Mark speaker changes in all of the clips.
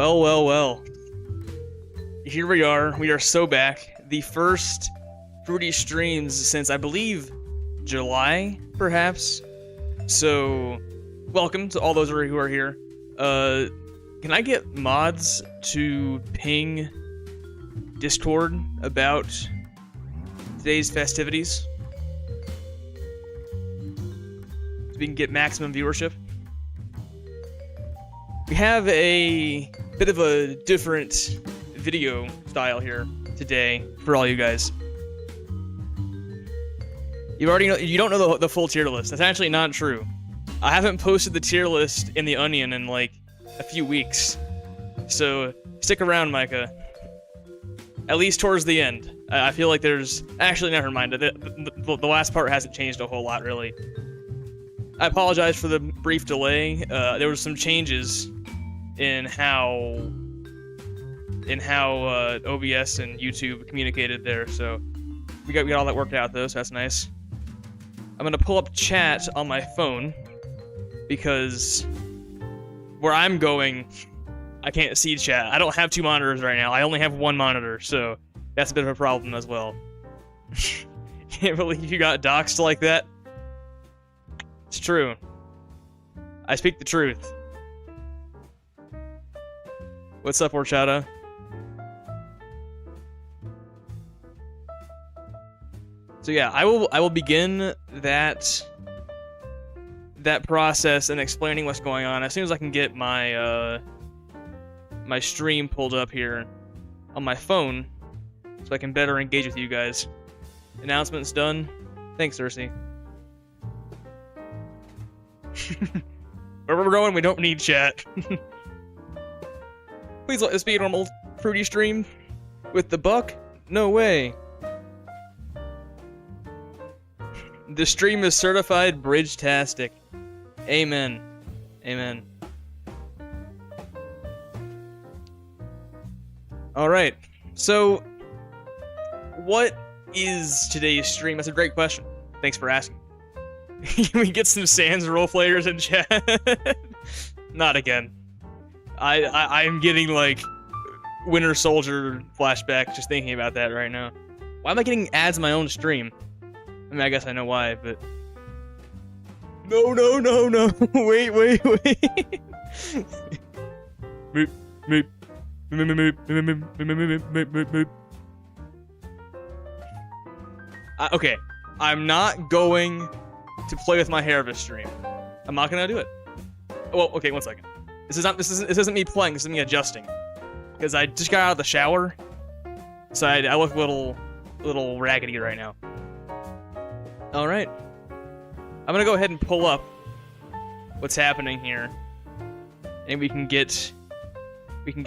Speaker 1: Well, well, well. Here we are. We are so back. The first FrutiStreams since, I believe, July, perhaps. So, welcome to all those who are here. Can I get mods to ping Discord about today's festivities? So we can get maximum viewership. We have a bit of a different video style here today for all you guys. You already know, you don't know the full tier list. That's actually not true. I haven't posted the tier list in the Onion in like a few weeks. So stick around, Micah. At least towards the end. I feel like there's... Actually, never mind. The last part hasn't changed a whole lot, really. I apologize for the brief delay. There was some changes in how OBS and YouTube communicated there, so we got all that worked out though, so that's nice. I'm gonna pull up chat on my phone because where I'm going, I can't see chat. I don't have two monitors right now. I only have one monitor, so that's a bit of a problem as well. Can't believe you got doxxed like that. It's true. I speak the truth. What's up, Horchata? So yeah, I will begin that process and explaining what's going on as soon as I can get my my stream pulled up here on my phone, so I can better engage with you guys. Announcements done. Thanks, Cersei. Where we're going, we don't need chat. Please let this be a normal fruity stream. With the buck? No way. The stream is certified bridge-tastic. Amen. Amen. Alright, so what is today's stream? That's a great question. Thanks for asking. Can we get some Sans roleplayers in chat? Not again. I'm getting, like, Winter Soldier flashback just thinking about that right now. Why am I getting ads in my own stream? I mean, I guess I know why, but... No, no, no, no! Wait, wait, wait! Meep, meep. Okay, I'm not going to play with my hair this stream. I'm not gonna do it. Well, okay, one second. This isn't me playing. This is me adjusting, because I just got out of the shower, so I look a little raggedy right now. All right, I'm gonna go ahead and pull up what's happening here, and we can get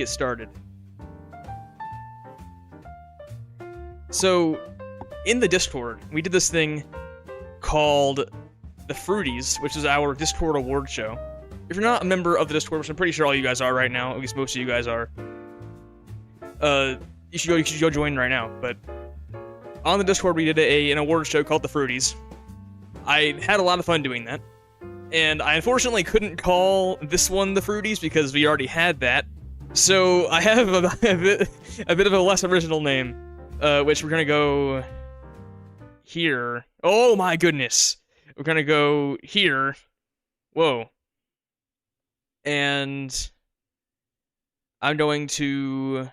Speaker 1: started. So, in the Discord, we did this thing called the Fruities, which is our Discord award show. If you're not a member of the Discord, which I'm pretty sure all you guys are right now, at least most of you guys are, you should go join right now. But on the Discord, we did an award show called the Fruities. I had a lot of fun doing that, and I unfortunately couldn't call this one the Fruities because we already had that. So I have a bit of a less original name, which we're gonna go here. Oh my goodness, we're gonna go here. Whoa. And I'm going to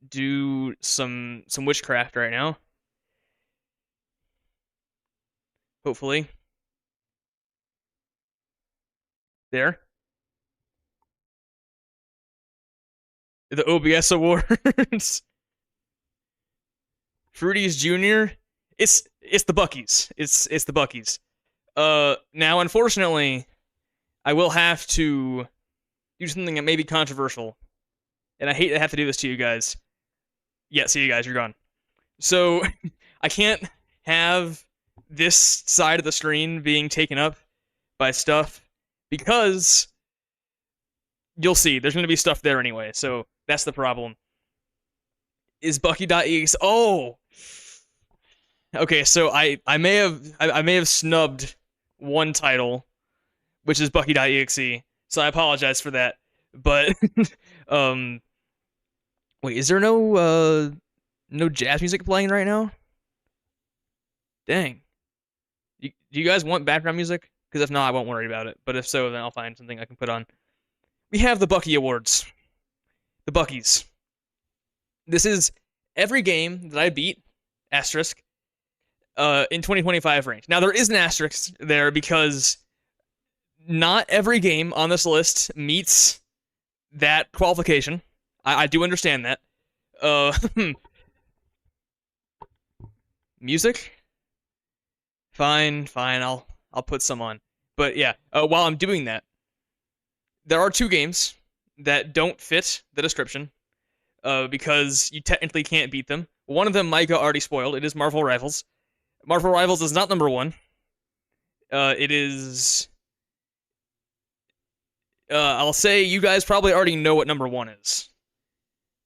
Speaker 1: do some witchcraft right now. Hopefully. There. The OBS awards. Fruities Junior. It's the Buckies. It's the Buckies. Now unfortunately, I will have to do something that may be controversial. And I hate to have to do this to you guys. Yeah, see you guys, you're gone. So, I can't have this side of the screen being taken up by stuff because you'll see, there's going to be stuff there anyway, so that's the problem. Is Bucky.exe... Oh! Okay, so I may have snubbed one title, which is Bucky.exe, so I apologize for that. But um, wait, is there no jazz music playing right now? Dang. Do you guys want background music? Because if not, I won't worry about it. But if so, then I'll find something I can put on. We have the Bucky Awards. The Buckies. This is every game that I beat, asterisk, in 2025 range. Now, there is an asterisk there because not every game on this list meets that qualification. I do understand that. Music? Fine, I'll put some on. But yeah, while I'm doing that, there are two games that don't fit the description because you technically can't beat them. One of them Micah already spoiled. It is Marvel Rivals. Marvel Rivals is not number one. It is... I'll say you guys probably already know what number one is.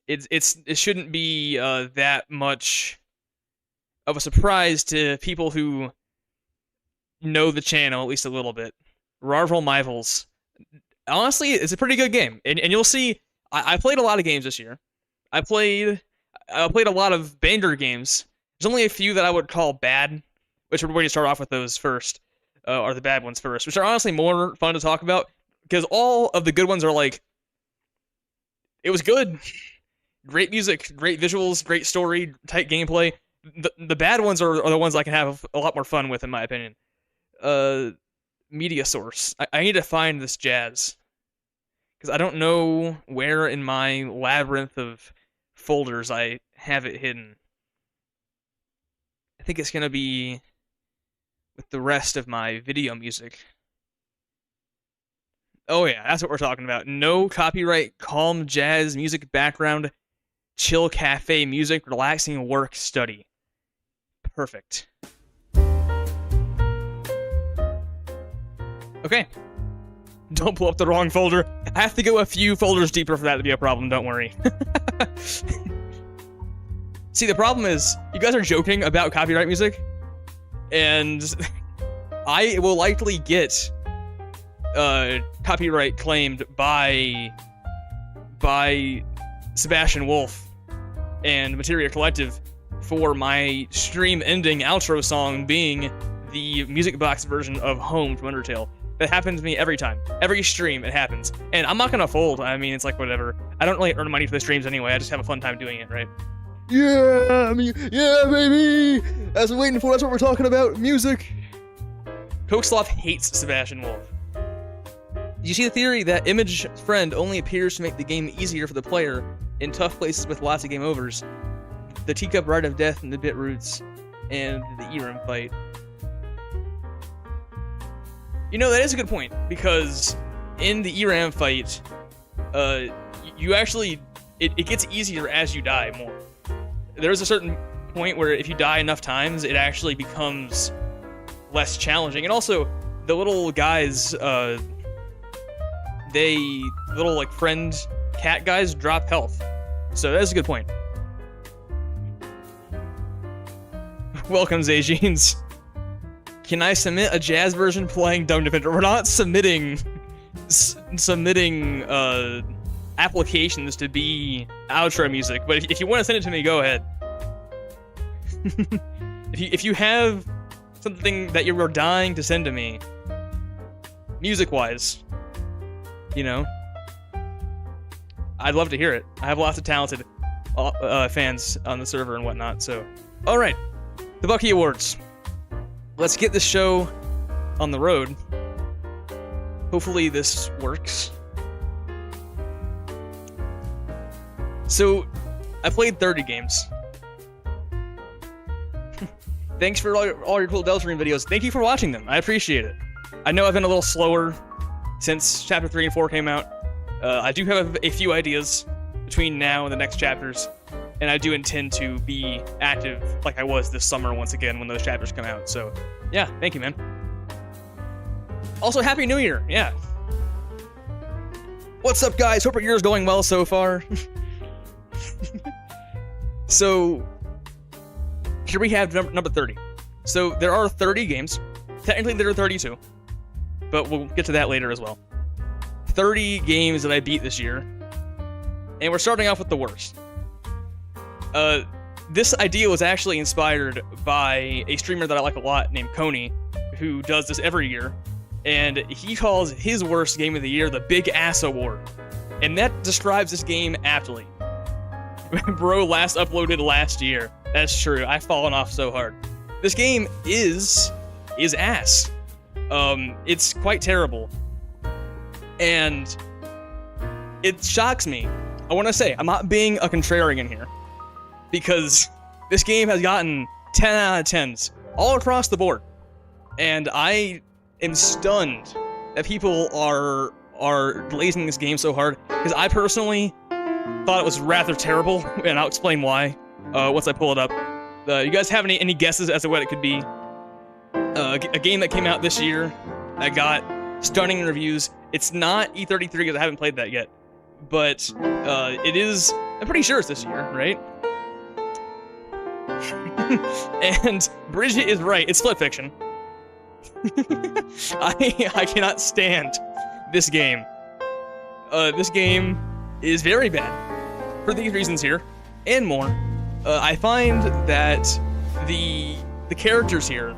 Speaker 1: It shouldn't be that much of a surprise to people who know the channel at least a little bit. Marvel Rivals. Honestly, it's a pretty good game, and you'll see. I played a lot of games this year. I played a lot of banger games. There's only a few that I would call bad, which we're going to start off with those first, or the bad ones first, which are honestly more fun to talk about because all of the good ones are like, it was good, great music, great visuals, great story, tight gameplay. The bad ones are the ones I can have a lot more fun with, in my opinion. Media source. I need to find this jazz because I don't know where in my labyrinth of folders I have it hidden. I think it's gonna be with the rest of my video music. Oh yeah, that's what we're talking about. No copyright, calm jazz music background, chill cafe music, relaxing work study. Perfect. Okay. Don't pull up the wrong folder. I have to go a few folders deeper for that to be a problem, don't worry. See, the problem is, you guys are joking about copyright music, and I will likely get copyright claimed by Sebastian Wolf and Materia Collective for my stream ending outro song being the music box version of Home from Undertale. That happens to me every time. Every stream, it happens. And I'm not gonna fold. I mean, it's like, whatever. I don't really earn money for the streams anyway. I just have a fun time doing it, right? Yeah, I mean, yeah, baby! That's what we're waiting for. That's what we're talking about. Music! Cokeslov hates Sebastian Wolf. Did you see the theory that Image Friend only appears to make the game easier for the player in tough places with lots of game overs? The Teacup Rite of Death and the Bit Roots, and the Eram fight. You know, that is a good point, because in the Eram fight, you actually, it gets easier as you die more. There's a certain point where if you die enough times, it actually becomes less challenging. And also, the little guys, little, like, friend cat guys drop health. So that's a good point. Welcome, Zayjeans. Can I submit a jazz version playing Dumb Defender? We're not submitting applications to be outro music, but if you want to send it to me, go ahead. if you have something that you were dying to send to me, music-wise, you know, I'd love to hear it. I have lots of talented fans on the server and whatnot, so... Alright, the Bucky Awards. Let's get this show on the road. Hopefully this works. So, I played 30 games. Thanks for all your cool Deltarune videos. Thank you for watching them. I appreciate it. I know I've been a little slower since Chapter 3 and 4 came out. I do have a few ideas between now and the next chapters, and I do intend to be active like I was this summer once again when those chapters come out. So, yeah, thank you, man. Also, Happy New Year, yeah. What's up, guys? Hope your year's going well so far. So, here we have number 30. So, there are 30 games. Technically, there are 32. But we'll get to that later as well. 30 games that I beat this year, and we're starting off with the worst. This idea was actually inspired by a streamer that I like a lot named Coney, who does this every year, and he calls his worst game of the year the Big Ass Award, and that describes this game aptly. Bro last uploaded last year. That's true. I've fallen off so hard. This game is ass. It's quite terrible. And it shocks me. I want to say, I'm not being a contrarian here, because this game has gotten 10 out of 10s all across the board. And I am stunned that people are glazing this game so hard, because I personally thought it was rather terrible, and I'll explain why once I pull it up. You guys have any guesses as to what it could be? A game that came out this year that got stunning reviews. It's not E33 because I haven't played that yet, but it is. I'm pretty sure it's this year, right? And Bridget is right. It's Split Fiction. I cannot stand this game. This game is very bad for these reasons here and more. I find that the characters here,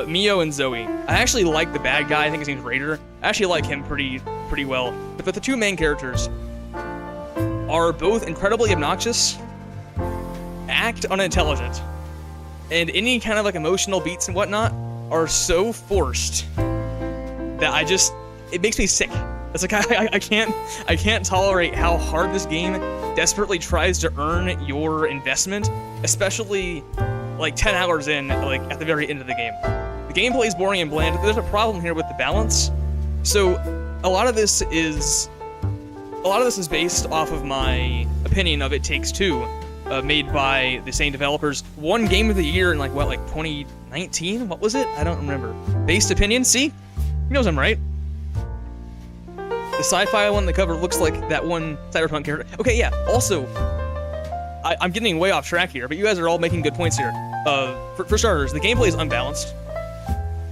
Speaker 1: Mio and Zoe, I actually like the bad guy. I think his name's Raider. I actually like him pretty well. But the two main characters are both incredibly obnoxious, act unintelligent, and any kind of like emotional beats and whatnot are so forced that it makes me sick. It's like I can't tolerate how hard this game desperately tries to earn your investment, especially like 10 hours in, like at the very end of the game. The gameplay is boring and bland. There's a problem here with the balance. So a lot of this is based off of my opinion of It Takes Two, made by the same developers. One game of the year in like 2019? What was it? I don't remember. Based opinion? See? He knows I'm right. The sci-fi one on the cover looks like that one cyberpunk character. Okay, yeah. Also, I'm getting way off track here, but you guys are all making good points here. For starters, the gameplay is unbalanced.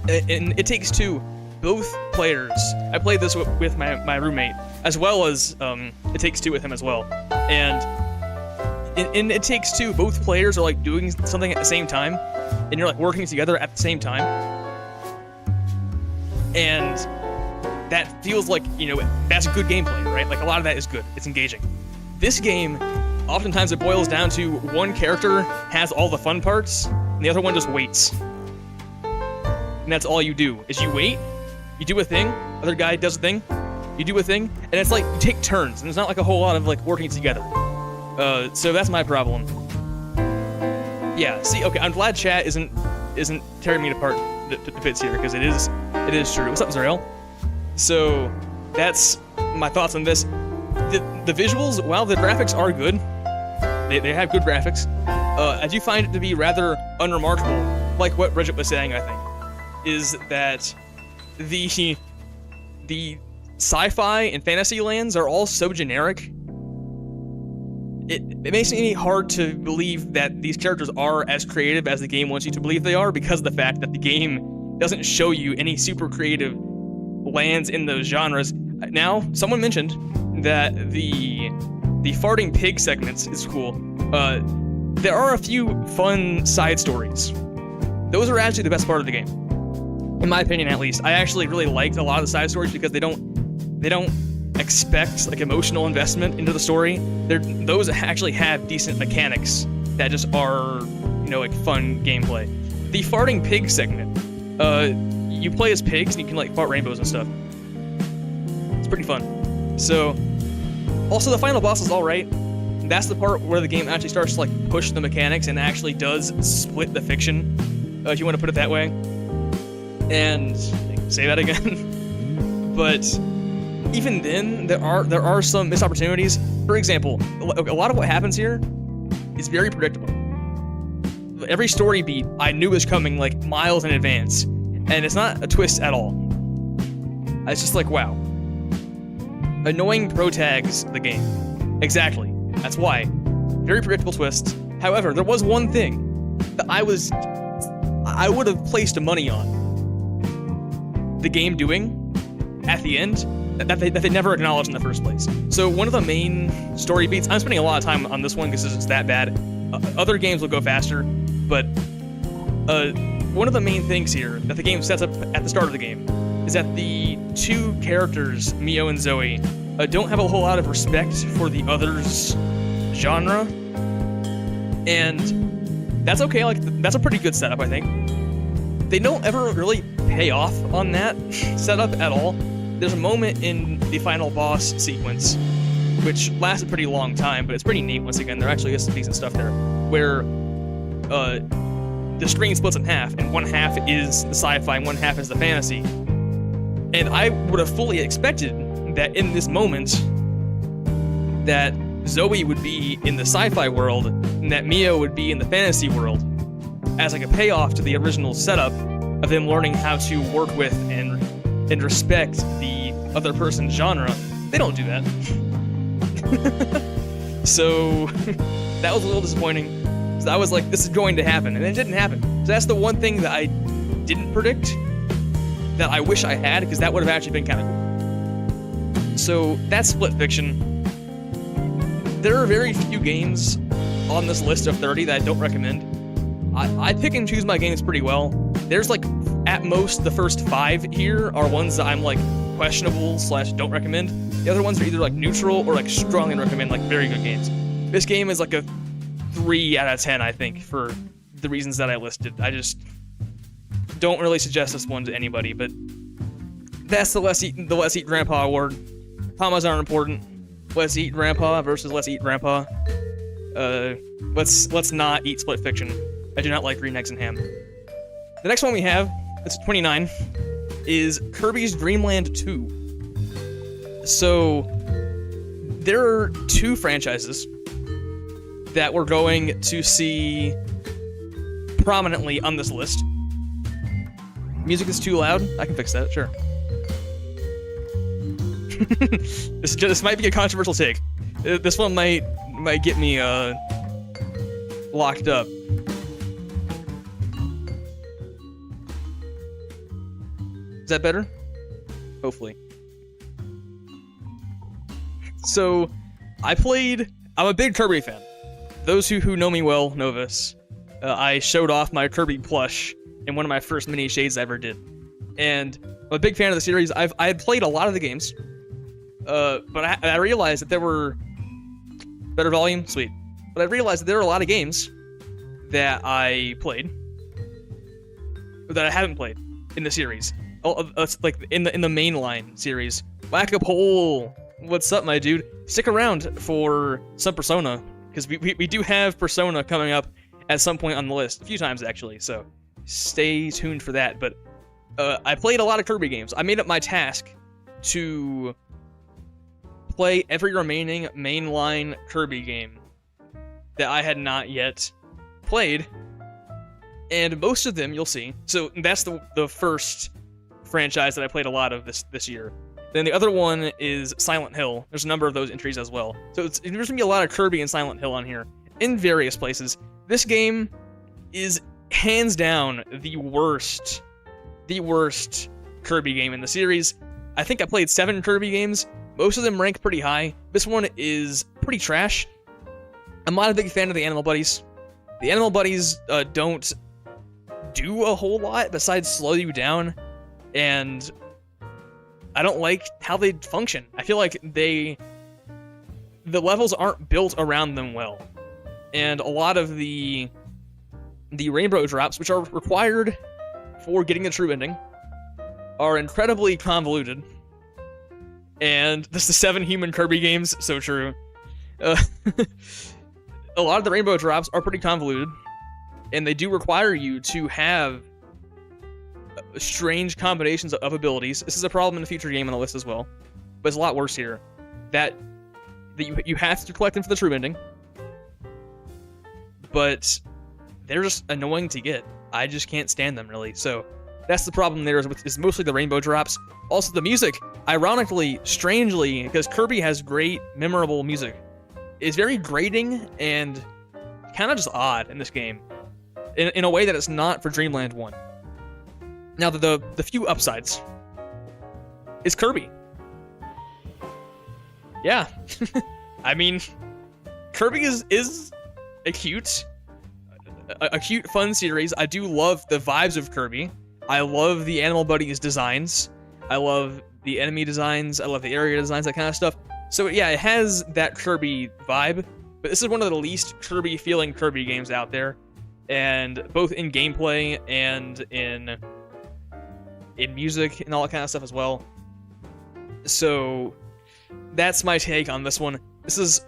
Speaker 1: And It Takes Two, both players. I played this with my roommate, as well as It Takes Two with him as well. And in It Takes Two, both players are like doing something at the same time, and you're like working together at the same time. And that feels like, that's good gameplay, right? Like, a lot of that is good. It's engaging. This game, oftentimes it boils down to one character has all the fun parts, and the other one just waits. And that's all you do, is you wait, you do a thing, other guy does a thing, you do a thing, and it's like, you take turns, and there's not like a whole lot of like working together. So that's my problem. Yeah, see, okay, I'm glad chat isn't tearing me apart to bits here, because it is true. What's up, Zariel? So that's my thoughts on this. The visuals, while the graphics are good, they have good graphics, I do find it to be rather unremarkable, like what Bridget was saying, I think, is that the sci-fi and fantasy lands are all so generic. It makes me hard to believe that these characters are as creative as the game wants you to believe they are, because of the fact that the game doesn't show you any super creative lands in those genres. Now, someone mentioned that the farting pig segments is cool. There are a few fun side stories. Those are actually the best part of the game, in my opinion, at least. I actually really liked a lot of the side stories because they don't expect like emotional investment into the story. Those actually have decent mechanics that just are, like fun gameplay. The farting pig segment, you play as pigs and you can like fart rainbows and stuff. It's pretty fun. So, also the final boss is alright. That's the part where the game actually starts to like push the mechanics and actually does split the fiction, if you want to put it that way. And say that again. But even then, there are some missed opportunities. For example, a lot of what happens here is very predictable. Every story beat I knew was coming like miles in advance, and it's not a twist at all. It's just like, wow. Annoying pro tags the game. Exactly. That's why. Very predictable twists. However, there was one thing that I would have placed money on the game doing at the end that they never acknowledged in the first place. So one of the main story beats, I'm spending a lot of time on this one because it's that bad. Other games will go faster, but one of the main things here that the game sets up at the start of the game is that the two characters, Mio and Zoe, don't have a whole lot of respect for the other's genre, and that's okay. Like, that's a pretty good setup, I think. They don't ever really pay off on that setup at all. There's a moment in the final boss sequence, which lasts a pretty long time, but it's pretty neat. Once again, there actually is some decent stuff there, where the screen splits in half, and one half is the sci-fi and one half is the fantasy. And I would have fully expected that in this moment, that Zoe would be in the sci-fi world, and that Mio would be in the fantasy world, as like a payoff to the original setup of them learning how to work with and respect the other person's genre. They don't do that. So that was a little disappointing. So I was like, this is going to happen, and it didn't happen. So that's the one thing that I didn't predict, that I wish I had, because that would have actually been kind of cool. So that's Split Fiction. There are very few games on this list of 30 that I don't recommend. I pick and choose my games pretty well. There's like, at most, the first 5 here are ones that I'm like questionable / don't recommend. The other ones are either like neutral or like strongly recommend, like very good games. This game is like a 3 out of 10, I think, for the reasons that I listed. I just don't really suggest this one to anybody, but that's the Let's Eat Grandpa award. Commas aren't important. Let's Eat Grandpa versus Let's Eat Grandpa. Let's not eat Split Fiction. I do not like green eggs and ham. The next one we have, that's 29, is Kirby's Dream Land 2. So there are 2 franchises that we're going to see prominently on this list. Music is too loud. I can fix that, sure. This might be a controversial take. This one might get me locked up. Is that better? Hopefully. So, I'm a big Kirby fan. Those who know me well know this. I showed off my Kirby plush in one of my first mini shades I ever did. And I'm a big fan of the series. I had played a lot of the games. But I realized that there were... Better volume? Sweet. But I realized that there were a lot of games that I played that I haven't played in the series. Like in the mainline series. Whack-a-pole! What's up, my dude? Stick around for some Persona, because we do have Persona coming up at some point on the list. A few times, actually, so stay tuned for that. But I played a lot of Kirby games. I made it my task to play every remaining mainline Kirby game that I had not yet played. And most of them, you'll see. So that's the first franchise that I played a lot of this year. Then the other one is Silent Hill. There's a number of those entries as well. So there's going to be a lot of Kirby and Silent Hill on here in various places. This game is hands down the worst Kirby game in the series. I think I played 7 Kirby games. Most of them rank pretty high. This one is pretty trash. I'm not a big fan of the Animal Buddies. The Animal Buddies don't do a whole lot besides slow you down, and I don't like how they function. I feel like the levels aren't built around them well, and a lot of the rainbow drops, which are required for getting the true ending, are incredibly convoluted. And this is the 7 human Kirby games, so true. A lot of the rainbow drops are pretty convoluted, and they do require you to have strange combinations of abilities. This is a problem in a future game on the list as well, but it's a lot worse here. That you have to collect them for the true ending, but they're just annoying to get. I just can't stand them, really. So that's the problem there, is mostly the rainbow drops. Also, the music, ironically, strangely, because Kirby has great, memorable music, is very grating and kind of just odd in this game, in a way that it's not for Dreamland 1. Now, the few upsides is Kirby. Yeah. I mean, Kirby is a cute, fun series. I do love the vibes of Kirby. I love the Animal Buddies designs. I love the enemy designs. I love the area designs, that kind of stuff. So yeah, it has that Kirby vibe, but this is one of the least Kirby-feeling Kirby games out there, and both in gameplay and in music and all that kind of stuff as well. So that's my take on this one. This is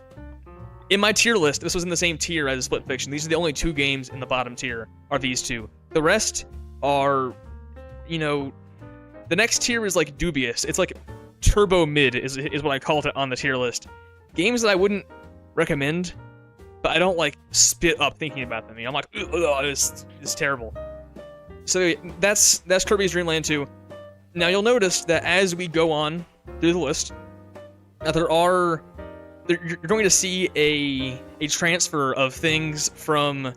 Speaker 1: in my tier list. This was in the same tier as Split Fiction. These are the only two games in the bottom tier, are these two. The rest are, you know, the next tier is like dubious. It's like turbo mid is what I called it on the tier list. Games that I wouldn't recommend, but I don't like spit up thinking about them. I'm like, it's terrible. So that's Kirby's Dream Land 2. Now you'll notice that as we go on through the list, you're going to see a transfer of things from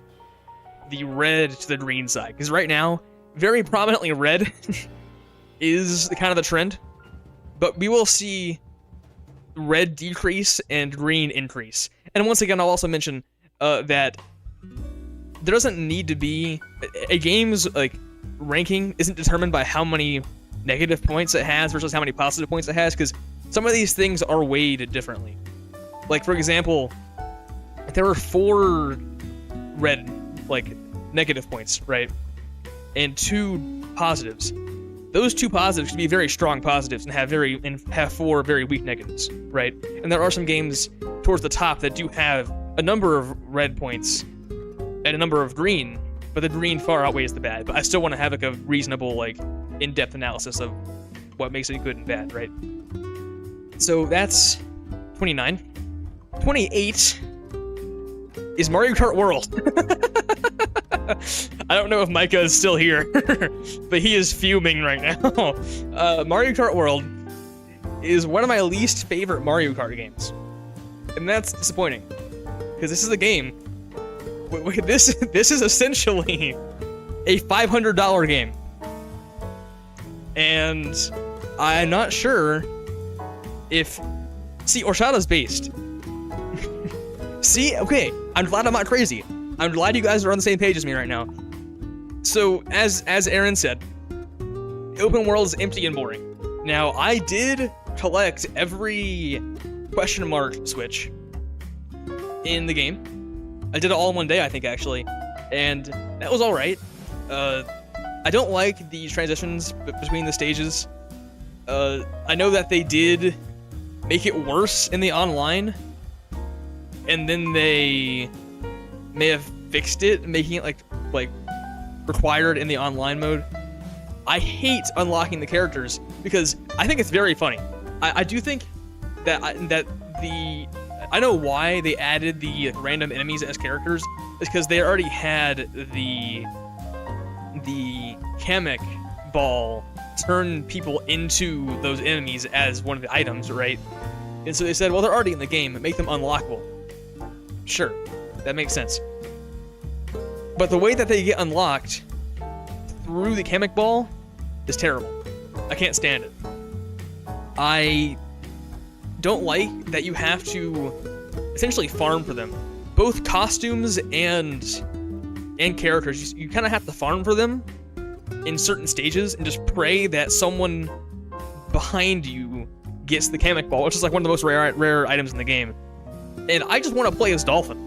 Speaker 1: the red to the green side. Because right now, very prominently red is kind of the trend. But we will see red decrease and green increase. And once again, I'll also mention that there doesn't need to be... A game's like ranking isn't determined by how many negative points it has versus how many positive points it has, because some of these things are weighed differently. Like, for example, there were 4 red, like, negative points, right? And 2 positives. Those 2 positives could be very strong positives and have 4 very weak negatives, right? And there are some games towards the top that do have a number of red points and a number of green, but the green far outweighs the bad. But I still want to have like a reasonable, like, in-depth analysis of what makes it good and bad, right? So that's 29. 28 is Mario Kart World. I don't know if Micah is still here, but he is fuming right now. Mario Kart World is one of my least favorite Mario Kart games. And that's disappointing, because this is a game... This is essentially a $500 game. And I'm not sure if... See, Orshada's based. See, okay, I'm glad I'm not crazy. I'm glad you guys are on the same page as me right now. So, as Aaron said, open world is empty and boring. Now, I did collect every question mark switch in the game. I did it all in one day, I think, actually. And that was alright. I don't like the transitions between the stages. I know that they did make it worse in the online, and then they may have fixed it, making it like required in the online mode. I hate unlocking the characters because I think it's very funny. I do think that I know why they added the random enemies as characters. It's because they already had the Kamek ball turn people into those enemies as one of the items, right? And so they said, well, they're already in the game, make them unlockable. Sure, that makes sense. But the way that they get unlocked through the Kamek ball is terrible. I can't stand it. I don't like that you have to essentially farm for them. Both costumes and characters, you kind of have to farm for them in certain stages and just pray that someone behind you gets the Kamek ball, which is like one of the most rare items in the game. And I just want to play as Dolphin.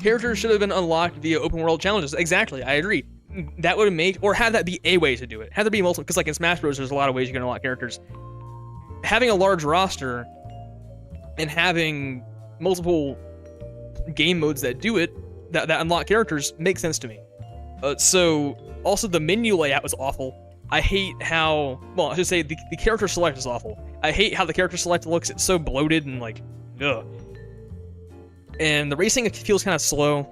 Speaker 1: Characters should have been unlocked via open world challenges. Exactly, I agree. That would make, or have that be a way to do it. Have there be multiple, because like in Smash Bros, there's a lot of ways you can unlock characters. Having a large roster and having multiple game modes that do it, that unlock characters, makes sense to me. So, also the menu layout was awful. I hate how, well, I should say the character select is awful. I hate how the character select looks. It's so bloated and like, ugh. And the racing feels kind of slow.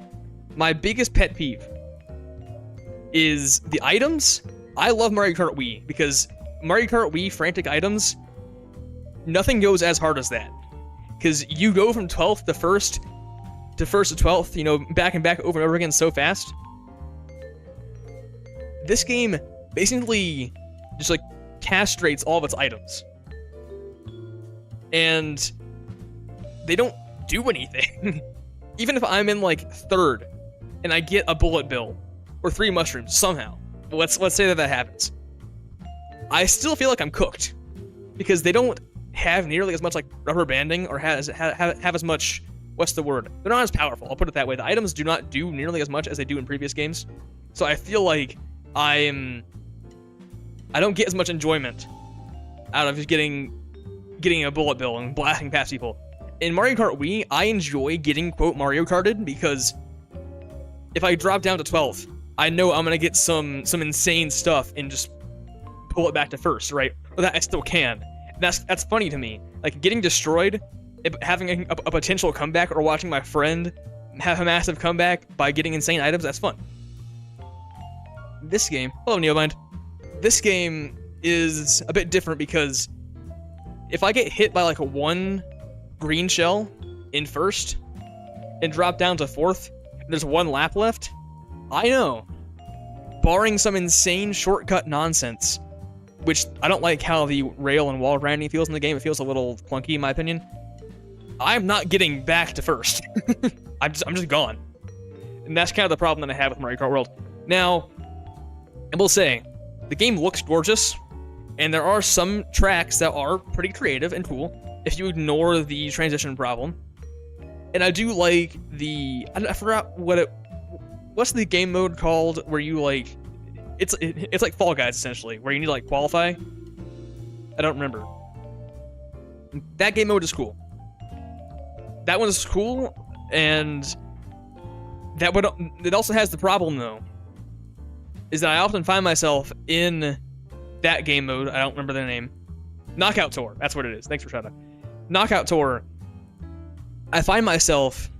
Speaker 1: My biggest pet peeve is the items. I love Mario Kart Wii because Mario Kart Wii frantic items, nothing goes as hard as that. Because you go from 12th to 1st to 1st to 12th, you know, back and back over and over again so fast. This game basically just like castrates all of its items. and they don't do anything. Even if I'm in like third and I get a bullet bill or 3 mushrooms somehow, let's say that happens, I still feel like I'm cooked because they don't have nearly as much like rubber banding or have as much, what's the word? They're not as powerful. I'll put it that way. The items do not do nearly as much as they do in previous games. So I feel like I don't get as much enjoyment out of just getting a bullet bill and blasting past people. In Mario Kart Wii, I enjoy getting, quote, Mario Karted, because if I drop down to 12th, I know I'm gonna get some insane stuff and just pull it back to first, right? Or that I still can. That's funny to me. Like, getting destroyed, having a potential comeback, or watching my friend have a massive comeback by getting insane items, that's fun. This game, hello Neobind. This game is a bit different because if I get hit by like a 1 green shell in first and drop down to 4th, and there's 1 lap left, I know, barring some insane shortcut nonsense, which I don't like how the rail and wall grinding feels in the game, it feels a little clunky in my opinion, I'm not getting back to first. I'm just gone. And that's kind of the problem that I have with Mario Kart World. Now, I will say, the game looks gorgeous, and there are some tracks that are pretty creative and cool if you ignore the transition problem. And I do like I forgot what's the game mode called where you like, it's like Fall Guys essentially, where you need to like qualify. I don't remember. That game mode is cool. That one's cool, and it also has the problem though, is that I often find myself in that game mode, I don't remember the name, Knockout Tour, that's what it is, thanks for shouting. Knockout Tour, I find myself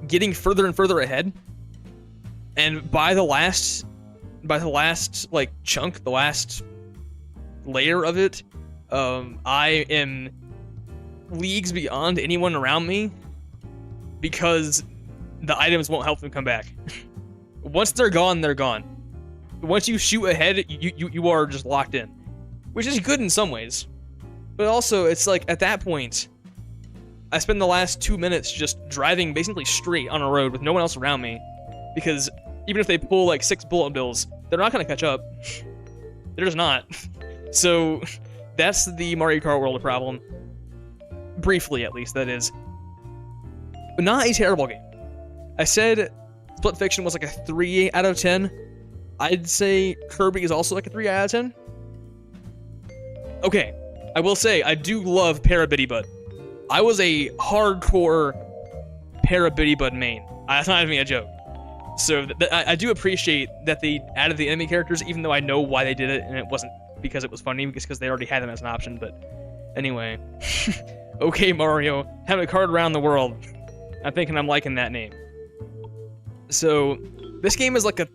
Speaker 1: getting further and further ahead, and by the last like chunk, the last layer of it, I am leagues beyond anyone around me because the items won't help them come back. Once they're gone, they're gone. Once you shoot ahead, you are just locked in, which is good in some ways, but also it's like at that point, I spend the last 2 minutes just driving basically straight on a road with no one else around me, because even if they pull like 6 bullet bills, they're not gonna catch up. They're just not. So that's the Mario Kart World problem. Briefly, at least, that is. But not a terrible game. I said Split Fiction was like a 3 out of 10. I'd say Kirby is also like a 3 out of 10. Okay, I will say, I do love Parabitty-Bud. I was a hardcore Parabitty-Bud main. That's not even a joke. So I do appreciate that they added the enemy characters, even though I know why they did it, and it wasn't because it was funny, because they already had them as an option, but anyway. Okay, Mario, have a card around the world. I'm thinking I'm liking that name. So, this game is like a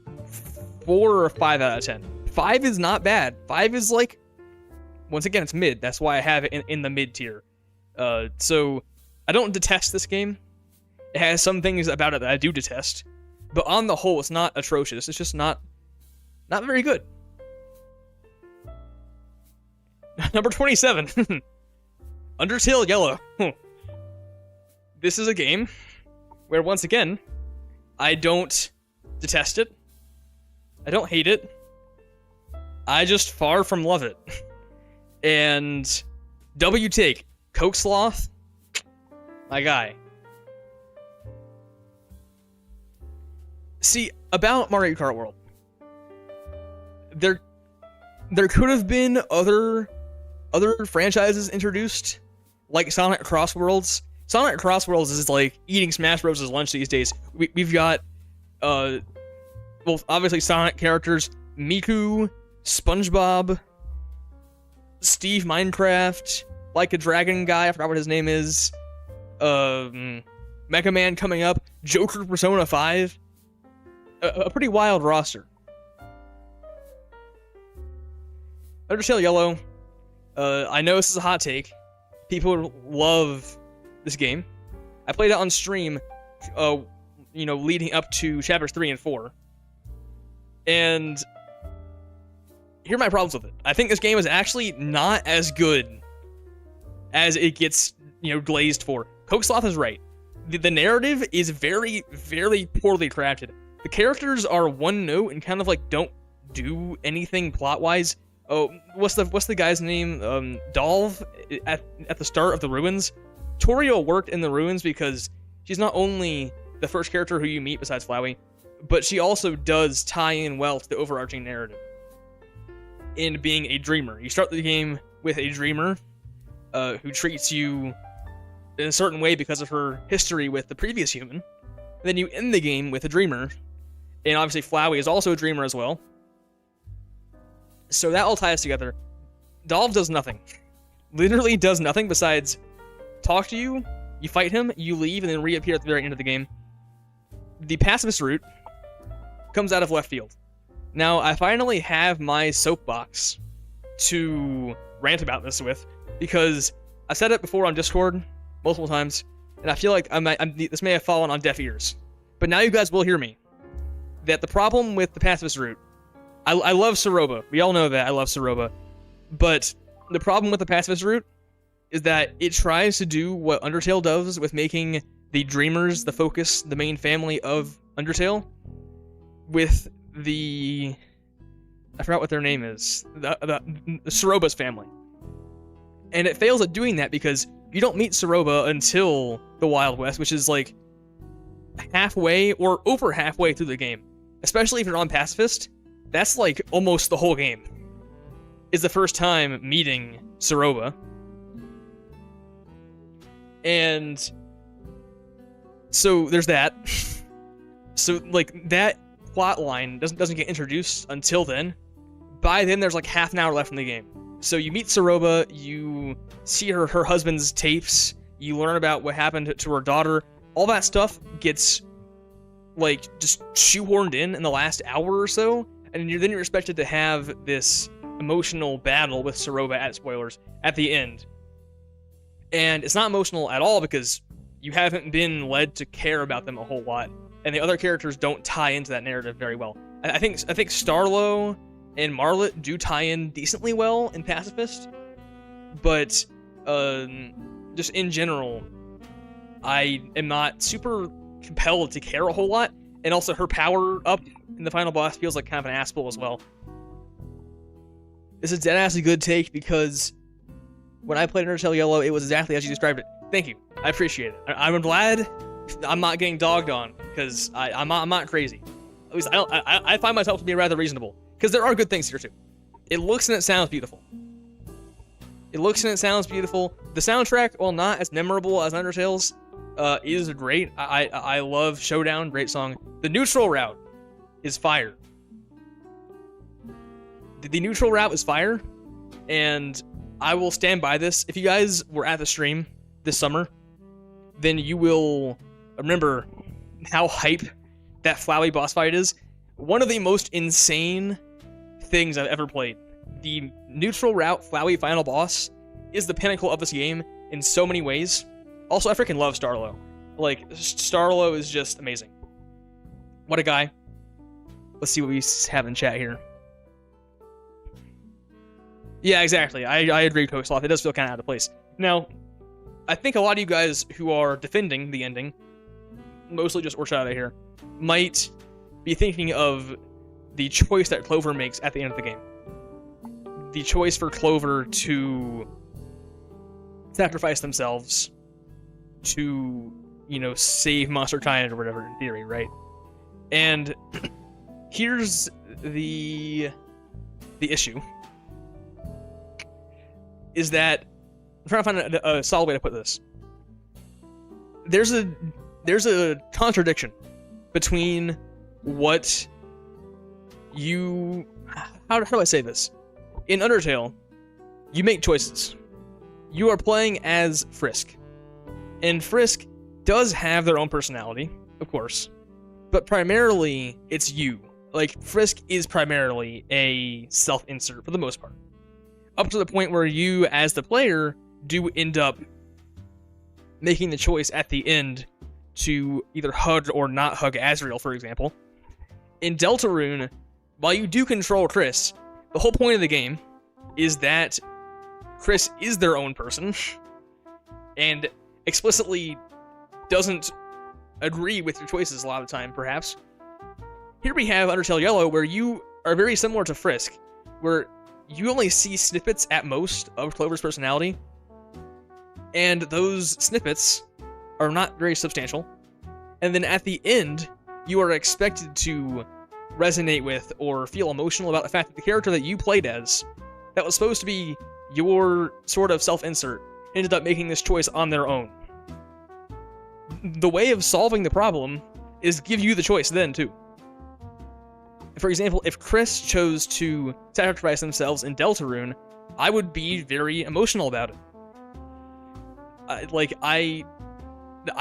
Speaker 1: 4 or 5 out of 10. 5 is not bad. 5 is like, once again, it's mid. That's why I have it in the mid tier. So, I don't detest this game. It has some things about it that I do detest. But on the whole, it's not atrocious. It's just not very good. Number 27. Undertale Yellow. This is a game where, once again, I don't detest it. I don't hate it. I just far from love it. And W take, Coke Sloth, my guy. See, about Mario Kart World, there could have been other franchises introduced, like Sonic Cross Worlds. Sonic Cross Worlds is like eating Smash Bros. As lunch these days. We've got, well, obviously Sonic characters, Miku, SpongeBob, Steve Minecraft, like a dragon guy, I forgot what his name is, Mega Man coming up, Joker Persona 5, a pretty wild roster. Undertale Yellow, I know this is a hot take. People love this game. I played it on stream, leading up to chapters 3 and 4. And here are my problems with it. I think this game is actually not as good as it gets, glazed for. Cokeslaw is right. The narrative is very, very poorly crafted. The characters are one note and kind of like don't do anything plot-wise. Oh, what's the guy's name? Dolv at the start of the ruins. Toriel worked in the ruins because she's not only the first character who you meet besides Flowey, but she also does tie in well to the overarching narrative. In being a dreamer, you start the game with a dreamer who treats you in a certain way because of her history with the previous human. Then you end the game with a dreamer, and obviously Flowey is also a dreamer as well. So that all ties together. Dolv does nothing. Literally does nothing besides talk to you, you fight him, you leave, and then reappear at the very end of the game. The pacifist route comes out of left field. Now, I finally have my soapbox to rant about this with, because I said it before on Discord multiple times, and I feel like this may have fallen on deaf ears. But now you guys will hear me. That the problem with the pacifist route, I love Soroba. We all know that I love Soroba. But the problem with the pacifist route is that it tries to do what Undertale does with making the Dreamers the focus, the main family of Undertale, with the... I forgot what their name is. The Soroba's family. And it fails at doing that because you don't meet Soroba until the Wild West, which is like halfway or over halfway through the game. Especially if you're on Pacifist, that's like almost the whole game. Is the first time meeting Soroba. And so there's that. So like that plot line doesn't get introduced until then. By then there's like half an hour left in the game. So you meet Soroba, you see her husband's tapes, you learn about what happened to her daughter. All that stuff gets like just shoehorned in the last hour or so, and you're expected to have this emotional battle with Soroba at the end. And it's not emotional at all because you haven't been led to care about them a whole lot, and the other characters don't tie into that narrative very well. I think Starlo and Marlet do tie in decently well in Pacifist, but just in general, I am not super compelled to care a whole lot, and also her power up in the final boss feels like kind of an asshole as well. This is deadass a good take because when I played Undertale Yellow, it was exactly as you described it. Thank you. I appreciate it. I'm glad I'm not getting dogged on because I'm not crazy. At least I find myself to be rather reasonable because there are good things here too. It looks and it sounds beautiful. The soundtrack, while not as memorable as Undertale's, is great. I love Showdown, great song. The neutral route is fire. The neutral route is fire, and I will stand by this. If you guys were at the stream this summer, then you will remember how hype that Flowey boss fight is. One of the most insane things I've ever played. The neutral route Flowey final boss is the pinnacle of this game in so many ways. Also, I freaking love Starlo. Like, Starlo is just amazing. What a guy. Let's see what we have in chat here. Yeah, exactly. I agree with Cokeslaw. It does feel kind of out of place. Now, I think a lot of you guys who are defending the ending, mostly just Orshada here, might be thinking of the choice that Clover makes at the end of the game. The choice for Clover to sacrifice themselves to, save Monster Kind or whatever, in theory, right? And here's the issue. Is that I'm trying to find a solid way to put this. There's a contradiction between what you... How do I say this? In Undertale, you make choices. You are playing as Frisk. And Frisk does have their own personality, of course. But primarily, it's you. Like, Frisk is primarily a self-insert for the most part. Up to the point where you, as the player, do end up making the choice at the end to either hug or not hug Azrael, for example. In Deltarune, while you do control Chris, the whole point of the game is that Chris is their own person, and explicitly doesn't agree with your choices a lot of the time, perhaps. Here we have Undertale Yellow, where you are very similar to Frisk, where you only see snippets at most of Clover's personality, and those snippets are not very substantial. And then at the end, you are expected to resonate with or feel emotional about the fact that the character that you played as, that was supposed to be your sort of self-insert, ended up making this choice on their own. The way of solving the problem is give you the choice then, too. For example, if Chris chose to sacrifice themselves in Deltarune, I would be very emotional about it. I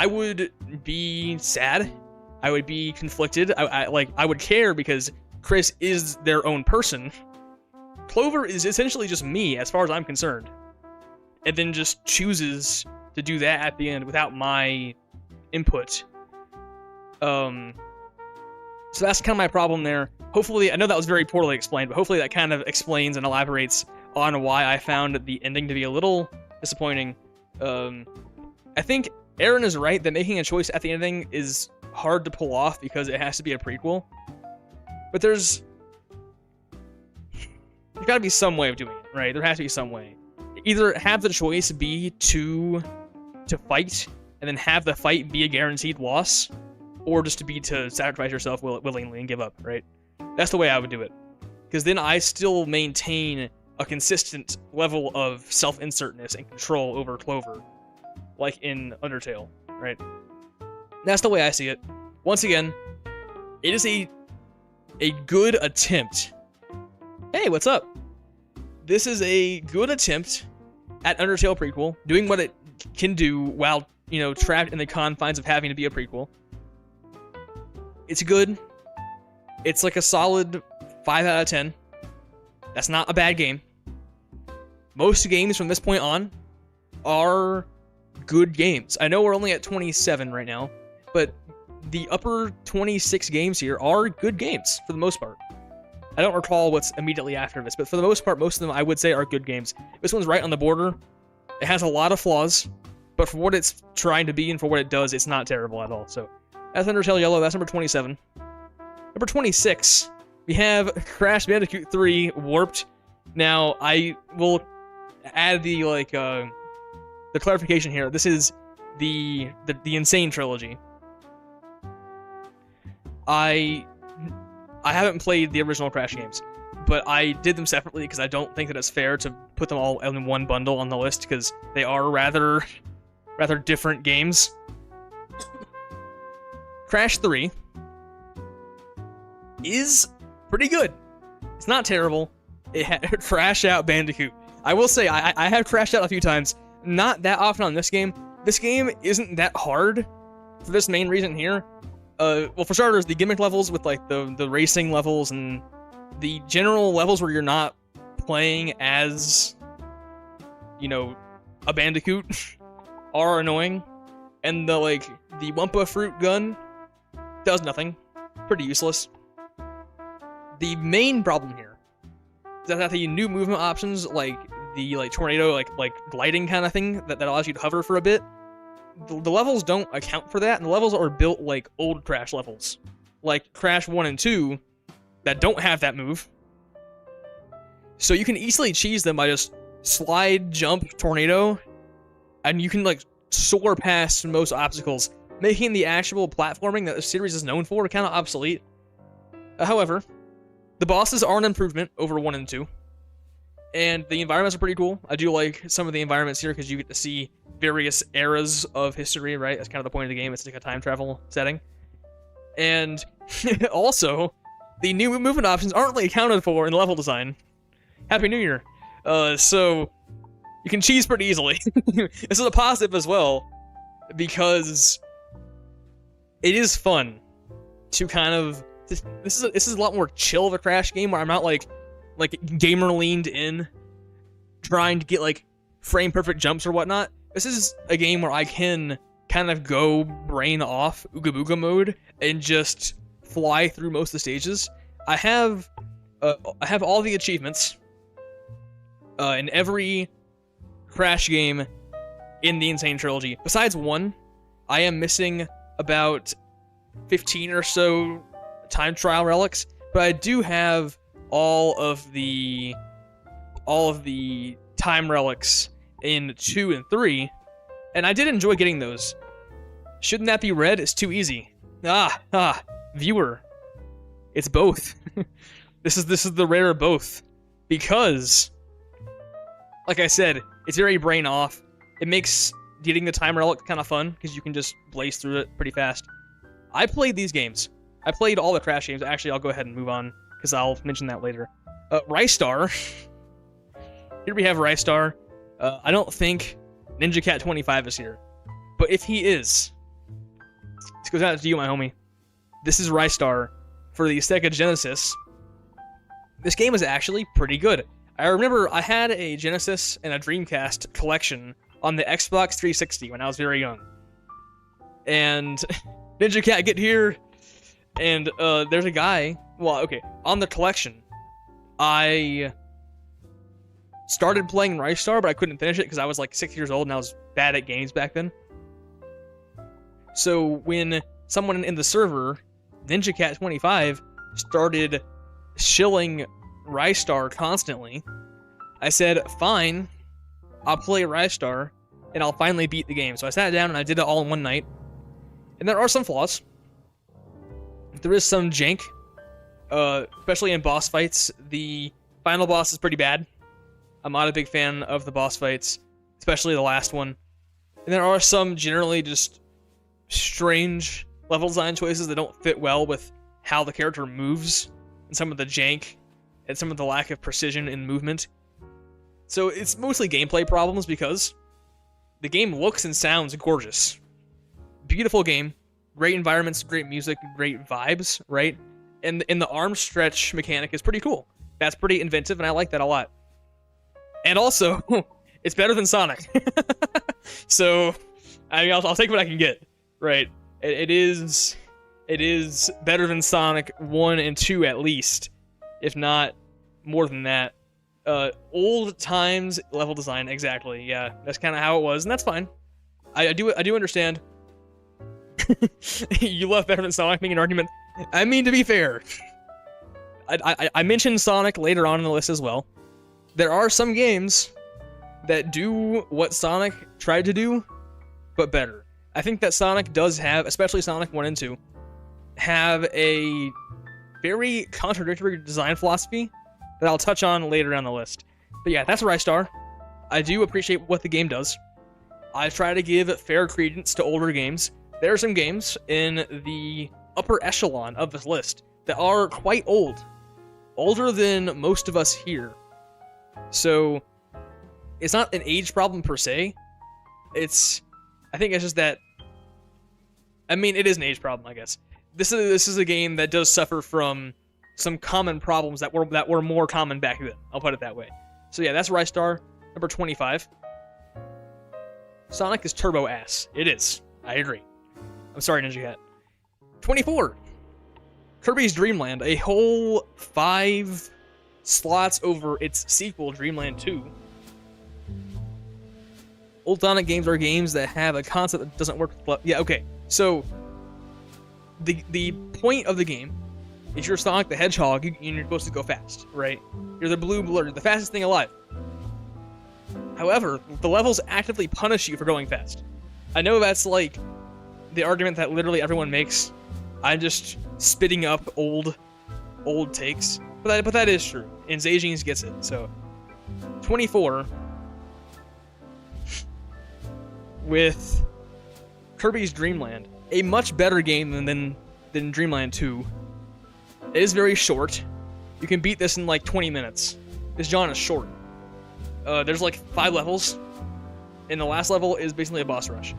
Speaker 1: would be sad. I would be conflicted. I would care because Chris is their own person. Clover is essentially just me, as far as I'm concerned, and then just chooses to do that at the end without my input. So that's kind of my problem there. Hopefully, I know that was very poorly explained, but hopefully that kind of explains and elaborates on why I found the ending to be a little disappointing. I think Aaron is right that making a choice at the ending is hard to pull off because it has to be a prequel. But there's got to be some way of doing it, right? There has to be some way. Either have the choice be to fight, and then have the fight be a guaranteed loss, or just to sacrifice yourself willingly and give up, right? That's the way I would do it. Because then I still maintain a consistent level of self-insertness and control over Clover, like in Undertale, right? That's the way I see it. Once again, it is a good attempt. Hey, what's up? This is a good attempt at Undertale prequel, doing what it can do while, trapped in the confines of having to be a prequel. It's good. It's like a solid 5 out of 10. That's not a bad game. Most games from this point on are good games. I know we're only at 27 right now, but the upper 26 games here are good games for the most part. I don't recall what's immediately after this, but for the most part, most of them I would say are good games. This one's right on the border. It has a lot of flaws, but for what it's trying to be and for what it does, it's not terrible at all. So that's Undertale Yellow. That's number 27. Number 26, we have Crash Bandicoot 3 Warped. Now, I will add the clarification here. This is the Insane trilogy. I haven't played the original Crash games, but I did them separately because I don't think that it's fair to put them all in one bundle on the list because they are rather different games. Crash 3 is pretty good. It's not terrible. It had Crash Out Bandicoot. I will say, I have crashed out a few times. Not that often on this game. This game isn't that hard for this main reason here. Well, for starters, the gimmick levels with like the racing levels and the general levels where you're not playing as, a Bandicoot are annoying. And the Wumpa Fruit gun does nothing. Pretty useless. The main problem here is that the new movement options, like the tornado, like gliding kind of thing that allows you to hover for a bit, the levels don't account for that, and the levels are built like old Crash levels, like Crash 1 and 2, that don't have that move. So you can easily cheese them by just slide, jump, tornado, and you can soar past most obstacles, making the actual platforming that the series is known for kind of obsolete. However, the bosses are an improvement over 1 and 2, and the environments are pretty cool. I do like some of the environments here because you get to see various eras of history, right? That's kind of the point of the game. It's like a time travel setting. And also, the new movement options aren't really accounted for in the level design. Happy New Year. So you can cheese pretty easily. This is a positive as well, because it is fun to kind of... This is a lot more chill of a Crash game where I'm not like gamer leaned in, trying to get frame perfect jumps or whatnot. This is a game where I can kind of go brain off Ooga Booga mode and just fly through most of the stages. I have all the achievements in every Crash game in the Insane Trilogy. Besides one, I am missing about 15 or so time trial relics, but I do have all of the time relics in 2 and 3, and I did enjoy getting those. Shouldn't that be red? It's too easy. Viewer. It's both. This is the rare of both. Because, like I said, it's very brain off. It makes getting the time relic kind of fun, because you can just blaze through it pretty fast. I played these games. I played all the Crash games. Actually, I'll go ahead and move on, because I'll mention that later. Rystar. Here we have Rystar. I don't think Ninja Cat 25 is here. But if he is, this goes out to you, my homie. This is Rystar for the Sega Genesis. This game is actually pretty good. I remember I had a Genesis and a Dreamcast collection on the Xbox 360 when I was very young. And Ninja Cat, get here! And there's a guy, well, okay, on the collection, I started playing Rystar, but I couldn't finish it because I was like 6 years old and I was bad at games back then. So when someone in the server, Ninja Cat 25, started shilling Rystar constantly, I said, fine, I'll play Rystar, and I'll finally beat the game. So I sat down and I did it all in one night. And there are some flaws. There is some jank, especially in boss fights. The final boss is pretty bad. I'm not a big fan of the boss fights, especially the last one. And there are some generally just strange level design choices that don't fit well with how the character moves, and some of the jank, and some of the lack of precision in movement. So it's mostly gameplay problems, because the game looks and sounds gorgeous. Beautiful game, great environments, great music, great vibes, right? And the arm stretch mechanic is pretty cool. That's pretty inventive, and I like that a lot. And also, it's better than Sonic. So, I mean, I'll take what I can get, right? It is better than Sonic 1 and 2 at least, if not more than that. Old times level design, exactly. Yeah, that's kind of how it was, and that's fine. I do understand. You love better than Sonic, making an argument. I mean, to be fair, I mentioned Sonic later on in the list as well. There are some games that do what Sonic tried to do, but better. I think that Sonic does have, especially Sonic 1 and 2, have a very contradictory design philosophy that I'll touch on later on the list. But yeah, that's Rystar. I do appreciate what the game does. I try to give fair credence to older games. There are some games in the upper echelon of this list that are quite old. Older than most of us here. So, it's not an age problem per se. I think it's just that, I mean, it is an age problem, I guess. This is a game that does suffer from some common problems that were more common back then. I'll put it that way. So yeah, that's Rystar, number 25. Sonic is turbo ass. It is. I agree. I'm sorry, Ninja Cat. 24. Kirby's Dream Land, a whole 5 slots over its sequel, Dreamland 2. Old Sonic games are games that have a concept that doesn't work. Yeah, okay. So, the point of the game is you're Sonic the Hedgehog, and you're supposed to go fast, right? You're the blue blur, the fastest thing alive. However, the levels actively punish you for going fast. I know that's like the argument that literally everyone makes. I'm just spitting up old takes, but that is true. And Zagines gets it. So, 24 with Kirby's Dream Land, a much better game than Dreamland 2. It is very short. You can beat this in like 20 minutes. This genre is short. There's like 5 levels, and the last level is basically a boss rush.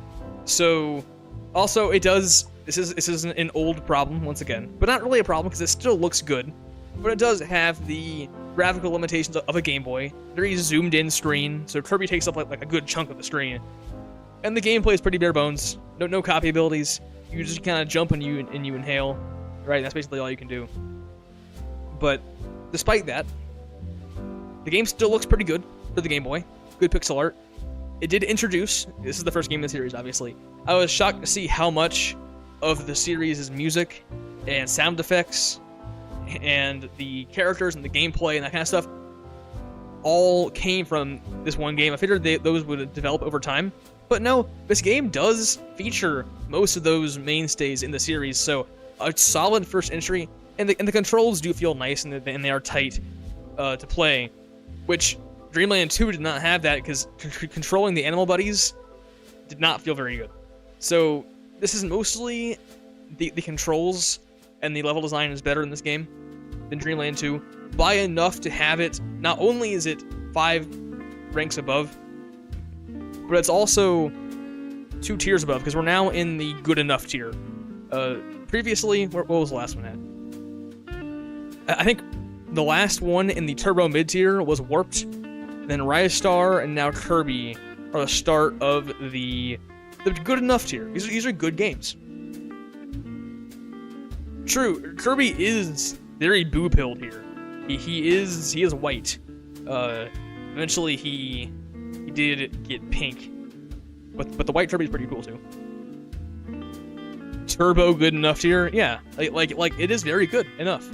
Speaker 1: So, also it does. This is an old problem once again, but not really a problem because it still looks good. But it does have the graphical limitations of a Game Boy. Very zoomed in screen, so Kirby takes up like a good chunk of the screen. And the gameplay is pretty bare bones. No copy abilities. You just kind of jump and you inhale. Right, that's basically all you can do. But despite that, the game still looks pretty good for the Game Boy. Good pixel art. it did introduce, this is the first game in the series, obviously. I was shocked to see how much of the series' music and sound effects and the characters and the gameplay and that kind of stuff all came from this one game. I figured those would develop over time. But no, this game does feature most of those mainstays in the series, so a solid first entry, and the controls do feel nice, and they are tight to play, which Dreamland 2 did not have that, because controlling the animal buddies did not feel very good. So this is mostly the controls and the level design is better in this game than Dreamland 2 by enough to have it. Not only is it 5 ranks above, but it's also 2 tiers above, because we're now in the good enough tier. Previously, what was the last one at? I think the last one in the turbo mid tier was Warped, then Rise Star, and now Kirby are the start of the good enough tier. These are good games. True, Kirby is very boo-pilled here. He is white. Eventually he did get pink, but the white Kirby's pretty cool too. Turbo good enough tier, yeah. Like it is very good enough.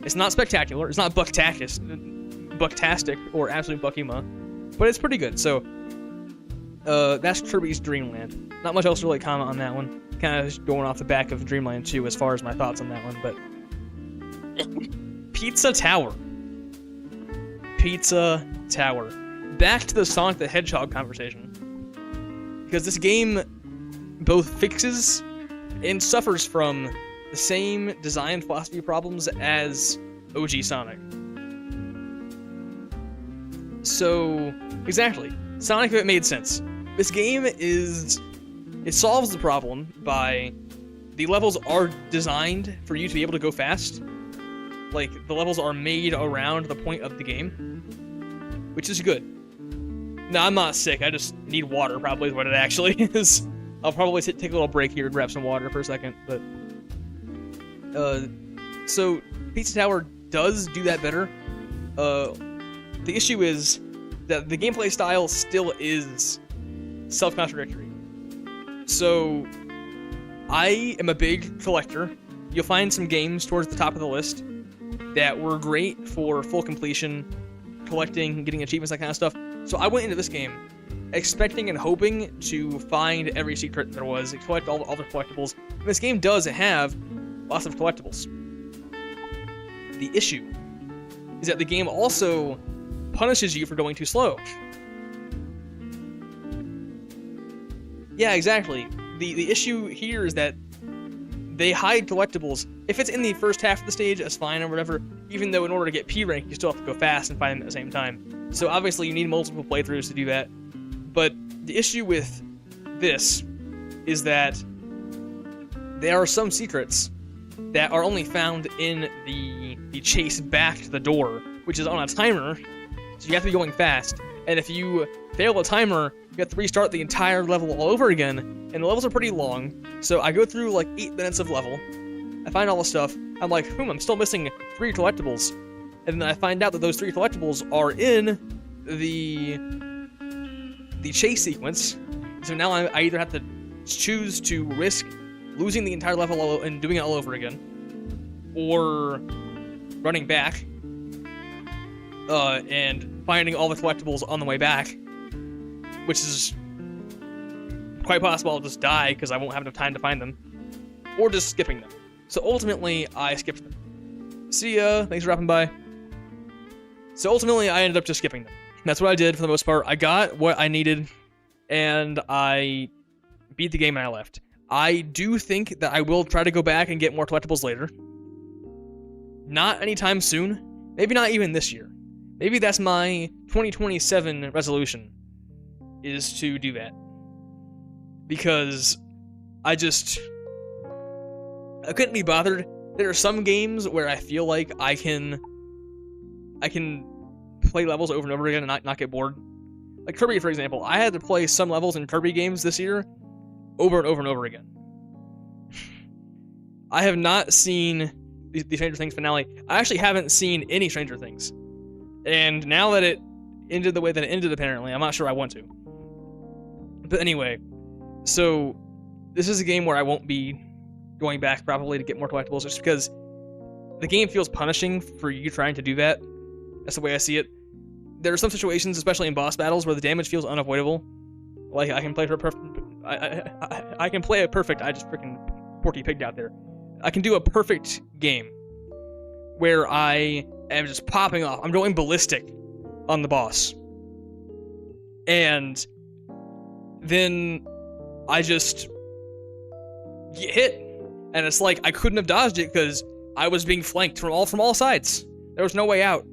Speaker 1: It's not spectacular. It's not bucktastic or absolute Buckima, but it's pretty good. So that's Kirby's Dreamland. Not much else to really comment on that one. Kind of just going off the back of Dreamland 2 as far as my thoughts on that one, but Pizza Tower. Pizza Tower. Back to the Sonic the Hedgehog conversation. Because this game both fixes and suffers from the same design philosophy problems as OG Sonic. So, exactly. Sonic, if it made sense. This game it solves the problem by the levels are designed for you to be able to go fast. Like, the levels are made around the point of the game, which is good. No, I'm not sick. I just need water, probably is what it actually is. I'll probably take a little break here and grab some water for a second, but... So, Pizza Tower does do that better. The issue is that the gameplay style still is self-contradictory. So, I am a big collector. You'll find some games towards the top of the list that were great for full completion, collecting, getting achievements, that kind of stuff. So I went into this game expecting and hoping to find every secret there was, collect all the collectibles. And this game does have lots of collectibles. The issue is that the game also punishes you for going too slow. Yeah, exactly. The issue here is that they hide collectibles. If it's in the first half of the stage, that's fine or whatever, even though in order to get P rank, you still have to go fast and find them at the same time. So obviously you need multiple playthroughs to do that. But the issue with this is that there are some secrets that are only found in the chase back to the door, which is on a timer, so you have to be going fast. And if you fail the timer, you have to restart the entire level all over again, and the levels are pretty long. So I go through like 8 minutes of level, I find all the stuff, I'm like, I'm still missing 3 collectibles. And then I find out that those 3 collectibles are in the chase sequence. So now I either have to choose to risk losing the entire level and doing it all over again, or running back and finding all the collectibles on the way back, which is quite possible I'll just die because I won't have enough time to find them, or just skipping them. So ultimately, I skipped them. See ya, thanks for dropping by. So ultimately, I ended up just skipping them. That's what I did for the most part. I got what I needed, and I beat the game and I left. I do think that I will try to go back and get more collectibles later. Not anytime soon. Maybe not even this year. Maybe that's my 2027 resolution, is to do that. Because I couldn't be bothered. There are some games where I feel like I can play levels over and over again and not get bored. Like Kirby, for example. I had to play some levels in Kirby games this year over and over and over again. I have not seen the Stranger Things finale. I actually haven't seen any Stranger Things. And now that it ended the way that it ended, apparently, I'm not sure I want to. But anyway, so this is a game where I won't be going back probably to get more collectibles, just because the game feels punishing for you trying to do that. That's the way I see it. There are some situations, especially in boss battles, where the damage feels unavoidable. Like I can play for a perfect. I can play a perfect. I just freaking Porky Pigged out there. I can do a perfect game where I am just popping off. I'm going ballistic on the boss, and then I just get hit, and it's like I couldn't have dodged it because I was being flanked from all sides. There was no way out.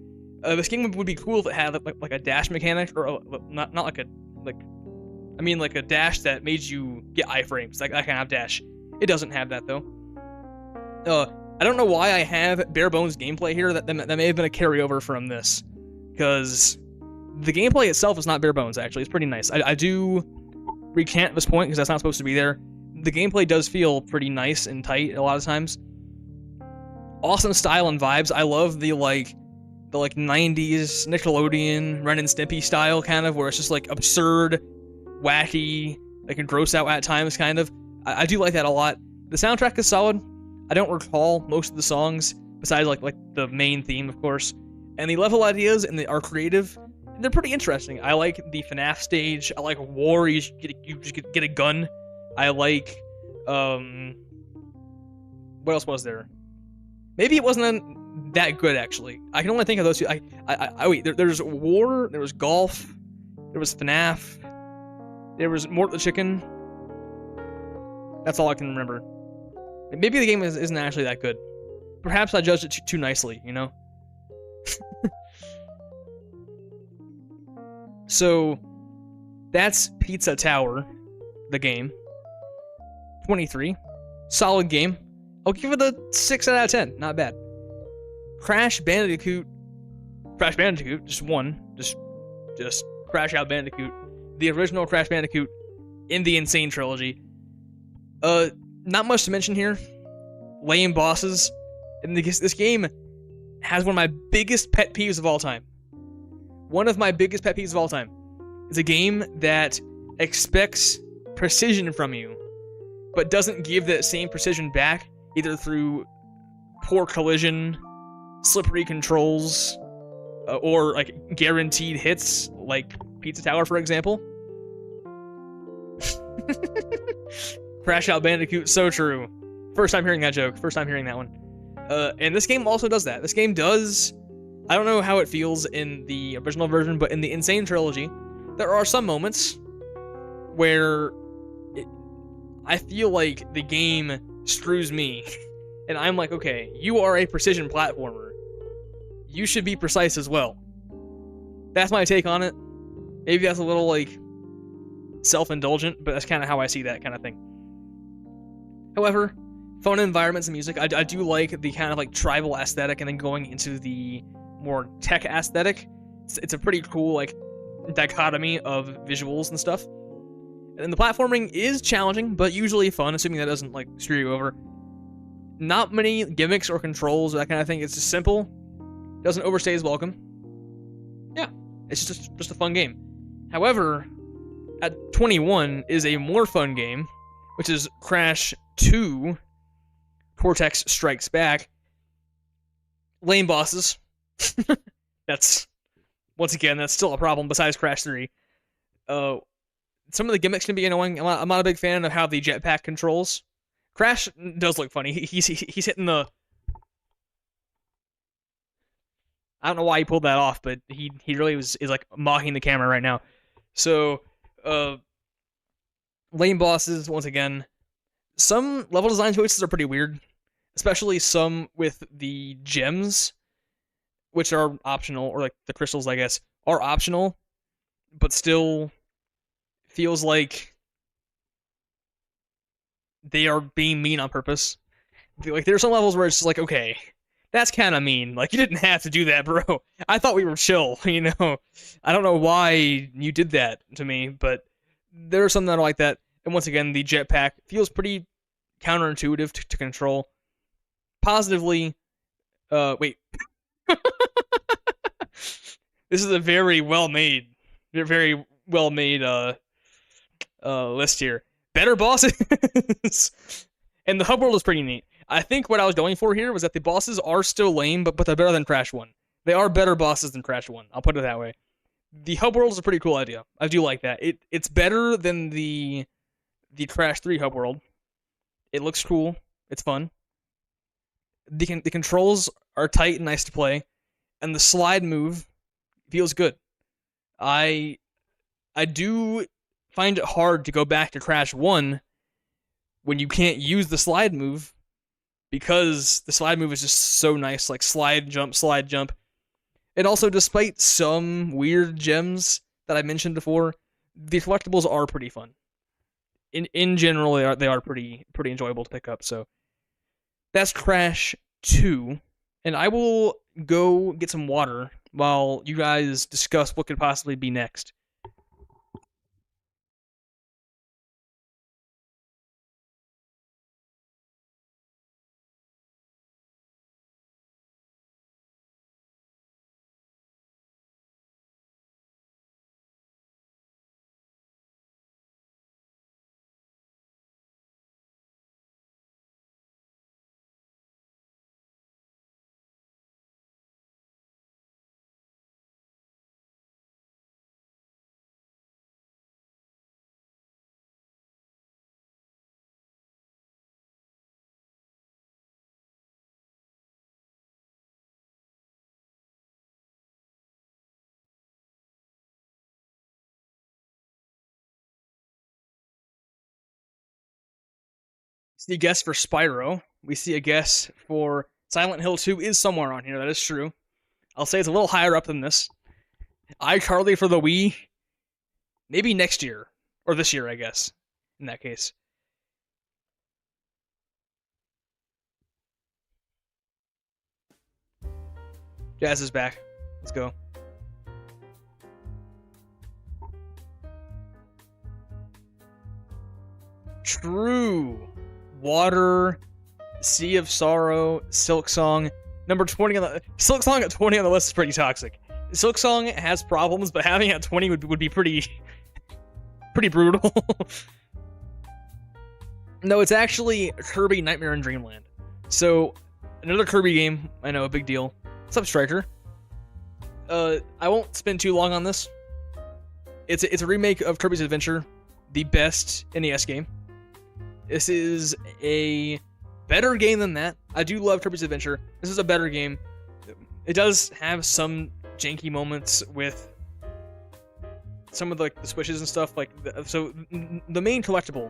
Speaker 1: This game would be cool if it had like a dash mechanic, or not like a like a dash that made you get iframes, like that kind of dash. It doesn't have that though. I don't know why I have bare bones gameplay here. That may have been a carryover from this, because the gameplay itself is not bare bones. Actually, it's pretty nice. I do recant this point because that's not supposed to be there. The gameplay does feel pretty nice and tight a lot of times. Awesome style and vibes. I love the 90s Nickelodeon Ren and Stimpy style, kind of, where it's just like absurd, wacky, like and gross out at times, kind of. I do like that a lot. The soundtrack is solid. I don't recall most of the songs besides like the main theme, of course. And the level ideas are creative. They're pretty interesting. I like the FNAF stage. I like War. You just get a gun. I like what else was there? Maybe it wasn't that good, actually. I can only think of those two. Wait. There's War. There was Golf. There was FNAF. There was Mort the Chicken. That's all I can remember. Maybe the game isn't actually that good. Perhaps I judged it too nicely, you know? So, that's Pizza Tower, the game. 23. Solid game. I'll give it a 6 out of 10. Not bad. Crash Bandicoot, just one. Just Crash Out Bandicoot. The original Crash Bandicoot in the Insane Trilogy. Not much to mention here. Lame bosses. And this game has one of my biggest pet peeves of all time. One of my biggest pet peeves of all time is a game that expects precision from you, but doesn't give that same precision back, either through poor collision, slippery controls, or like guaranteed hits, like Pizza Tower, for example. Crash Out Bandicoot, so true. First time hearing that joke. First time hearing that one. And this game also does that. This game does... I don't know how it feels in the original version, but in the Insane Trilogy, there are some moments where I feel like the game screws me. And I'm like, okay, you are a precision platformer. You should be precise as well. That's my take on it. Maybe that's a little, like, self-indulgent, but that's kind of how I see that kind of thing. However, fun environments and music. I do like the kind of like tribal aesthetic, and then going into the more tech aesthetic. It's a pretty cool like dichotomy of visuals and stuff. And the platforming is challenging, but usually fun, assuming that doesn't like screw you over. Not many gimmicks or controls or that kind of thing. It's just simple. Doesn't overstay his welcome. Yeah, it's just a fun game. However, at 21 is a more fun game, which is Crash 2, Cortex Strikes Back. Lame bosses. That's, once again, that's still a problem besides Crash 3. Some of the gimmicks can be annoying. I'm not a big fan of how the jetpack controls. Crash does look funny. He's hitting the... I don't know why he pulled that off, but he really is like mocking the camera right now. So, lame bosses, once again. Some level design choices are pretty weird, especially some with the gems, which are optional, or like the crystals, I guess, are optional, but still feels like they are being mean on purpose. Like, there's some levels where it's just like, okay, that's kind of mean. Like, you didn't have to do that, bro. I thought we were chill, you know? I don't know why you did that to me, but there are some that are like that. And once again, the jetpack feels pretty counterintuitive to control. Positively, wait. This is a very well-made list here. Better bosses, and the hub world is pretty neat. I think what I was going for here was that the bosses are still lame, but they're better than Crash 1. They are better bosses than Crash 1. I'll put it that way. The hub world is a pretty cool idea. I do like that. It's better than the Crash 3 hub world. It looks cool. It's fun. The controls are tight and nice to play, and the slide move feels good. I do find it hard to go back to Crash 1 when you can't use the slide move, because the slide move is just so nice, like slide, jump. And also, despite some weird gems that I mentioned before, the collectibles are pretty fun. In general, they are pretty enjoyable to pick up. So that's Crash 2, and I will go get some water while you guys discuss what could possibly be next. See a guess for Spyro. We see a guess for Silent Hill 2 is somewhere on here. That is true. I'll say it's a little higher up than this. iCarly for the Wii. Maybe next year. Or this year, I guess. In that case. Jazz is back. Let's go. True. Water, Sea of Sorrow, Silk Song. Number 20 on the... Silk Song at 20 on the list is pretty toxic. Silk Song has problems, but having it at 20 would be pretty brutal. No, it's actually Kirby Nightmare in Dreamland. So, another Kirby game. I know, a big deal. What's up, Striker? I won't spend too long on this. It's a remake of Kirby's Adventure, the best NES game. This is a better game than that. I do love Kirby's Adventure. This is a better game. It does have some janky moments with some of the switches and stuff. So the main collectible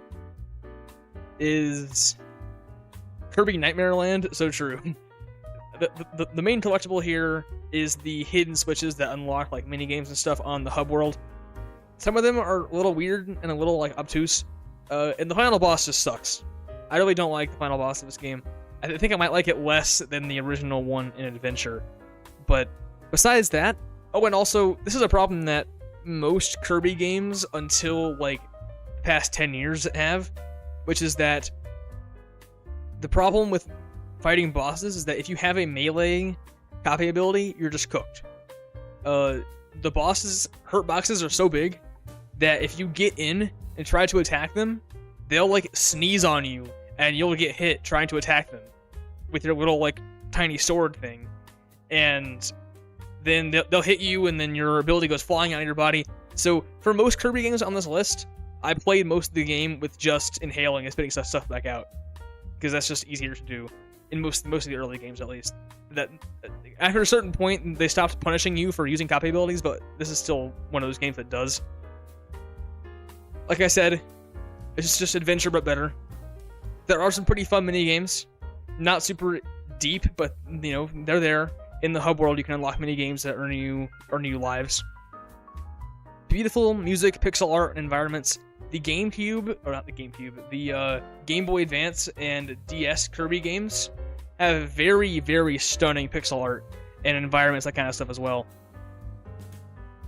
Speaker 1: is Kirby Nightmare Land. So true. The main collectible here is the hidden switches that unlock like mini games and stuff on the hub world. Some of them are a little weird and a little like obtuse. And the final boss just sucks. I really don't like the final boss of this game. I think I might like it less than the original one in Adventure. But besides that... Oh, and also, this is a problem that most Kirby games until, like, the past 10 years have. Which is that the problem with fighting bosses is that if you have a melee copy ability, you're just cooked. The bosses' hurt boxes are so big that if you get in and try to attack them, they'll like sneeze on you and you'll get hit trying to attack them with your little like tiny sword thing, and then they'll hit you and then your ability goes flying out of your body. So for most Kirby games on this list, I played most of the game with just inhaling and spitting stuff back out, because that's just easier to do in most of the early games, at least. That after a certain point they stopped punishing you for using copy abilities, but this is still one of those games that does. Like I said, it's just Adventure, but better. There are some pretty fun mini games. Not super deep, but, you know, they're there. In the hub world, you can unlock mini games that earn you lives. Beautiful music, pixel art, and environments. The GameCube, or not the GameCube, the Game Boy Advance and DS Kirby games have very, very stunning pixel art and environments, that kind of stuff as well.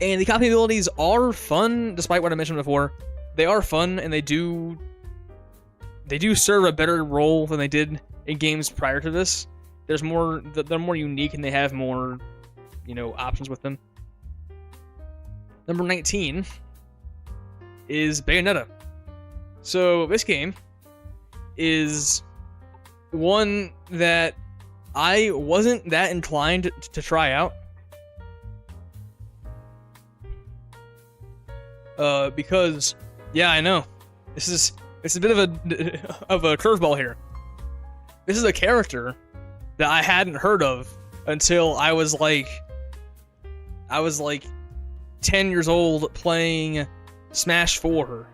Speaker 1: And the copy abilities are fun, despite what I mentioned before. They are fun, and they do serve a better role than they did in games prior to this. They're more unique, and they have more, you know, options with them. Number 19 is Bayonetta. So this game is one that I wasn't that inclined to try out. Because, yeah, I know. It's a bit of a curveball here. This is a character that I hadn't heard of until I was like 10 years old playing Smash 4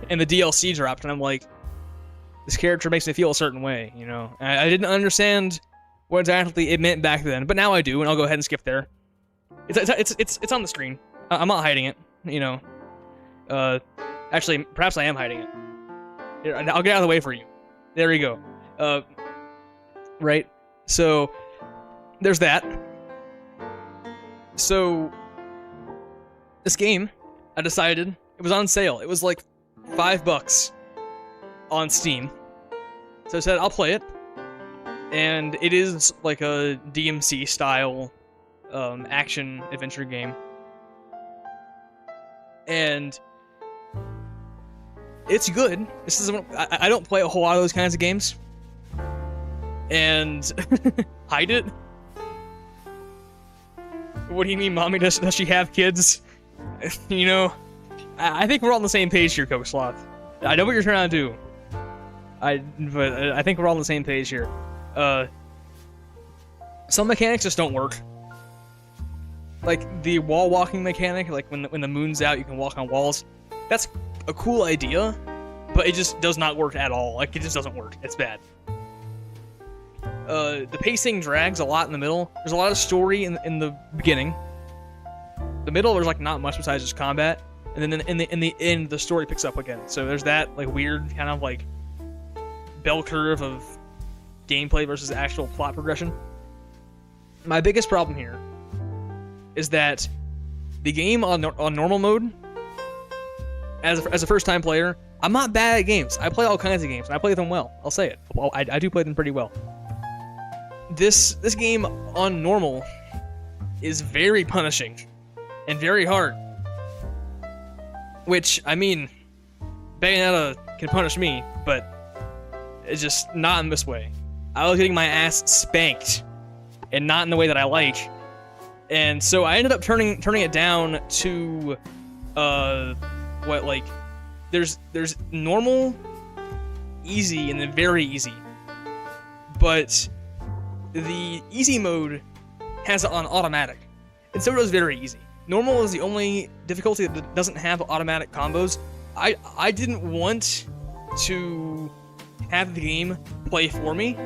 Speaker 1: and the DLC dropped, and I'm like, this character makes me feel a certain way, you know? And I didn't understand what exactly it meant back then, but now I do, and I'll go ahead and skip there. It's on the screen. I'm not hiding it, you know. Actually, perhaps I am hiding it. Here, I'll get out of the way for you. There you go. Right? So, there's that. So, this game, I decided, it was on sale. It was like $5 on Steam. So I said, I'll play it. And it is like a DMC style action adventure game. And it's good. This is I don't play a whole lot of those kinds of games. And hide it? What do you mean, mommy? Does she have kids? You know, I think we're all on the same page here, Coke Sloth. I know what you're trying to do. But I think we're all on the same page here. Some mechanics just don't work. Like the wall walking mechanic, like when the moon's out, you can walk on walls. That's a cool idea, but it just does not work at all. Like, it just doesn't work. It's bad. The pacing drags a lot in the middle. There's a lot of story in the beginning. The middle, there's like not much besides just combat, and then in the end, the story picks up again. So there's that like weird kind of like bell curve of gameplay versus actual plot progression. My biggest problem here is that the game on normal mode, as a first-time player, I'm not bad at games. I play all kinds of games, and I play them well. I'll say it. Well, I do play them pretty well. This game on normal is very punishing and very hard. Which, I mean, Bayonetta can punish me, but it's just not in this way. I was getting my ass spanked, and not in the way that I like. And so I ended up turning it down to, there's normal, easy, and then very easy. But the easy mode has it on automatic, and so does very easy. Normal is the only difficulty that doesn't have automatic combos. I didn't want to have the game play for me,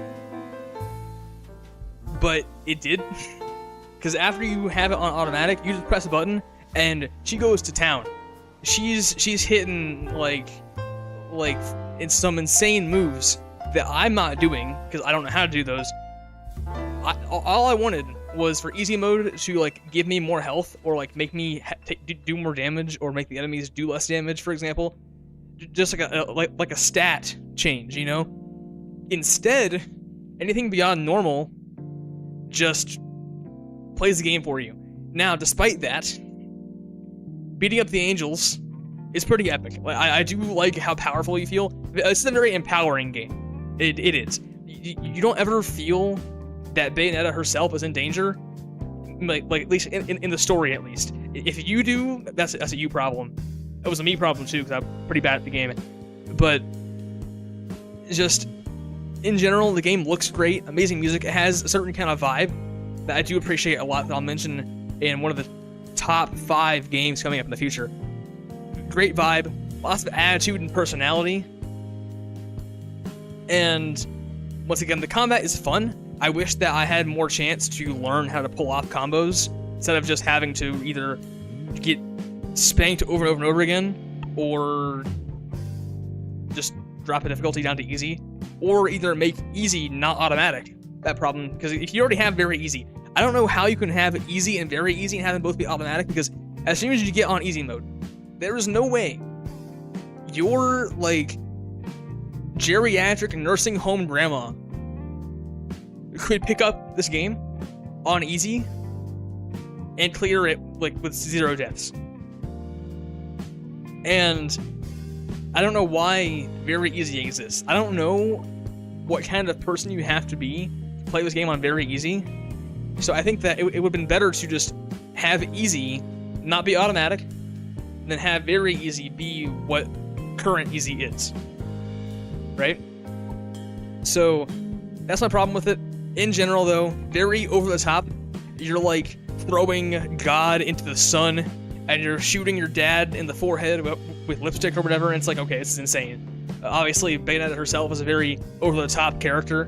Speaker 1: but it did. Because after you have it on automatic, you just press a button, and she goes to town. She's hitting like in some insane moves that I'm not doing because I don't know how to do those. All I wanted was for easy mode to like give me more health, or like make me do more damage, or make the enemies do less damage, for example. Just like a stat change, you know. Instead, anything beyond normal just plays the game for you. Now, despite that, beating up the angels is pretty epic. I do like how powerful you feel. It's a very empowering game. It is. You don't ever feel that Bayonetta herself is in danger. Like at least in the story, at least. If you do, that's a you problem. It was a me problem too, because I'm pretty bad at the game. But just in general, the game looks great. Amazing music. It has a certain kind of vibe that I do appreciate a lot, that I'll mention in one of the top 5 games coming up in the future. Great vibe, lots of attitude and personality. And once again, the combat is fun. I wish that I had more chance to learn how to pull off combos instead of just having to either get spanked over and over and over again, or just drop the difficulty down to easy, or either make easy not automatic. That problem, because if you already have very easy, I don't know how you can have easy and very easy and have them both be automatic, because as soon as you get on easy mode, there is no way your like geriatric nursing home grandma could pick up this game on easy and clear it like with 0 deaths. And I don't know why very easy exists. I don't know what kind of person you have to be to play this game on very easy. So I think that it would have been better to just have easy not be automatic, than have very easy be what current easy is. Right? So that's my problem with it. In general, though, very over the top. You're like throwing God into the sun, and you're shooting your dad in the forehead with lipstick or whatever, and it's like, okay, this is insane. Obviously, Bayonetta herself is a very over-the-top character,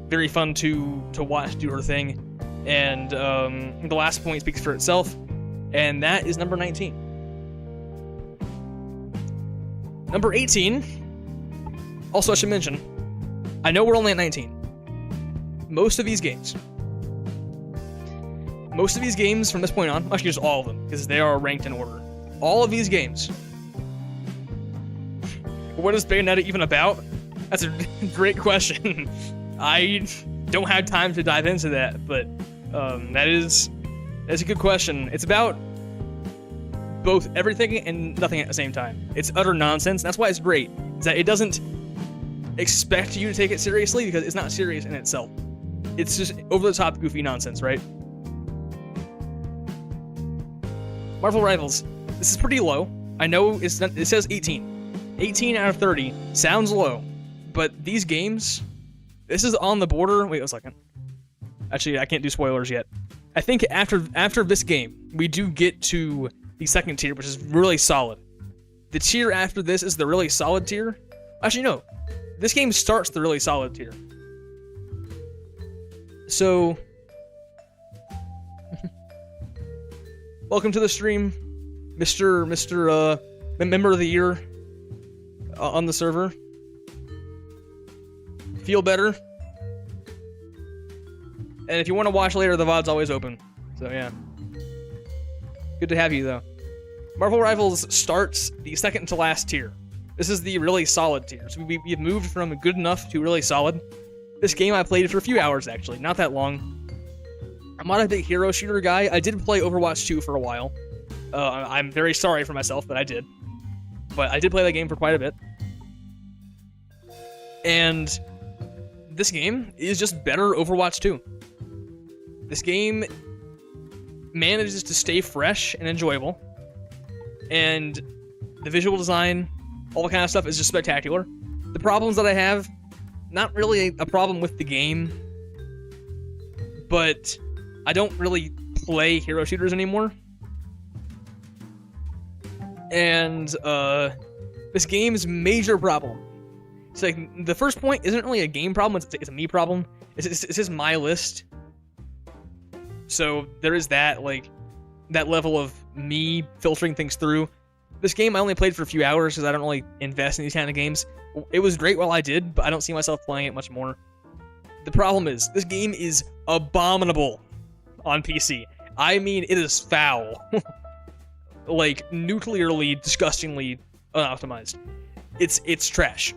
Speaker 1: very fun to watch do her thing, and the last point speaks for itself, and that is number 19. Number 18, also I should mention, I know we're only at 19. Most of these games from this point on, actually just all of them, because they are ranked in order. All of these games. What is Bayonetta even about? That's a great question. I don't have time to dive into that, but that's a good question. It's about both everything and nothing at the same time. It's utter nonsense. That's why it's great. Is that it doesn't expect you to take it seriously because it's not serious in itself. It's just over-the-top, goofy nonsense, right? Marvel Rivals. This is pretty low. I know it says 18. 18 out of 30. Sounds low. But these games, this is on the border. Wait a second. Actually, I can't do spoilers yet. I think after this game, we do get to the second tier, which is really solid. The tier after this is the really solid tier. Actually, no. This game starts the really solid tier. So, welcome to the stream, Mr. Member of the Year on the server. Feel better. And if you want to watch later, the VOD's always open. So yeah. Good to have you, though. Marvel Rivals starts the second to last tier. This is the really solid tier. So we've moved from good enough to really solid. This game I played for a few hours, actually. Not that long. I'm not a big hero shooter guy. I did play Overwatch 2 for a while. I'm very sorry for myself, but I did. But I did play that game for quite a bit. And this game is just better Overwatch 2. This game manages to stay fresh and enjoyable. And the visual design, all that kind of stuff is just spectacular. The problems that I have, not really a problem with the game, but I don't really play hero shooters anymore. And this game's major problem. It's like the first point isn't really a game problem; it's a me problem. It's just my list. So there is that level of me filtering things through. This game I only played for a few hours because I don't really invest in these kind of games. It was great while I did, but I don't see myself playing it much more. The problem is, this game is abominable on PC. I mean, it is foul. Like, nuclearly, disgustingly unoptimized. It's trash.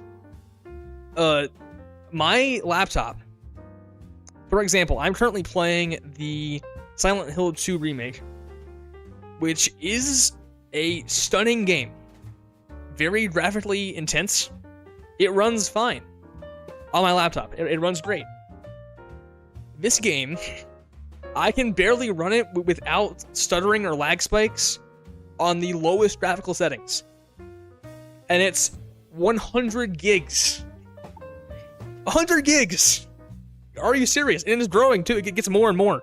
Speaker 1: My laptop, for example, I'm currently playing the Silent Hill 2 remake, which is a stunning game. Very graphically intense. It runs fine on my laptop. It runs great. This game, I can barely run it without stuttering or lag spikes on the lowest graphical settings. And it's 100 gigs. 100 gigs! Are you serious? And it's growing too. It gets more and more.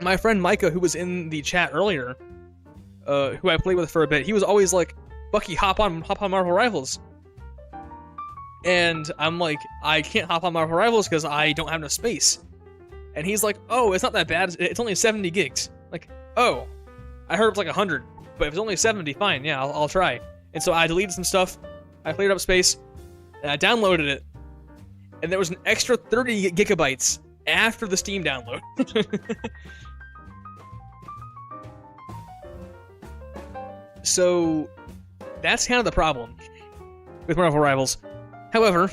Speaker 1: My friend Micah, who was in the chat earlier, who I played with for a bit, he was always like, Bucky, hop on Marvel Rivals. And I'm like, I can't hop on Marvel Rivals because I don't have enough space. And he's like, oh, it's not that bad. It's only 70 gigs. Like, oh, I heard it was like 100. But if it's only 70, fine, yeah, I'll try. And so I deleted some stuff. I cleared up space. And I downloaded it. And there was an extra 30 gigabytes after the Steam download. So that's kind of the problem with Marvel Rivals. However,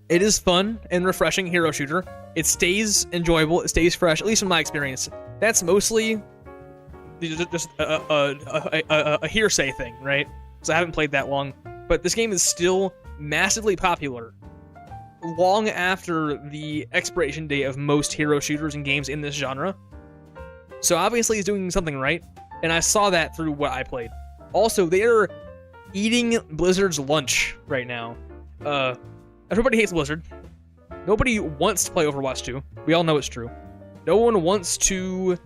Speaker 1: it is fun and refreshing hero shooter. It stays enjoyable. It stays fresh, at least in my experience. That's mostly just a hearsay thing, right? So I haven't played that long, but this game is still massively popular long after the expiration date of most hero shooters and games in this genre. So obviously he's doing something right, and I saw that through what I played. Also, they are eating Blizzard's lunch right now. Everybody hates Blizzard. Nobody wants to play Overwatch 2. We all know it's true. No one wants to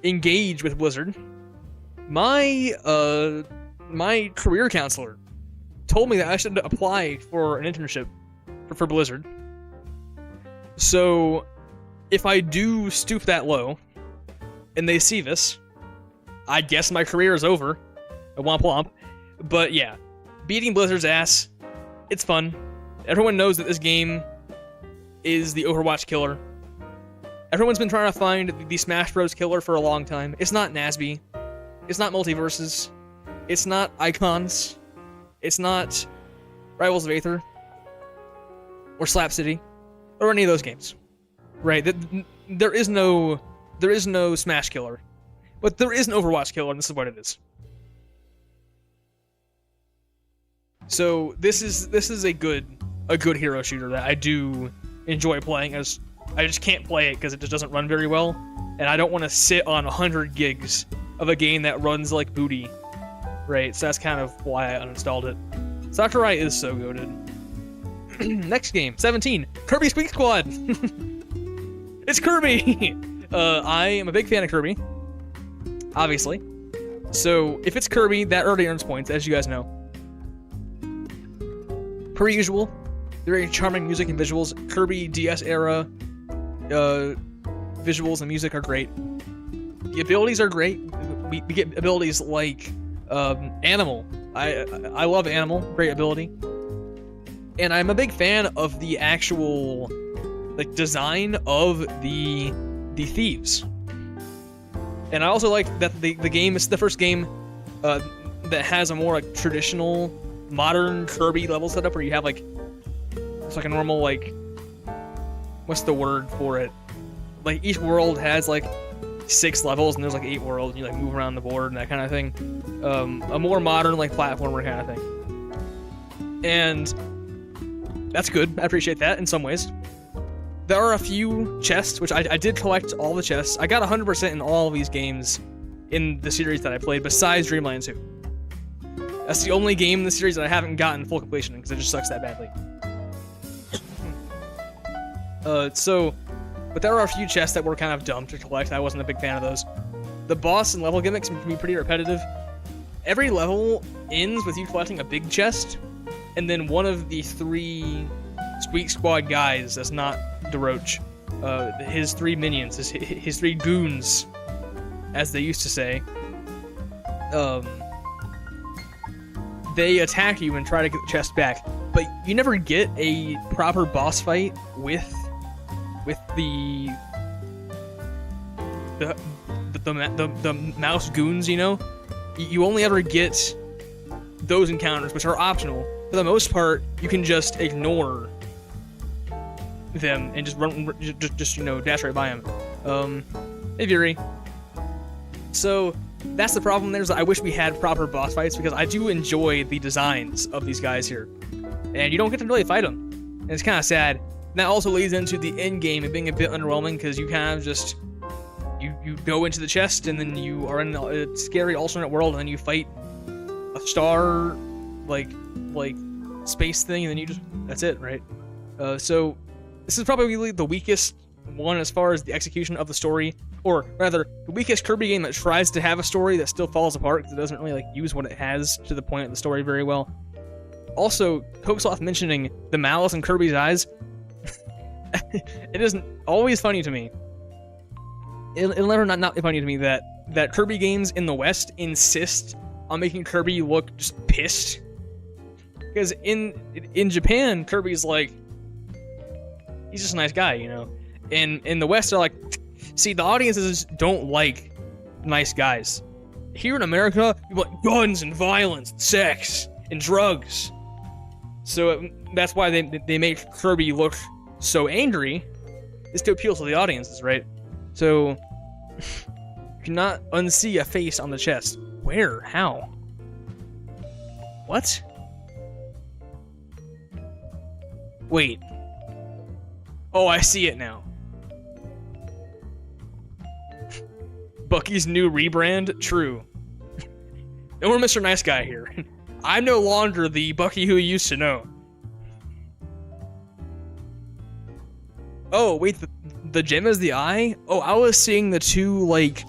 Speaker 1: engage with Blizzard. My career counselor told me that I should apply for an internship for Blizzard. So, if I do stoop that low, and they see this, I guess my career is over. Womp womp. But yeah, beating Blizzard's ass, it's fun. Everyone knows that this game is the Overwatch killer. Everyone's been trying to find the Smash Bros. Killer for a long time. It's not Nasby. It's not Multiverses. It's not Icons. It's not Rivals of Aether. Or Slap City. Or any of those games. Right? There is no Smash killer. But there is an Overwatch killer, and this is what it is. So this is a good hero shooter that I do enjoy playing. As I just can't play it because it just doesn't run very well, and I don't want to sit on 100 gigs of a game that runs like booty, right? So that's kind of why I uninstalled it. Sakurai is so goated. Next game, 17, Kirby Squeak Squad. It's Kirby. I am a big fan of Kirby, obviously. So if it's Kirby, that already earns points, as you guys know. Per usual, very charming music and visuals. Kirby DS era visuals and music are great. The abilities are great. We get abilities like Animal. I love Animal. Great ability. And I'm a big fan of the actual design of the thieves. And I also like that the game is the first game that has a more traditional modern Kirby level setup where you have it's like a normal what's the word for it? Like each world has 6 levels and there's 8 worlds and you move around the board and that kind of thing. A more modern platformer kind of thing. And that's good. I appreciate that in some ways. There are a few chests, which I did collect all the chests. I got 100% in all of these games in the series that I played, besides Dreamland 2. That's the only game in the series that I haven't gotten full completion in, because it just sucks that badly. But there are a few chests that were kind of dumb to collect. I wasn't a big fan of those. The boss and level gimmicks can be pretty repetitive. Every level ends with you collecting a big chest, and then one of the 3 Squeak Squad guys, that's not DeRoach, his 3 minions, his 3 goons, as they used to say, they attack you and try to get the chest back, but you never get a proper boss fight with the mouse goons, you know? You only ever get those encounters, which are optional. For the most part, you can just ignore them and just run, dash right by them. Hey, Fury. So that's the problem there, is that I wish we had proper boss fights, because I do enjoy the designs of these guys here. And you don't get to really fight them. And it's kind of sad. And that also leads into the end game and being a bit underwhelming, because you kind of just you go into the chest and then you are in a scary alternate world and then you fight a star like space thing and then you just, that's it, right? So this is probably the weakest one as far as the execution of the story, or rather the weakest Kirby game that tries to have a story that still falls apart because it doesn't really use what it has to the point of the story very well. Also, Hoaxloth mentioning the malice in Kirby's eyes. It isn't always funny to me. It'll never not be funny to me that Kirby games in the West insist on making Kirby look just pissed. Because in Japan, Kirby's he's just a nice guy, you know. In the West, they're see, the audiences don't like nice guys. Here in America, you want guns and violence, and sex, and drugs. So that's why they make Kirby look so angry, is to appeal to the audiences, right? So cannot unsee a face on the chest. Where? How? What? Wait. Oh, I see it now. Bucky's new rebrand? True. No more Mr. Nice Guy here. I'm no longer the Bucky who you used to know. Oh, wait, the gem is the eye? Oh, I was seeing the two, like,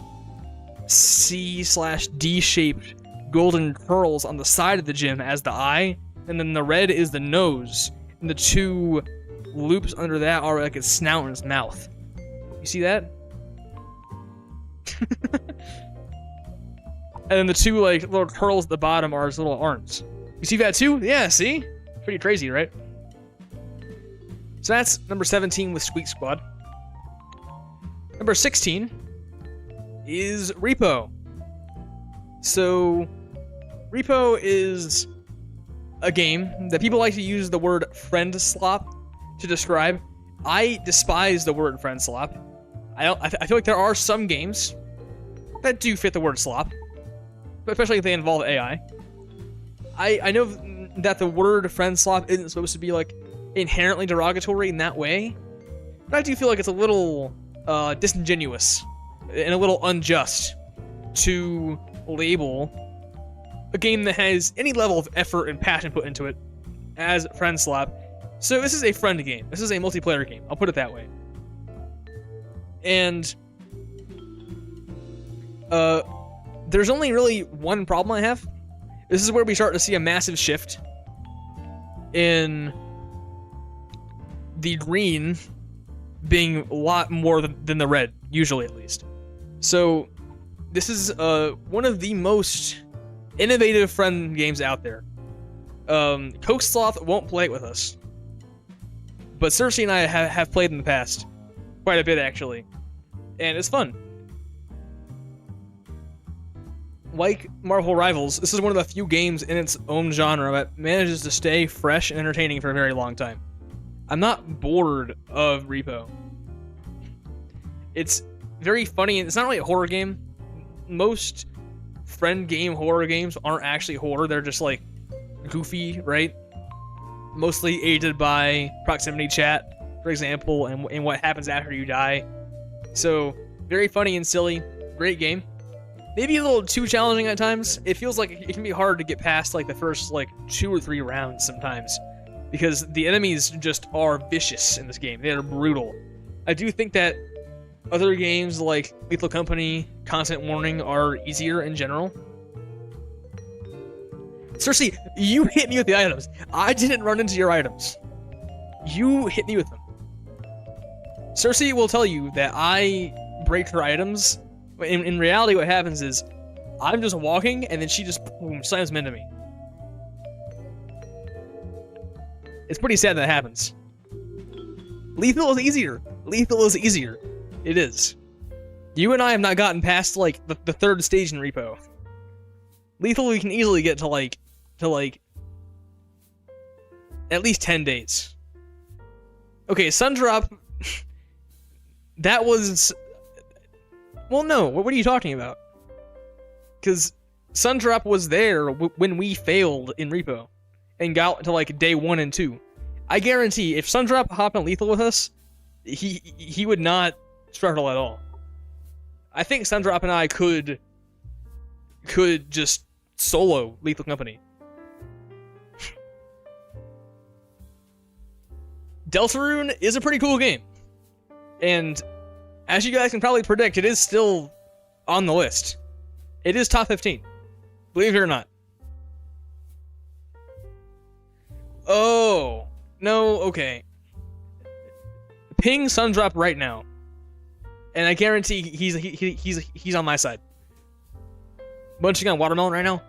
Speaker 1: C/D-shaped golden curls on the side of the gem as the eye, and then the red is the nose, and the two loops under that are like his snout and his mouth. You see that? And then the two like little curls at the bottom are his little arms. You see that too? Yeah, see? Pretty crazy, right? So that's number 17 with Squeak Squad. Number 16 is Repo. So Repo is a game that people like to use the word friend slop to describe. I despise the word friend slop. I feel like there are some games that do fit the word slop, especially if they involve AI. I know that the word friend slop isn't supposed to be like inherently derogatory in that way, but I do feel like it's a little disingenuous and a little unjust to label a game that has any level of effort and passion put into it as friend slop. So this is a friend game. This is a multiplayer game. I'll put it that way. And there's only really one problem I have. This is where we start to see a massive shift in the green being a lot more than the red, usually at least. So this is one of the most innovative friend games out there. Coke Sloth won't play it with us, but Cersei and I have played in the past. Quite a bit, actually. And it's fun. Like Marvel Rivals, this is one of the few games in its own genre that manages to stay fresh and entertaining for a very long time. I'm not bored of Repo. It's very funny, and it's not really a horror game. Most friend game horror games aren't actually horror, they're just like goofy, right? Mostly aided by proximity chat, for example, and what happens after you die. So, very funny and silly. Great game. Maybe a little too challenging at times. It feels like it can be hard to get past like the first like 2 or 3 rounds sometimes, because the enemies just are vicious in this game. They are brutal. I do think that other games like Lethal Company, Constant Warning are easier in general. Cersei, you hit me with the items. I didn't run into your items. You hit me with them. Cersei will tell you that I break her items. In reality, what happens is I'm just walking, and then she just boom, slams them into me. It's pretty sad that happens. Lethal is easier. Lethal is easier. It is. You and I have not gotten past like the third stage in Repo. Lethal, we can easily get to like at least 10 days. Okay, Sundrop. That was. Well, no. What are you talking about? Because Sundrop was there when we failed in Repo and got to like day 1 and 2. I guarantee if Sundrop hopped on Lethal with us, he would not struggle at all. I think Sundrop and I could just solo Lethal Company. Deltarune is a pretty cool game. And as you guys can probably predict, it is still on the list. It is top 15. Believe it or not. Oh. No, okay. Ping Sundrop right now. And I guarantee he's on my side. Munching on watermelon right now?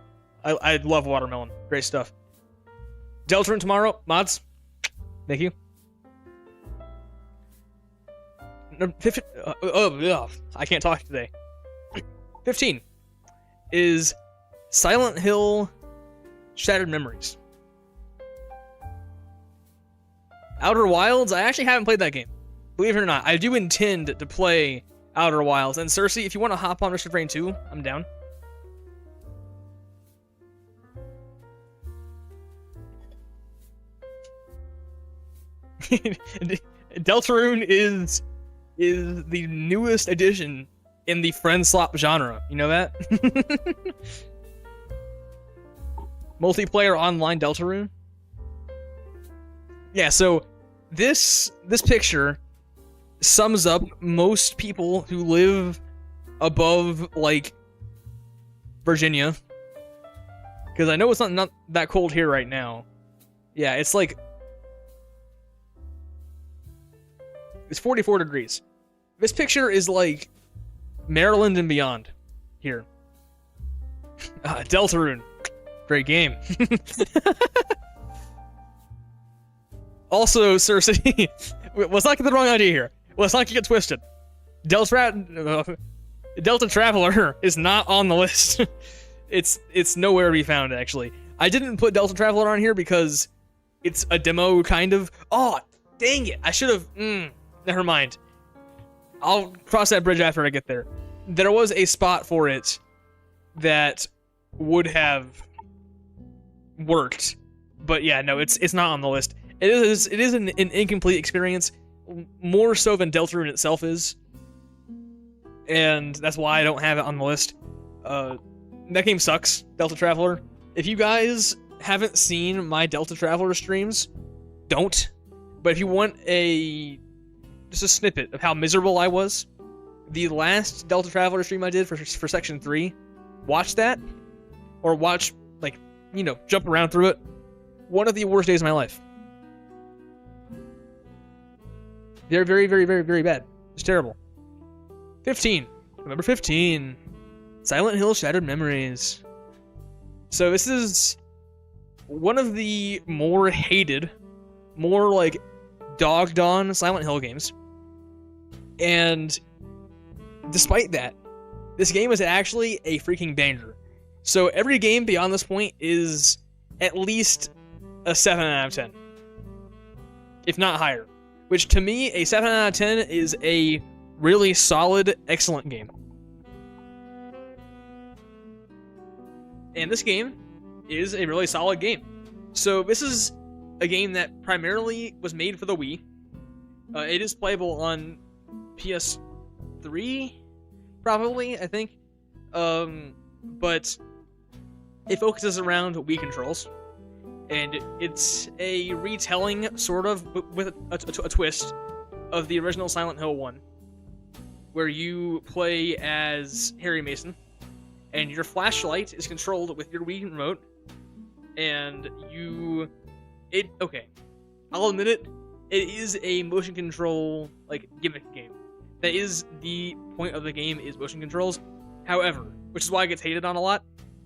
Speaker 1: I love watermelon. Great stuff. Deltarune tomorrow. Mods. Thank you. I can't talk today. 15 is Silent Hill Shattered Memories. Outer Wilds, I actually haven't played that game. Believe it or not, I do intend to play Outer Wilds. And Cersei, if you want to hop on Risk of Rain 2, I'm down. Deltarune is the newest addition in the friend slop genre. You know that? Multiplayer online Deltarune. Yeah, so this picture sums up most people who live above, like, Virginia. Because I know it's not that cold here right now. Yeah, it's like... It's 44 degrees. This picture is like Maryland and beyond here. Deltarune. Great game. Also, Cersei, let's not get the wrong idea here. Let's not get twisted. Delta Traveler is not on the list. It's nowhere to be found, actually. I didn't put Delta Traveler on here because it's a demo, kind of. Oh, dang it. I should have... Never mind. I'll cross that bridge after I get there. There was a spot for it that would have worked. But yeah, no, it's not on the list. It is an incomplete experience, more so than Deltarune itself is. And that's why I don't have it on the list. That game sucks, Delta Traveler. If you guys haven't seen my Delta Traveler streams, don't. But if you want just a snippet of how miserable I was, the last Delta Traveler stream I did for Section 3, watch that. Or watch, like, you know, jump around through it. One of the worst days of my life. They're very, very, very, very bad. It's terrible. 15. Number 15. Silent Hill Shattered Memories. So this is one of the more hated, more, like, dogged on Silent Hill games. And despite that, this game is actually a freaking banger. So every game beyond this point is at least a 7 out of 10. If not higher. Which to me, a 7 out of 10 is a really solid, excellent game. And this game is a really solid game. So this is a game that primarily was made for the Wii. It is playable on PS3, probably, I think. But it focuses around Wii controls. And it's a retelling, sort of, with a twist of the original Silent Hill 1. Where you play as Harry Mason. And your flashlight is controlled with your Wii remote. And okay, I'll admit it, it is a motion control, like, gimmick game. That is the point of the game, is motion controls. However, which is why it gets hated on a lot,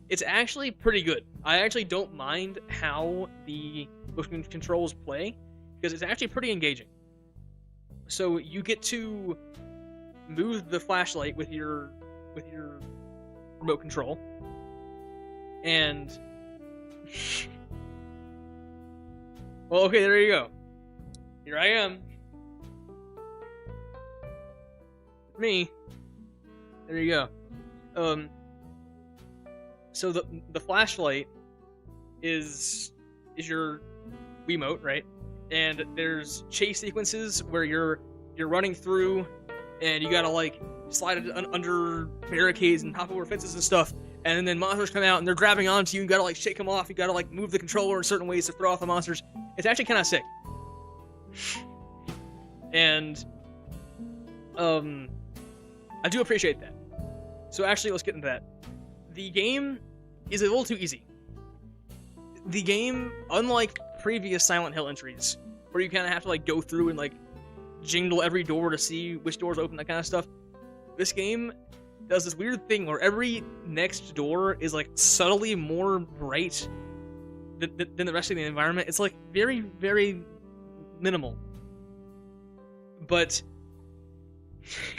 Speaker 1: it's actually pretty good. I actually don't mind how the motion controls play, because it's actually pretty engaging. So you get to move the flashlight with your remote control, and well, okay, there you go. Here I am. Me. There you go. So the flashlight is your Wiimote, right? And there's chase sequences where you're running through, and you gotta, like, slide it under barricades and hop over fences and stuff. And then monsters come out and they're grabbing onto you. You gotta, like, shake them off. You gotta, like, move the controller in certain ways to throw off the monsters. It's actually kind of sick. And I do appreciate that. So actually, let's get into that. The game is a little too easy. The game, unlike previous Silent Hill entries, where you kind of have to, like, go through and, like, jingle every door to see which doors open, that kind of stuff, this game does this weird thing where every next door is, like, subtly more bright than the rest of the environment. It's, like, very, very minimal. But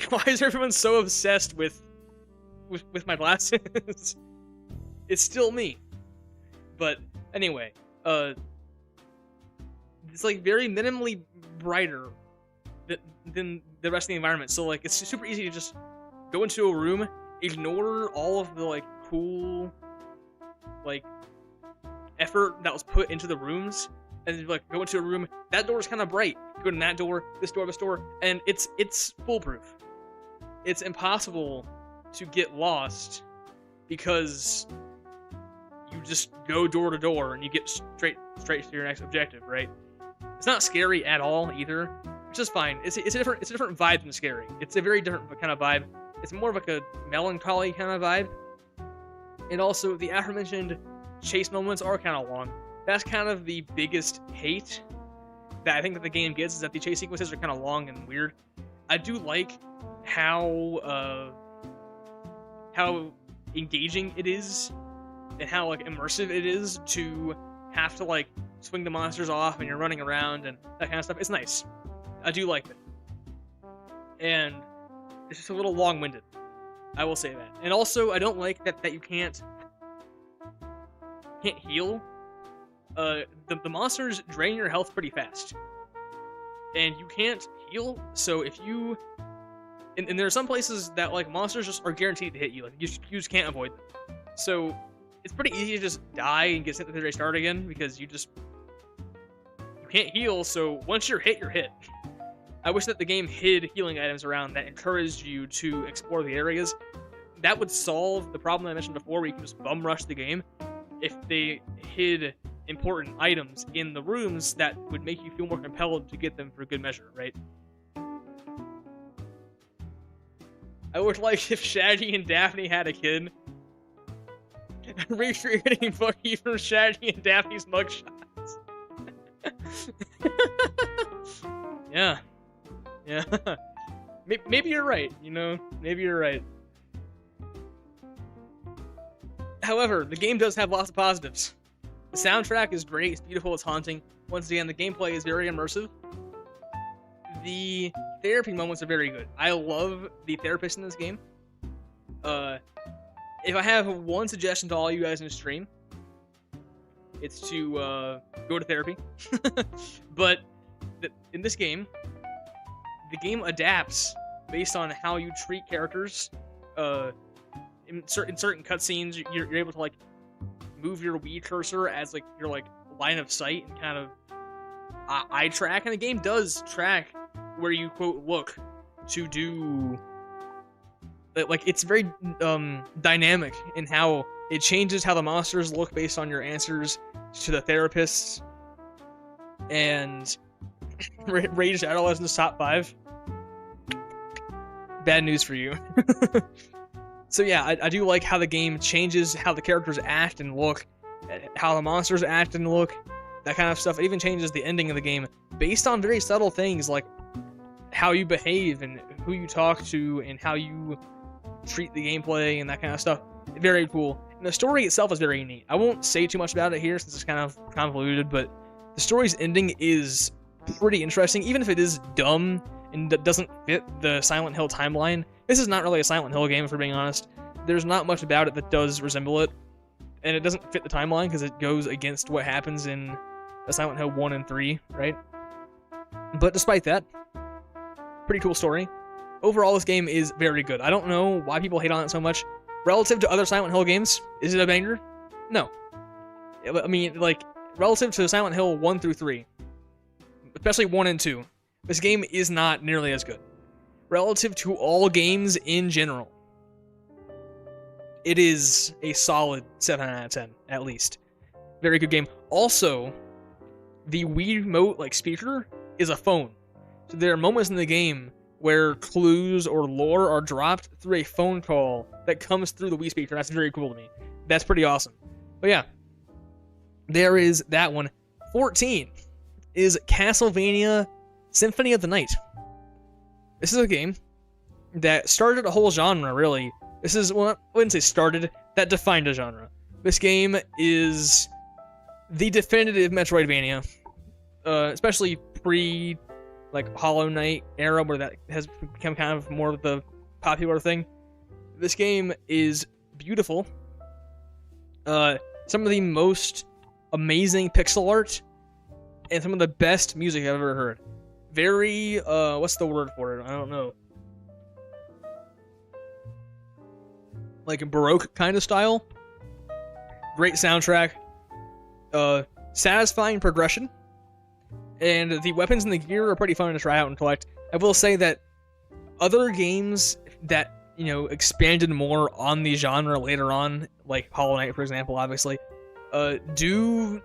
Speaker 1: why is everyone so obsessed with my glasses? It's still me. But anyway, it's, like, very minimally brighter than the rest of the environment. So like it's super easy to just go into a room, ignore all of the like cool like effort that was put into the rooms, and like go into a room. That door is kind of bright. Go to that door, this door, and it's foolproof. It's impossible to get lost because you just go door to door and you get straight to your next objective, right? It's not scary at all either, which is fine. It's a different vibe than scary. It's a very different kind of vibe. It's more of like a melancholy kind of vibe. And also the aforementioned chase moments are kind of long. That's kind of the biggest hate that I think that the game gets, is that the chase sequences are kind of long and weird. I do like how engaging it is and how like immersive it is to have to like swing the monsters off and you're running around and that kind of stuff. It's nice. I do like it. And it's just a little long-winded. I will say that. And also, I don't like that you can't heal. The monsters drain your health pretty fast. And you can't heal, so if you... And there are some places that, like, monsters just are guaranteed to hit you. Like, you just can't avoid them. So, it's pretty easy to just die and get sent to the very start again, because you can't heal, so once you're hit, you're hit. I wish that the game hid healing items around that encouraged you to explore the areas. That would solve the problem I mentioned before, where you can just bum rush the game. If they hid important items in the rooms, that would make you feel more compelled to get them for good measure, right? I would like if Shaggy and Daphne had a kid. Recreating Bucky from Shaggy and Daphne's mugshots. Yeah. Maybe you're right, you know? Maybe you're right. However, the game does have lots of positives. The soundtrack is great, it's beautiful, it's haunting. Once again, the gameplay is very immersive. The therapy moments are very good. I love the therapist in this game. If I have one suggestion to all you guys in the stream, it's to go to therapy. But in this game, the game adapts based on how you treat characters. In certain cutscenes, you're able to like move your Wii cursor as like your like line of sight and kind of eye track, and the game does track where you quote look to do. Like it's very dynamic in how it changes how the monsters look based on your answers to the therapists. And Rage Shadow is in the top 5. Bad news for you. So yeah, I do like how the game changes how the characters act and look, how the monsters act and look, that kind of stuff. It even changes the ending of the game based on very subtle things like how you behave and who you talk to and how you treat the gameplay and that kind of stuff. Very cool. And the story itself is very neat. I won't say too much about it here since it's kind of convoluted, but the story's ending is pretty interesting, even if it is dumb and doesn't fit the Silent Hill timeline. This is not really a Silent Hill game, if we're being honest. There's not much about it that does resemble it, and it doesn't fit the timeline because it goes against what happens in Silent Hill 1 and 3, right? But despite that, pretty cool story. Overall, this game is very good. I don't know why people hate on it so much. Relative to other Silent Hill games, is it a banger? No. I mean, like, relative to Silent Hill 1 through 3, especially 1 and 2, this game is not nearly as good. Relative to all games in general, it is a solid 7 out of 10, at least. Very good game. Also, the Wiimote, like, speaker is a phone. So there are moments in the game where clues or lore are dropped through a phone call that comes through the Wii speaker. That's very cool to me. That's pretty awesome. But yeah, there is that one. 14 is Castlevania Symphony of the Night. This is a game that started a whole genre, really. This is, well, I wouldn't say started, that defined a genre. This game is the definitive Metroidvania, especially pre, like, Hollow Knight era, where that has become kind of more of the popular thing. This game is beautiful. Some of the most amazing pixel art, and some of the best music I've ever heard. Very, what's the word for it? I don't know. Like a Baroque kind of style. Great soundtrack. Satisfying progression. And the weapons and the gear are pretty fun to try out and collect. I will say that other games that, you know, expanded more on the genre later on, like Hollow Knight, for example, obviously, do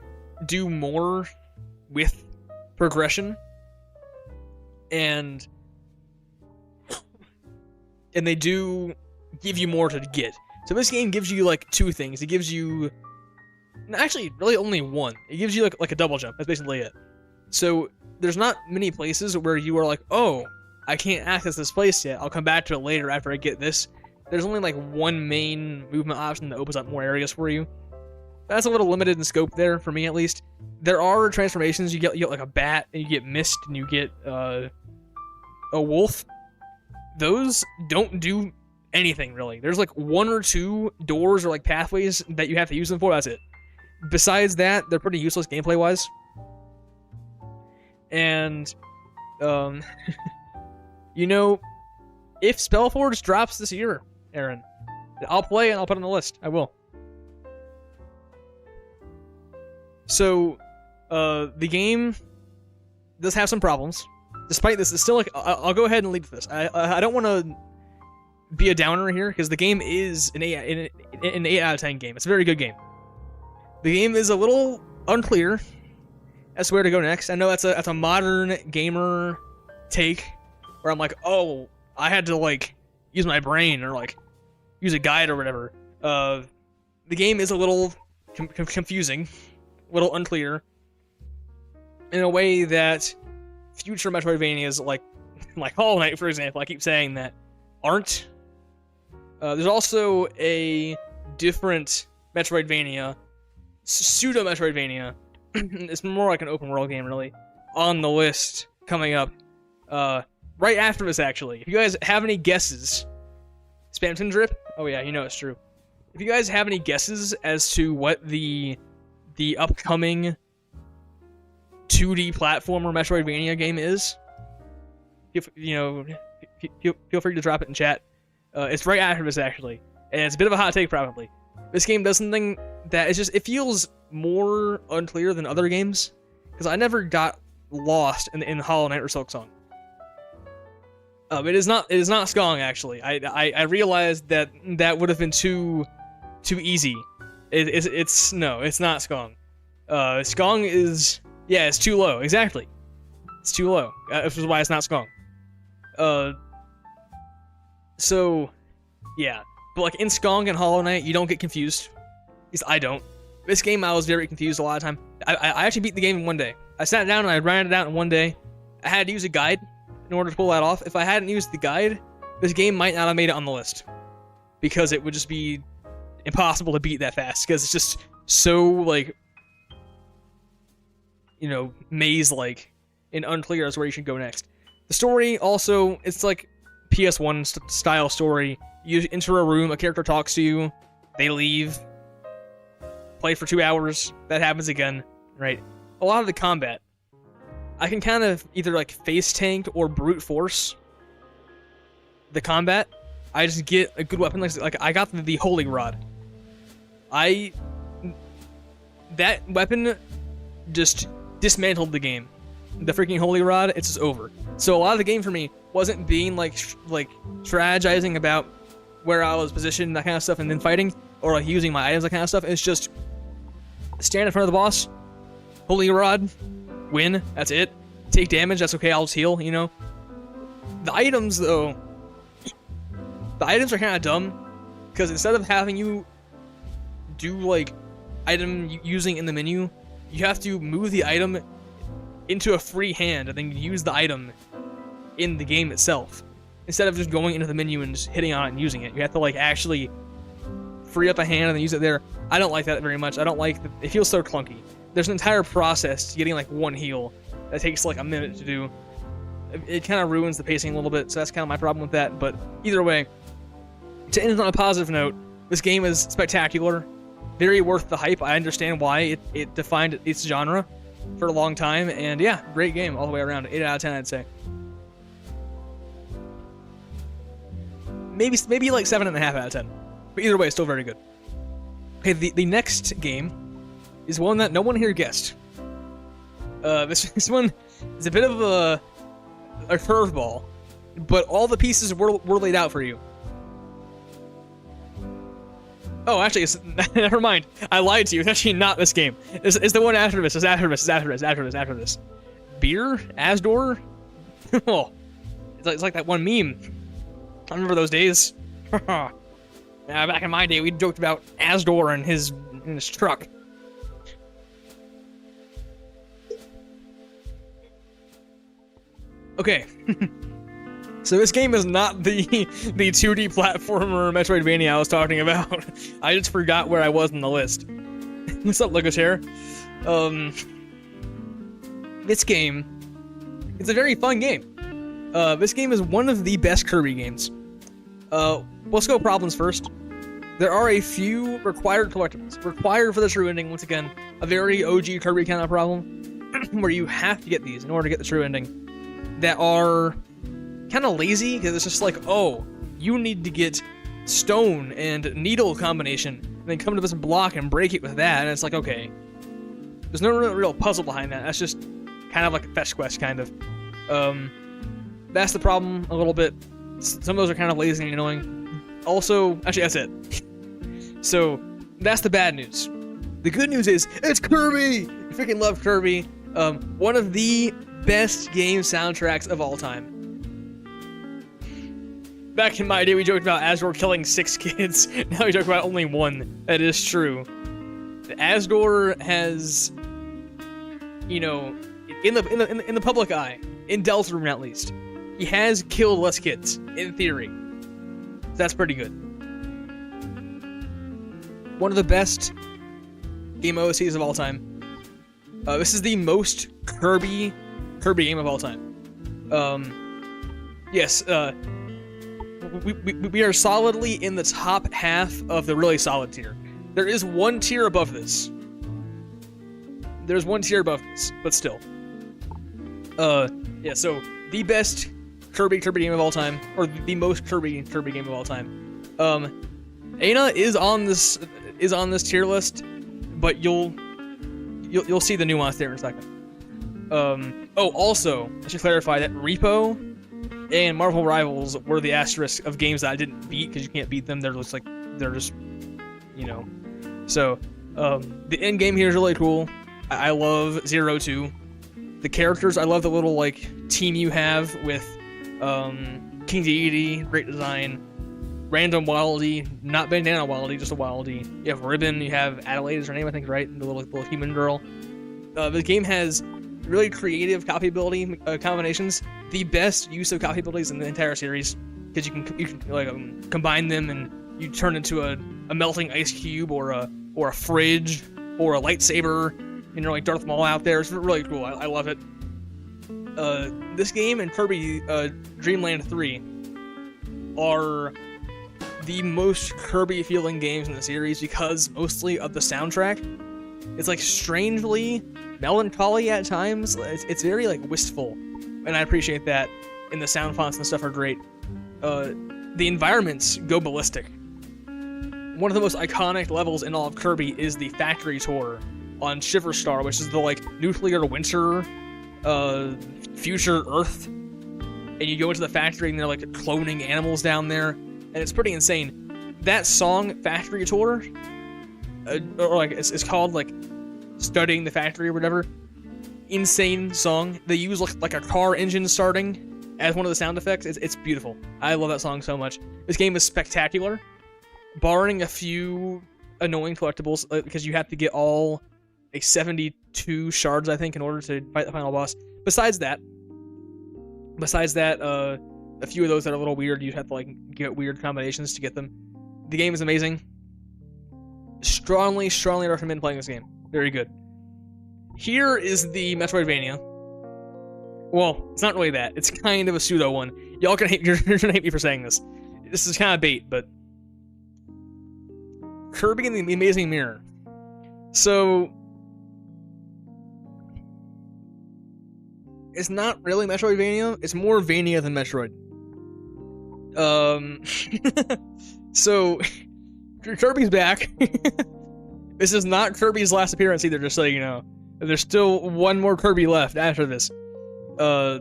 Speaker 1: more with progression, and they do give you more to get. So this game gives you like two things. It gives you, actually, really only one. It gives you like a double jump. That's basically it. So there's not many places where you are like, oh, I can't access this place yet. I'll come back to it later after I get this. There's only like one main movement option that opens up more areas for you. That's a little limited in scope there, for me at least. There are transformations. You get like a bat, and you get mist, and you get a wolf. Those don't do anything, really. There's like one or two doors or like pathways that you have to use them for. That's it. Besides that, they're pretty useless gameplay-wise. And, you know, if Spellforge drops this year, Aaron, I'll play and I'll put it on the list. I will. So, the game does have some problems. Despite this, it's still like, I'll go ahead and lead with this. I don't want to be a downer here, because the game is an 8 out of 10 game. It's a very good game. The game is a little unclear as to where to go next. I know that's a modern gamer take, where I'm like, oh, I had to like use my brain or like use a guide or whatever. The game is a little confusing, a little unclear, in a way that future Metroidvanias like Hollow Knight, for example, I keep saying that, aren't. There's also a different Metroidvania, pseudo Metroidvania. It's more like an open world game, really, on the list coming up right after this, actually. If you guys have any guesses, Spamton Drip? Oh yeah, you know it's true. If you guys have any guesses as to what the upcoming 2D platformer Metroidvania game is, feel free to drop it in chat. It's right after this, actually, and it's a bit of a hot take, probably. This game does something that is just, it feels more unclear than other games, because I never got lost in Hollow Knight or Silksong. It is not Skong, actually. I realized that would have been too easy. It's not Skong. Skong is, yeah, it's too low. Exactly, it's too low. Which is why it's not Skong. So, yeah. But like in Skong and Hollow Knight, you don't get confused. At least I don't. This game, I was very confused a lot of time. I actually beat the game in one day. I sat down and I ran it out in one day. I had to use a guide in order to pull that off. If I hadn't used the guide, this game might not have made it on the list, because it would just be impossible to beat that fast, because it's just so, like, you know, maze-like and unclear as where you should go next. The story also, it's like PS1 style story. You enter a room, a character talks to you, they leave, play for 2 hours, that happens again, right? A lot of the combat, I can kind of either like face tank or brute force the combat. I just get a good weapon, like I got the Holy Rod. That weapon just dismantled the game. The freaking Holy Rod, it's just over. So a lot of the game for me wasn't being like strategizing about where I was positioned, that kind of stuff, and then fighting, or like using my items, that kind of stuff. It's just stand in front of the boss, Holy Rod, win, that's it. Take damage, that's okay, I'll just heal, you know? The items, though, the items are kind of dumb, because instead of having you do, like, item using in the menu, you have to move the item into a free hand, and then use the item in the game itself. Instead of just going into the menu and just hitting on it and using it, you have to, like, actually free up a hand and then use it there. I don't like that very much. I don't like that. It feels so clunky. There's an entire process to getting, like, one heal that takes, like, a minute to do. It kind of ruins the pacing a little bit, so that's kind of my problem with that. But either way, to end on a positive note, this game is spectacular. Very worth the hype. I understand why it defined its genre. for a long time, and yeah, great game all the way around. 8 out of 10, I'd say. Maybe like 7.5 out of 10. But either way, still very good. Okay, the next game is one that no one here guessed. This one is a bit of a curveball, but all the pieces were laid out for you. Oh, actually, never mind. I lied to you. It's actually not this game. It's the one after this. It's after this. Beer? Asdor? Oh, it's like that one meme. I remember those days. Back in my day, we joked about Asdor and his truck. Okay. So this game is not the 2D platformer Metroidvania I was talking about. I just forgot where I was in the list. What's up, Legochair? This game, it's a very fun game. This game is one of the best Kirby games. Let's go problems first. There are a few required collectibles. Required for the true ending, once again, a very OG Kirby kind of problem, where you have to get these in order to get the true ending, that are kind of lazy, because it's just like, oh, you need to get stone and needle combination, and then come to this block and break it with that, and it's like, okay. There's no real puzzle behind that. That's just kind of like a fetch quest, kind of. That's the problem, a little bit. Some of those are kind of lazy and annoying. Also, actually, that's it. So, that's the bad news. The good news is, it's Kirby! I freaking love Kirby. One of the best game soundtracks of all time. Back in my day, we joked about Asdor killing 6 kids. Now we joke about only 1. That is true. Asdor has, you know, in the public eye, in Deltarune at least, he has killed less kids, in theory. So that's pretty good. One of the best game OSTs of all time. This is the most Kirby game of all time. Yes, we are solidly in the top half of the really solid tier. There is one tier above this. There's one tier above this, but still. Yeah, so the best Kirby game of all time, or the most Kirby game of all time. Aina is on this tier list, but you'll see the nuance there in a second. Oh, also, I should clarify that Repo and Marvel Rivals were the asterisk of games that I didn't beat, because you can't beat them. They're just, you know. So, the end game here is really cool. I love 02. The characters, I love the little, like, team you have with, King Deity, great design. Random Wildy, not Bandana Wildy, just a Wildy. You have Ribbon, you have Adelaide is her name, I think, right? The little human girl. The game has really creative copy ability combinations. The best use of copy abilities in the entire series, because you can like combine them and you turn into a melting ice cube or a fridge or a lightsaber, and you're like Darth Maul out there. It's really cool. I love it. This game and Kirby Dreamland 3 are the most Kirby feeling games in the series, because mostly of the soundtrack. It's like strangely melancholy at times. It's very like wistful, and I appreciate that. And the sound fonts and stuff are great. The environments go ballistic. One of the most iconic levels in all of Kirby is the factory tour on Shiver Star, which is the like nuclear winter future Earth, and you go into the factory and they're like cloning animals down there, and it's pretty insane. That song, Factory Tour, or like it's called like Studying the Factory or whatever. Insane song. They use like a car engine starting as one of the sound effects. It's beautiful. I love that song so much. This game is spectacular, barring a few annoying collectibles, because you have to get all 72 shards, I think, in order to fight the final boss. Besides that, a few of those that are a little weird, you have to like get weird combinations to get them. The game is amazing. Strongly recommend playing this game. Very good. Here is the Metroidvania. Well, it's not really that. It's kind of a pseudo one. Y'all can hate, you're gonna hate me for saying this. This is kind of bait, but Kirby and the Amazing Mirror. So It's not really Metroidvania. It's more Vania than Metroid. So Kirby's back. This is not Kirby's last appearance either, just so you know. There's still one more Kirby left after this. How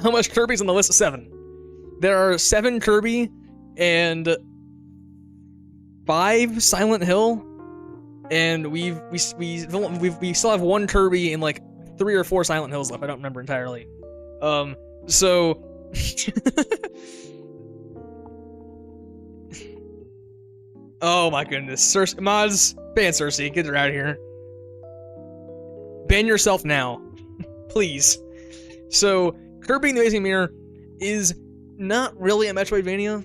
Speaker 1: much Kirby's on the list? 7. There are 7 Kirby and 5 Silent Hill, and we still have 1 Kirby and like 3 or 4 Silent Hills left. I don't remember entirely. So oh my goodness, mods, ban Cersei, get her out of here. Ban yourself now, please. So Kirby and the Amazing Mirror is not really a Metroidvania.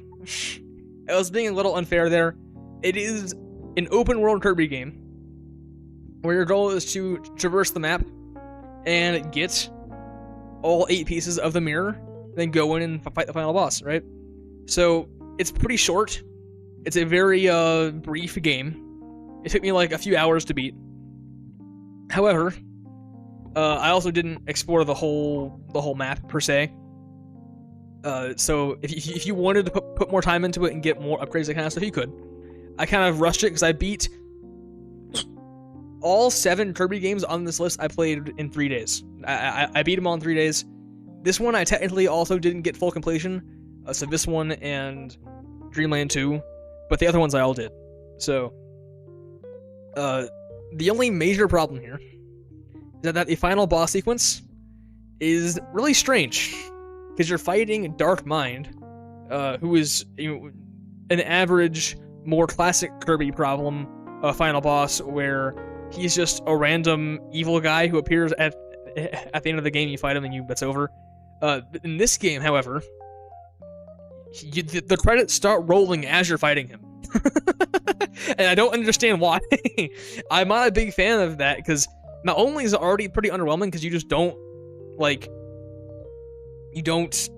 Speaker 1: I was being a little unfair there. It is an open world Kirby game where your goal is to traverse the map and get all 8 pieces of the mirror, then go in and fight the final boss, right? So it's pretty short. It's a very brief game. It took me like a few hours to beat. However, I also didn't explore the whole map per se. So if you wanted to put more time into it and get more upgrades, that kind of stuff, you could. I kind of rushed it because I beat all 7 Kirby games on this list. I played in 3 days. I beat them all in 3 days. This one I technically also didn't get full completion. So this one and Dreamland 2, but the other ones I all did. So the only major problem here is that the final boss sequence is really strange, because you're fighting Dark Mind, who is an average, more classic Kirby problem final boss, where he's just a random evil guy who appears at the end of the game. You fight him and it's over. In this game, however, the credits start rolling as you're fighting him. And I don't understand why. I'm not a big fan of that, because not only is it already pretty underwhelming, because you just don't, like, you don't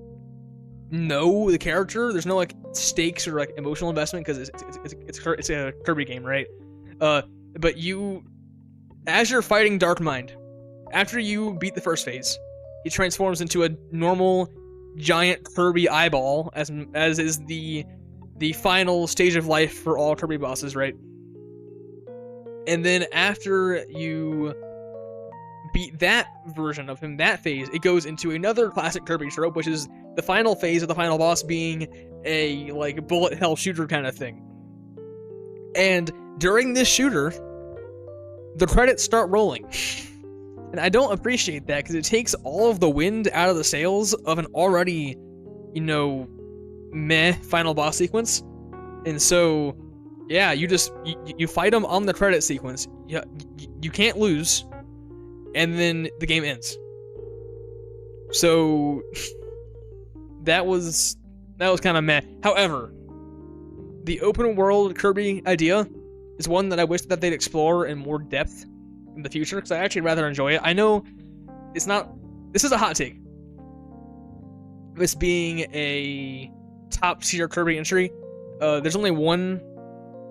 Speaker 1: know the character. There's no, like, stakes or, like, emotional investment, because it's a Kirby game, right? But as you're fighting Dark Mind, after you beat the first phase, he transforms into a normal giant Kirby eyeball, as is the final stage of life for all Kirby bosses, right? And then after you beat that version of him, that phase, it goes into another classic Kirby trope, which is the final phase of the final boss being a, like, bullet hell shooter kind of thing. And during this shooter, the credits start rolling. And I don't appreciate that, because it takes all of the wind out of the sails of an already, meh final boss sequence. And so, yeah, you fight them on the credit sequence. You can't lose, and then the game ends. So that was kind of meh. However, the open world Kirby idea is one that I wish that they'd explore in more depth in the future, because I actually rather enjoy it. I know this is a hot take, this being a top tier Kirby entry. There's only one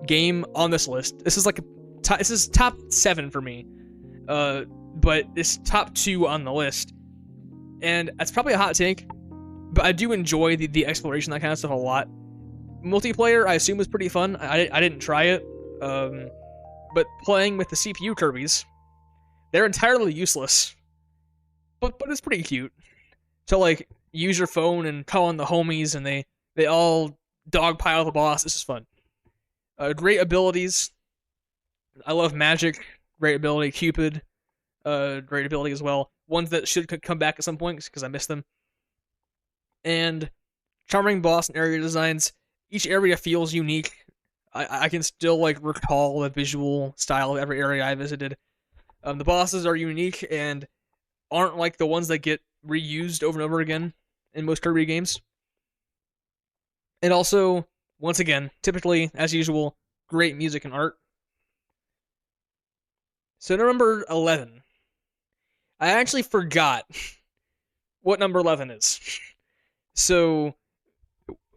Speaker 1: game on this list. This is top 7 for me, but it's top 2 on the list, and that's probably a hot take, but I do enjoy the exploration, that kind of stuff, a lot. Multiplayer, I assume, was pretty fun. I didn't try it, but playing with the CPU Kirbys, they're entirely useless, but it's pretty cute to, like, use your phone and call on the homies, and they all dogpile the boss. This is fun. Great abilities. I love Magic. Great ability. Cupid. Great ability as well. Ones that should come back at some point, because I missed them. And charming boss and area designs. Each area feels unique. I can still, like, recall the visual style of every area I visited. The bosses are unique and aren't like the ones that get reused over and over again in most Kirby games. And also, once again, typically, as usual, great music and art. So number 11. I actually forgot what number 11 is. So,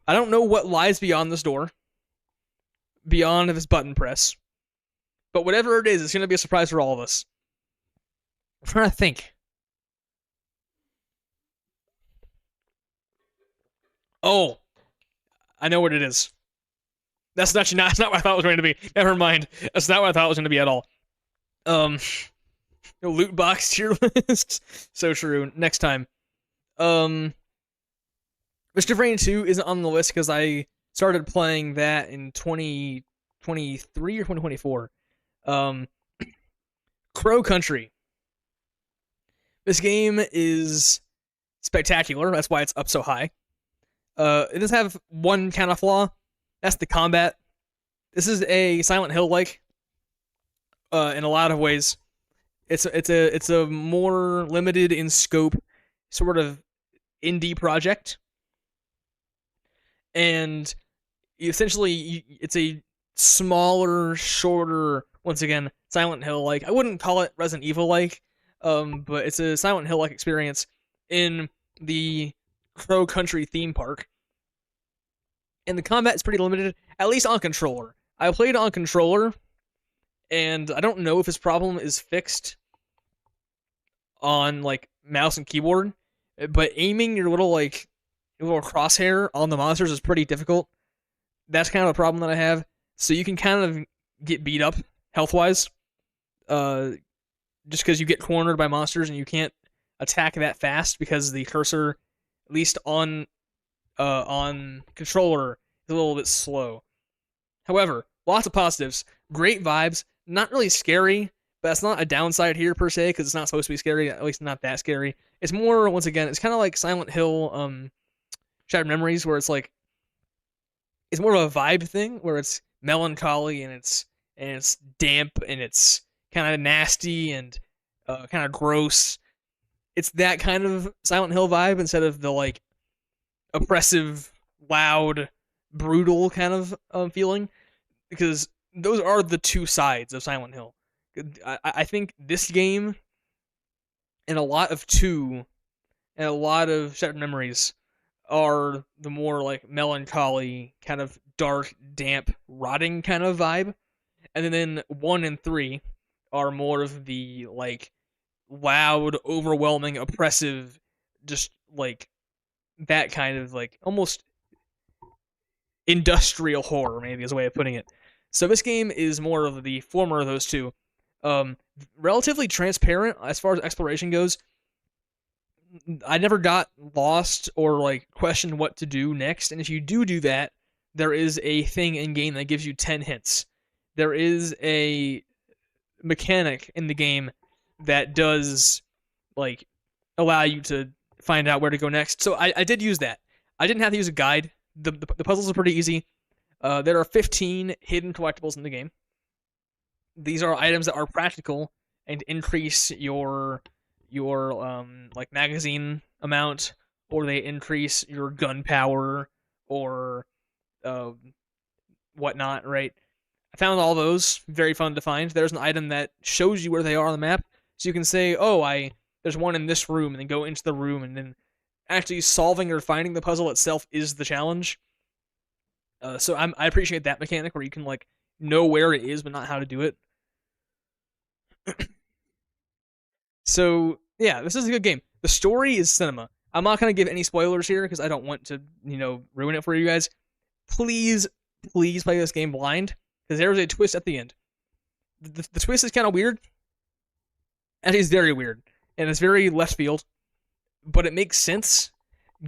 Speaker 1: I don't know what lies beyond this door, beyond this button press. But whatever it is, it's going to be a surprise for all of us. I'm trying to think. Oh, I know what it is. That's actually not, that's not what I thought it was going to be. Never mind. That's not what I thought it was going to be at all. Um, loot box tier list. So true. Next time. Um, Mischief Reign 2 isn't on the list because I started playing that in 2023 or 2024. Um, Crow Country. This game is spectacular. That's why it's up so high. It does have one kind of flaw. That's the combat. This is a Silent Hill like in a lot of ways. It's a more limited in scope sort of indie project, and essentially it's a smaller, shorter, once again Silent Hill like. I wouldn't call it Resident Evil like, but it's a Silent Hill like experience in the Crow Country theme park. And the combat is pretty limited, at least on controller. I played on controller, and I don't know if this problem is fixed on like mouse and keyboard, but aiming your little crosshair on the monsters is pretty difficult. That's kind of a problem that I have. So you can kind of get beat up health wise, just because you get cornered by monsters and you can't attack that fast because the cursor, at least on controller, is a little bit slow. However, lots of positives, great vibes, not really scary, but that's not a downside here per se because it's not supposed to be scary, at least not that scary. It's more, once again, it's kind of like Silent Hill Shattered Memories, where it's like it's more of a vibe thing where it's melancholy and it's damp and it's kind of nasty and kind of gross. It's that kind of Silent Hill vibe instead of the like oppressive, loud, brutal kind of feeling, because those are the two sides of Silent Hill. I think this game and a lot of 2 and a lot of Shattered Memories are the more like melancholy, kind of dark, damp, rotting kind of vibe. And then 1 and 3 are more of the like loud, overwhelming, oppressive, just like that kind of like almost industrial horror, maybe is a way of putting it. So this game is more of the former of those two. Relatively transparent as far as exploration goes. I never got lost or like questioned what to do next. And if you do that, there is a thing in game that gives you 10 hints. There is a mechanic in the game that does like allow you to find out where to go next. So I did use that. I didn't have to use a guide. The puzzles are pretty easy. There are 15 hidden collectibles in the game. These are items that are practical and increase your like magazine amount, or they increase your gun power, or whatnot, right? I found all those very fun to find. There's an item that shows you where they are on the map, so you can say, "Oh, there's one in this room," and then go into the room, and then actually solving or finding the puzzle itself is the challenge. So I appreciate that mechanic where you can like know where it is but not how to do it. So yeah, this is a good game. The story is cinema. I'm not gonna give any spoilers here because I don't want to ruin it for you guys. Please play this game blind because there's a twist at the end. The twist is kind of weird, and it's very weird, and it's very left field, but it makes sense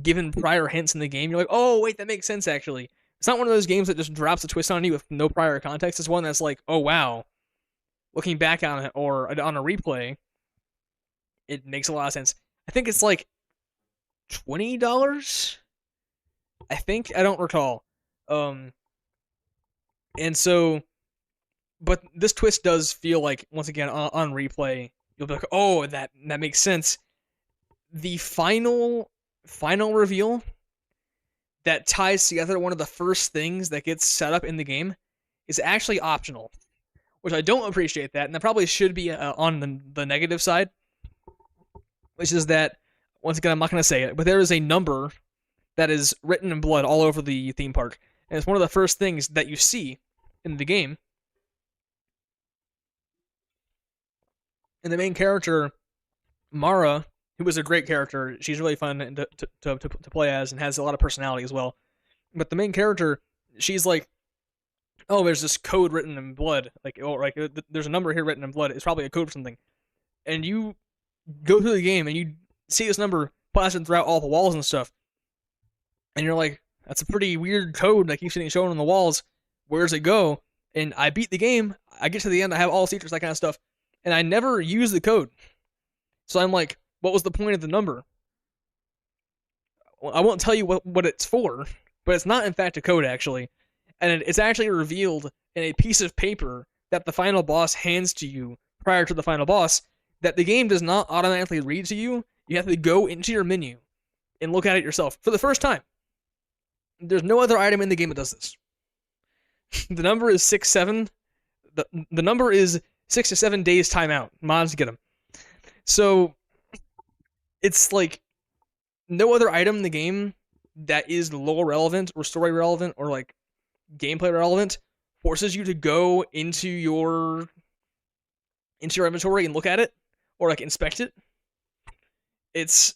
Speaker 1: given prior hints in the game. You're like, oh wait, that makes sense actually. It's not one of those games that just drops a twist on you with no prior context. It's one that's like, oh wow, looking back on it or on a replay, it makes a lot of sense. I think it's like $20. I think, I don't recall. And so, but this twist does feel like, once again, on replay, you'll be like, oh, that makes sense. The final reveal that ties together one of the first things that gets set up in the game is actually optional, which I don't appreciate that, and that probably should be on the negative side, which is that, once again, I'm not going to say it, but there is a number that is written in blood all over the theme park, and it's one of the first things that you see in the game. And the main character, Mara, who is a great character. She's really fun to play as and has a lot of personality as well. But the main character, she's like, oh, there's this code written in blood. There's a number here written in blood. It's probably a code for something. And you go through the game and you see this number plastered throughout all the walls and stuff. And you're like, that's a pretty weird code that keeps getting shown on the walls. Where does it go? And I beat the game. I get to the end. I have all secrets, that kind of stuff. And I never use the code. So I'm like, what was the point of the number? Well, I won't tell you what it's for, but it's not in fact a code actually. And it's actually revealed in a piece of paper that the final boss hands to you prior to the final boss that the game does not automatically read to you. You have to go into your menu and look at it yourself for the first time. There's no other item in the game that does this. The number is 6-7. The number is 6 to 7 days timeout. Mods get them. So it's like no other item in the game that is lore relevant or story relevant or like gameplay relevant forces you to go into your inventory and look at it or like inspect it. It's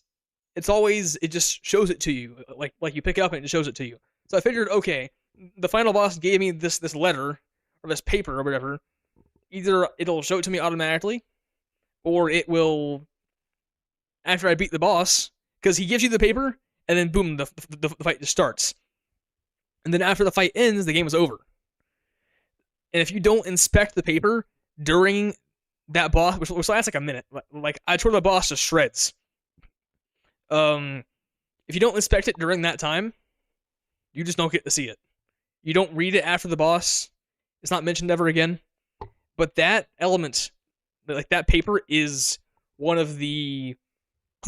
Speaker 1: always, it just shows it to you. Like you pick it up and it just shows it to you. So I figured, okay, the final boss gave me this letter or this paper or whatever. Either it'll show it to me automatically, or it will after I beat the boss, because he gives you the paper and then boom, the fight just starts. And then after the fight ends, the game is over. And if you don't inspect the paper during that boss, which lasts like a minute, like I tore the boss to shreds. If you don't inspect it during that time, you just don't get to see it. You don't read it after the boss. It's not mentioned ever again. But that element, like that paper, is one of the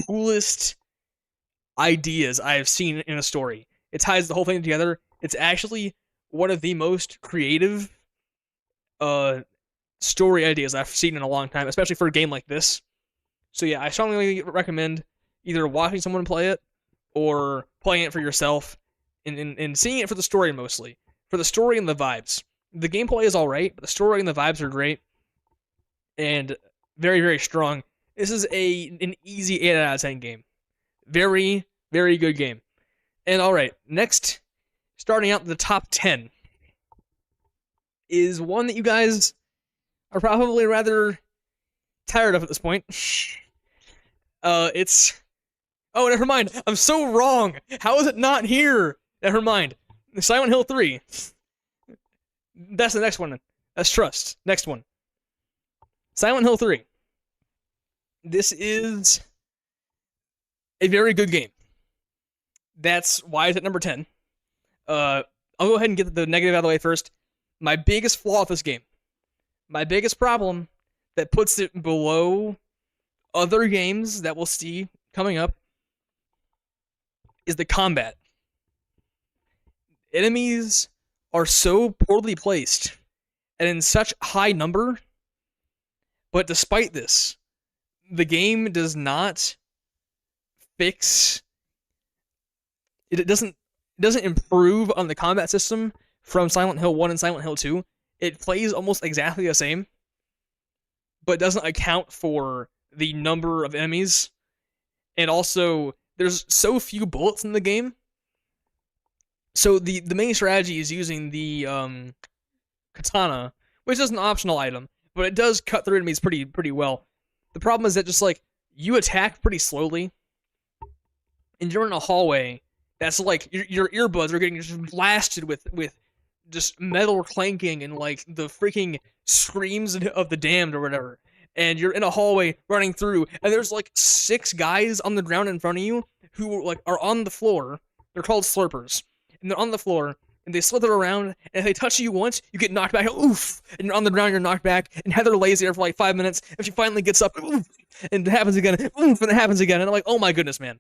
Speaker 1: coolest ideas I have seen in a story. It ties the whole thing together. It's actually one of the most creative story ideas I've seen in a long time, especially for a game like this. So yeah, I strongly recommend either watching someone play it or playing it for yourself and seeing it for the story mostly. For the story and the vibes. The gameplay is alright, but the story and the vibes are great. And very, very strong. This is an easy 8 out of 10 game. Very, very good game. And alright, next, starting out the top 10, is one that you guys are probably rather tired of at this point. It's... Oh, never mind. I'm so wrong. How is it not here? Never mind. Silent Hill 3. That's the next one. That's Trust. Next one. Silent Hill 3. This is a very good game. That's why it's at number 10. I'll go ahead and get the negative out of the way first. My biggest flaw with this game, my biggest problem that puts it below other games that we'll see coming up, is the combat. Enemies are so poorly placed and in such high number, but despite this, the game does not fix... It doesn't improve on the combat system from Silent Hill 1 and Silent Hill 2. It plays almost exactly the same, but doesn't account for the number of enemies. And also, there's so few bullets in the game. So the main strategy is using the katana, which is an optional item, but it does cut through enemies pretty well. The problem is that just like you attack pretty slowly, and you're in a hallway that's like your earbuds are getting just blasted with just metal clanking and like the freaking screams of the damned or whatever. And you're in a hallway running through, and there's like 6 guys on the ground in front of you who like are on the floor. They're called slurpers, and they're on the floor, and they slither around, and if they touch you once, you get knocked back, oof, and you're on the ground, you're knocked back, and Heather lays there for like 5 minutes, and she finally gets up, oof, and it happens again, oof, and it happens again, and I'm like, oh my goodness, man.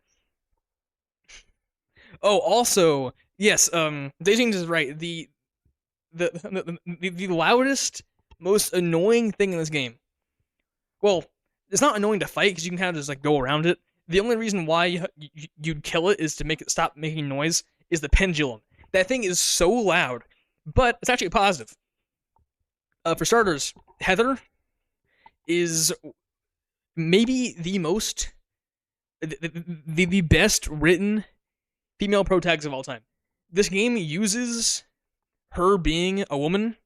Speaker 1: Oh, also, yes, Daisy is right, the loudest, most annoying thing in this game, well, it's not annoying to fight, because you can kind of just like go around it. The only reason why you'd kill it is to make it stop making noise, is the pendulum. That thing is so loud, but it's actually positive. For starters, Heather is maybe the most the best written female protagonists of all time. This game uses her being a woman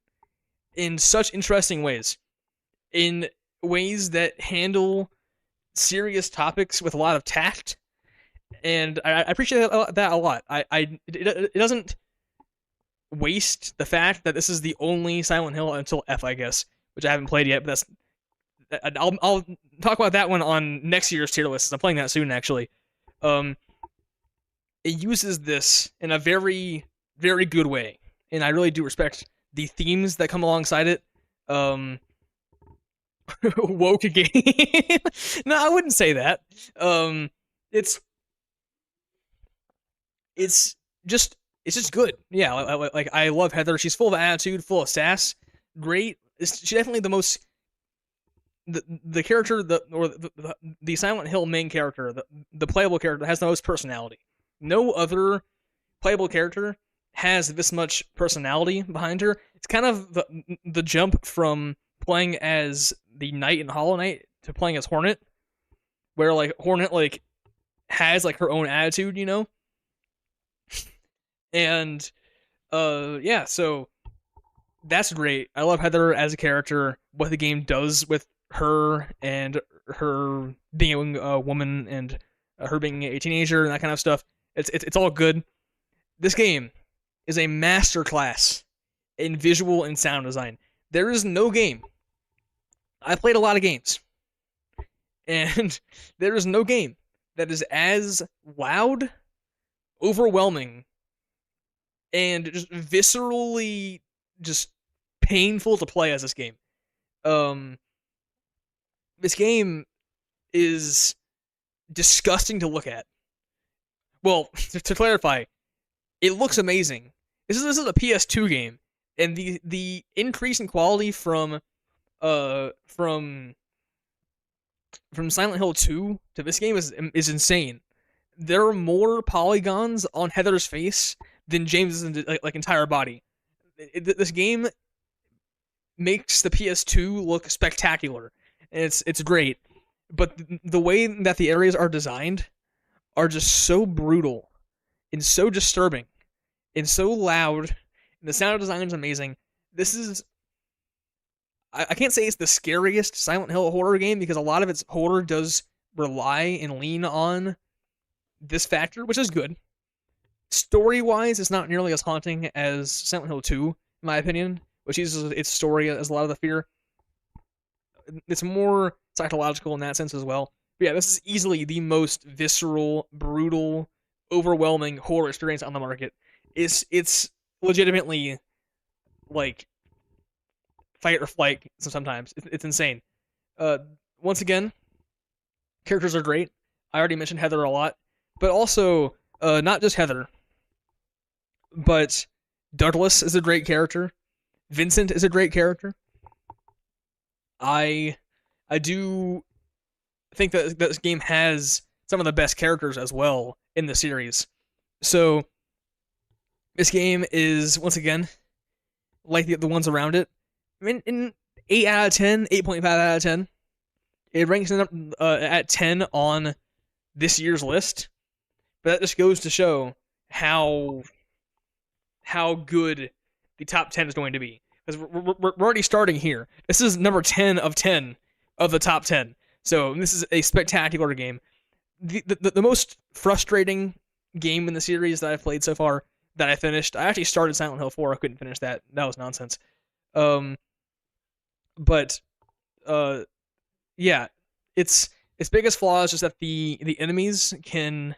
Speaker 1: in such interesting ways, in ways that handle serious topics with a lot of tact, and I appreciate that a lot. It doesn't waste the fact that this is the only Silent Hill until F, I guess, which I haven't played yet. But I'll talk about that one on next year's tier list. I'm playing that soon, actually. It uses this in a very, very good way, and I really do respect the themes that come alongside it. Woke game. No, I wouldn't say that. It's just good. Yeah, like I love Heather. She's full of attitude, full of sass. Great. She's definitely the most the character the Silent Hill main character, the playable character has the most personality. No other playable character has this much personality behind her. It's kind of the jump from playing as the Knight in Hollow Knight to playing as Hornet, where like Hornet like has like her own attitude, you know? And yeah, so that's great. I love Heather as a character, what the game does with her and her being a woman and her being a teenager and that kind of stuff. It's all good. This game is a masterclass in visual and sound design. There is no game. I played a lot of games, and there is no game that is as loud, overwhelming, and just viscerally just painful to play as this game. This game is disgusting to look at. Well, to clarify, it looks amazing. This is a PS2 game, and the increase in quality from Silent Hill 2 to this game is insane. There are more polygons on Heather's face than James's like entire body. This game makes the PS2 look spectacular, and it's great. But the way that the areas are designed are just so brutal and so disturbing and so loud, and the sound design is amazing. This is... I can't say it's the scariest Silent Hill horror game, because a lot of its horror does rely and lean on this factor, which is good. Story-wise, it's not nearly as haunting as Silent Hill 2, in my opinion, which uses its story as a lot of the fear. It's more psychological in that sense as well. But yeah, this is easily the most visceral, brutal, overwhelming horror experience on the market. It's legitimately, like, fight or flight sometimes. It's insane. Once again, characters are great. I already mentioned Heather a lot. But also, not just Heather, but Douglas is a great character. Vincent is a great character. I do think that this game has some of the best characters as well in the series. So, this game is, once again, like the ones around it, in 8 out of 10, 8.5 out of 10. It ranks at 10 on this year's list. But that just goes to show how good the top 10 is going to be. Because we're already starting here. This is number 10 of 10 of the top 10. So this is a spectacular game. The most frustrating game in the series that I've played so far that I finished. I actually started Silent Hill 4. I couldn't finish that. That was nonsense. But yeah, its biggest flaw is just that the enemies can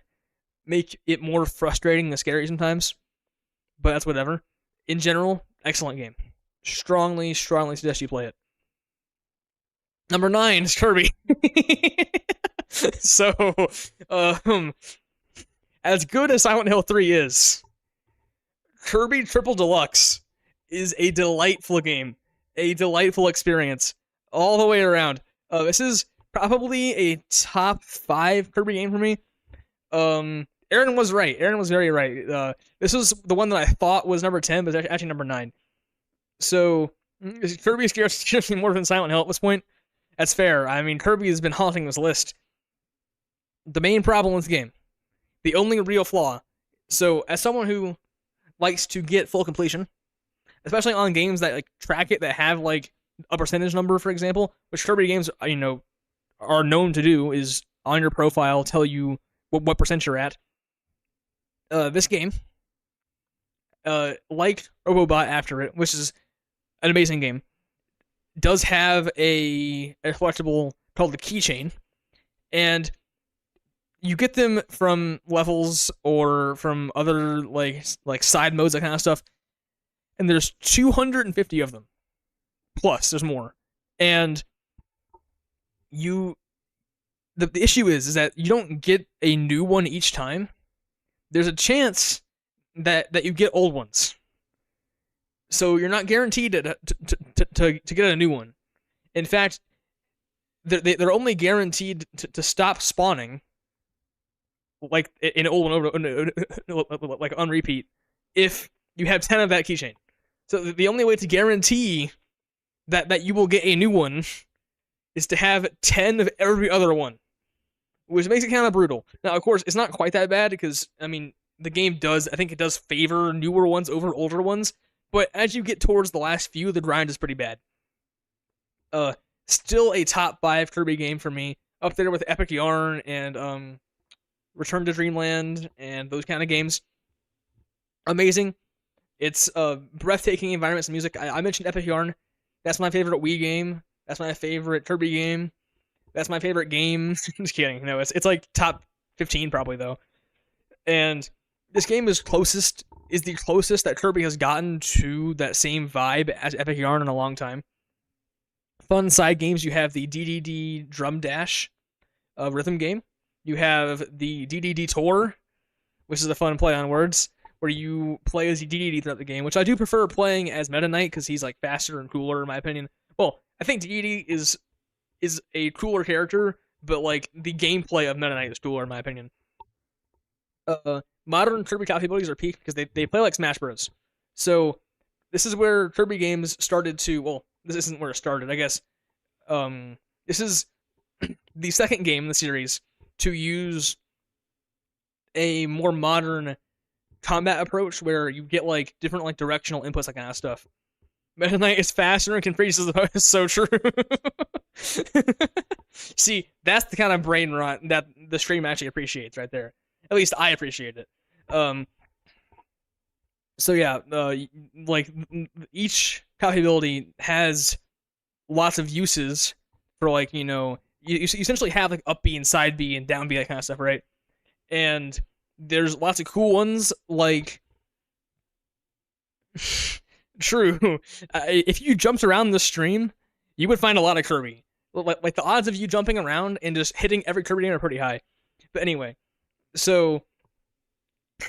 Speaker 1: make it more frustrating and scary sometimes. But that's whatever. In general, excellent game. Strongly suggest you play it. Number 9 is Kirby. So, as good as Silent Hill 3 is, Kirby Triple Deluxe is a delightful game. A delightful experience all the way around. This is probably a top 5 Kirby game for me. Aaron was right. Aaron was very right. This was the one that I thought was number 10, but it's actually number 9. So, Kirby scares me more than Silent Hill at this point. That's fair. I mean, Kirby has been haunting this list The main problem with the game, the only real flaw. So, as someone who likes to get full completion, especially on games that like track it, that have like a percentage number, for example, which Kirby games are known to do, is on your profile tell you what percent you're at. This game, like Robobot after it, which is an amazing game, does have a collectible called the Keychain, and you get them from levels or from other like side modes, that kind of stuff. And there's 250 of them. Plus, there's more. And the issue is that you don't get a new one each time. There's a chance that you get old ones. So you're not guaranteed to get a new one. In fact, they're only guaranteed to stop spawning, like in old one, like on repeat, if you have 10 of that keychain. So the only way to guarantee that you will get a new one is to have 10 of every other one, which makes it kind of brutal. Now, of course, it's not quite that bad because, I mean, the game does, I think it does favor newer ones over older ones, but as you get towards the last few, the grind is pretty bad. Still a top 5 Kirby game for me, up there with Epic Yarn and Return to Dreamland and those kind of games. Amazing. It's breathtaking environments and music. I mentioned Epic Yarn. That's my favorite Wii game. That's my favorite Kirby game. That's my favorite game. Just kidding. No, it's like top 15 probably though. And this game is the closest that Kirby has gotten to that same vibe as Epic Yarn in a long time. Fun side games. You have the DDD Drum Dash rhythm game. You have the DDD Tour, which is a fun play on words, where you play as DDD throughout the game, which I do prefer playing as Meta Knight because he's like faster and cooler in my opinion. Well, I think DDD is a cooler character, but like the gameplay of Meta Knight is cooler in my opinion. Modern Kirby capabilities are peak because they play like Smash Bros. So this is where Kirby games started to. Well, this isn't where it started, I guess. This is the second game in the series to use a more modern combat approach where you get like different like directional inputs, that kind of stuff. Meta Knight is faster and can freeze as the is so true. See, that's the kind of brain rot that the stream actually appreciates right there. At least I appreciate it. So yeah, like each capability has lots of uses for like you essentially have like up B and side B and down B, that kind of stuff, right? And there's lots of cool ones like true. If you jumped around the stream, you would find a lot of Kirby. Like the odds of you jumping around and just hitting every Kirby name are pretty high. But anyway, so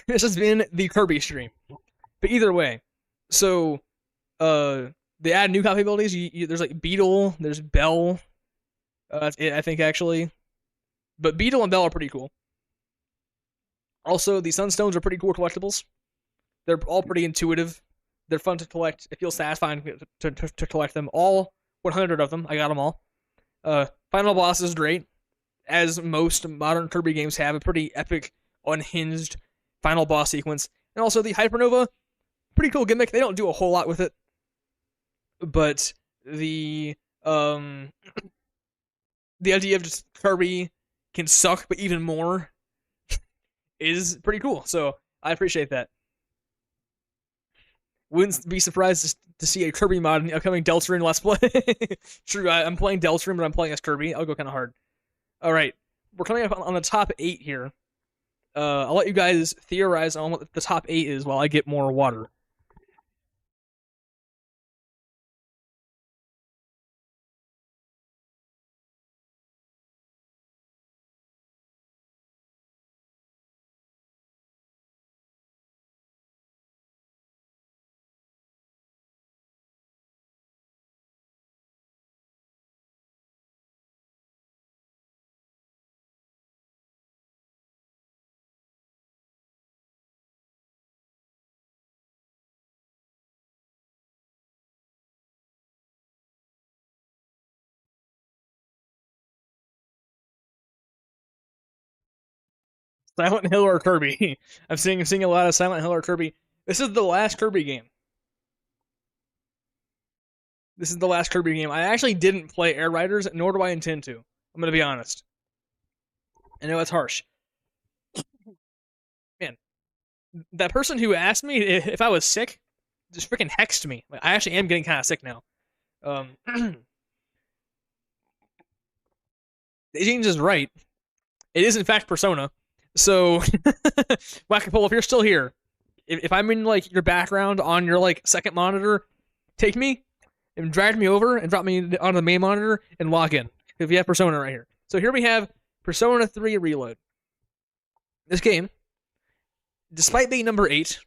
Speaker 1: this has been the Kirby stream. But either way, so they add new capabilities. There's like Beetle, there's Bell. That's it, I think, actually. But Beetle and Bell are pretty cool. Also, the Sunstones are pretty cool collectibles. They're all pretty intuitive. They're fun to collect. It feels satisfying to collect them. All 100 of them. I got them all. Final boss is great. As most modern Kirby games have, a pretty epic, unhinged final boss sequence. And also the Hypernova, pretty cool gimmick. They don't do a whole lot with it. But the idea of just Kirby can suck, but even more, is pretty cool. So I appreciate that. Wouldn't be surprised to see a Kirby mod in the upcoming Deltarune Let's Play. True, I'm playing Deltarune, but I'm playing as Kirby. I'll go kind of hard. Alright, we're coming up on the top 8 here. I'll let you guys theorize on what the top 8 is while I get more water. Silent Hill or Kirby. I'm seeing a lot of Silent Hill or Kirby. This is the last Kirby game. This is the last Kirby game. I actually didn't play Air Riders, nor do I intend to. I'm gonna be honest. I know that's harsh. Man, that person who asked me if I was sick just freaking hexed me. Like, I actually am getting kind of sick now. James is right. It is in fact Persona. So, Whack-a-Pole, if you're still here, if I'm in like your background on your like second monitor, take me and drag me over and drop me onto the main monitor and log in. If you have Persona right here. So here we have Persona 3 Reload. This game, despite being number 8,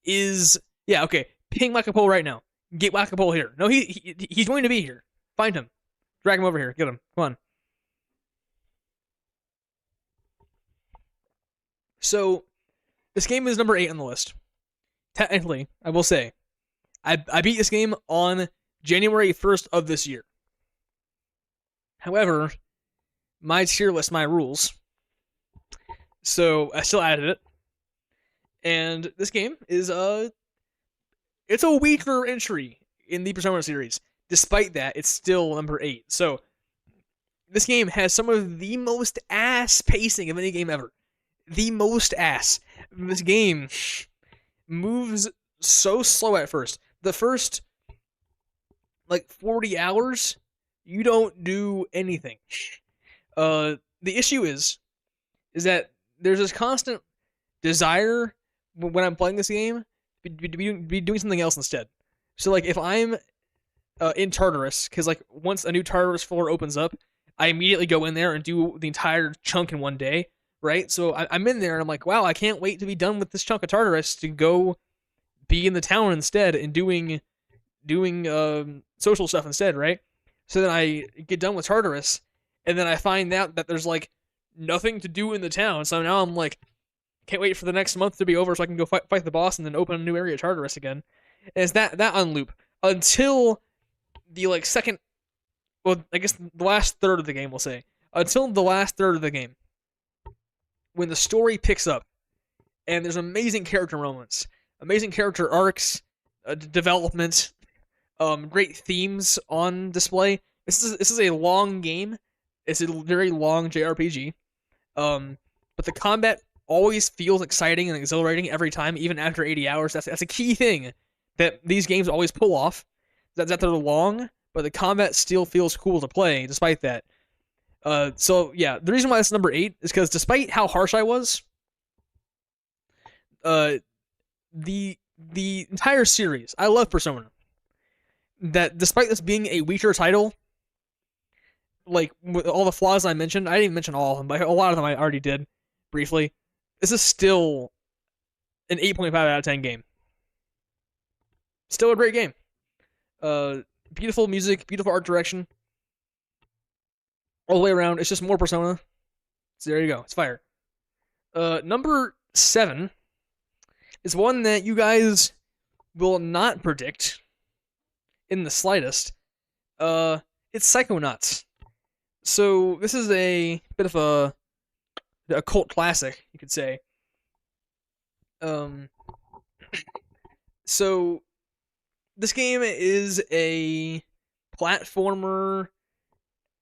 Speaker 1: is okay. Ping Whack-a-Pole right now. Get Whack-a-Pole here. No, he's going to be here. Find him. Drag him over here. Get him. Come on. So, this game is number 8 on the list. Technically, I will say, I beat this game on January 1st of this year. However, my tier list, my rules. So, I still added it. And this game is it's a weaker entry in the Persona series. Despite that, it's still number 8. So, this game has some of the most ass pacing of any game ever. The most ass. This game moves so slow at first. The first, 40 hours, you don't do anything. The issue is that there's this constant desire when I'm playing this game to be doing something else instead. So, if I'm in Tartarus, because, once a new Tartarus floor opens up, I immediately go in there and do the entire chunk in one day. Right, so I'm in there and I'm like, wow, I can't wait to be done with this chunk of Tartarus to go be in the town instead and doing social stuff instead, right? So then I get done with Tartarus, and then I find out that there's nothing to do in the town. So now I'm can't wait for the next month to be over so I can go fight the boss and then open a new area of Tartarus again. And it's that on loop until the second, well, I guess the last third of the game, we'll say, until the last third of the game, when the story picks up, and there's amazing character moments, amazing character arcs, development, great themes on display. This is a long game. It's a very long JRPG, but the combat always feels exciting and exhilarating every time, even after 80 hours. That's a key thing that these games always pull off. That they're long, but the combat still feels cool to play despite that. So yeah, the reason why it's number 8 is because despite how harsh I was, the entire series, I love Persona. That despite this being a weaker title, with all the flaws I mentioned, I didn't even mention all of them, but a lot of them I already did briefly. This is still an 8.5 out of 10 game. Still a great game. Beautiful music, beautiful art direction. All the way around, it's just more Persona. So there you go, it's fire. Number 7 is one that you guys will not predict in the slightest. It's Psychonauts. So this is a bit of a cult classic, you could say. So this game is a platformer,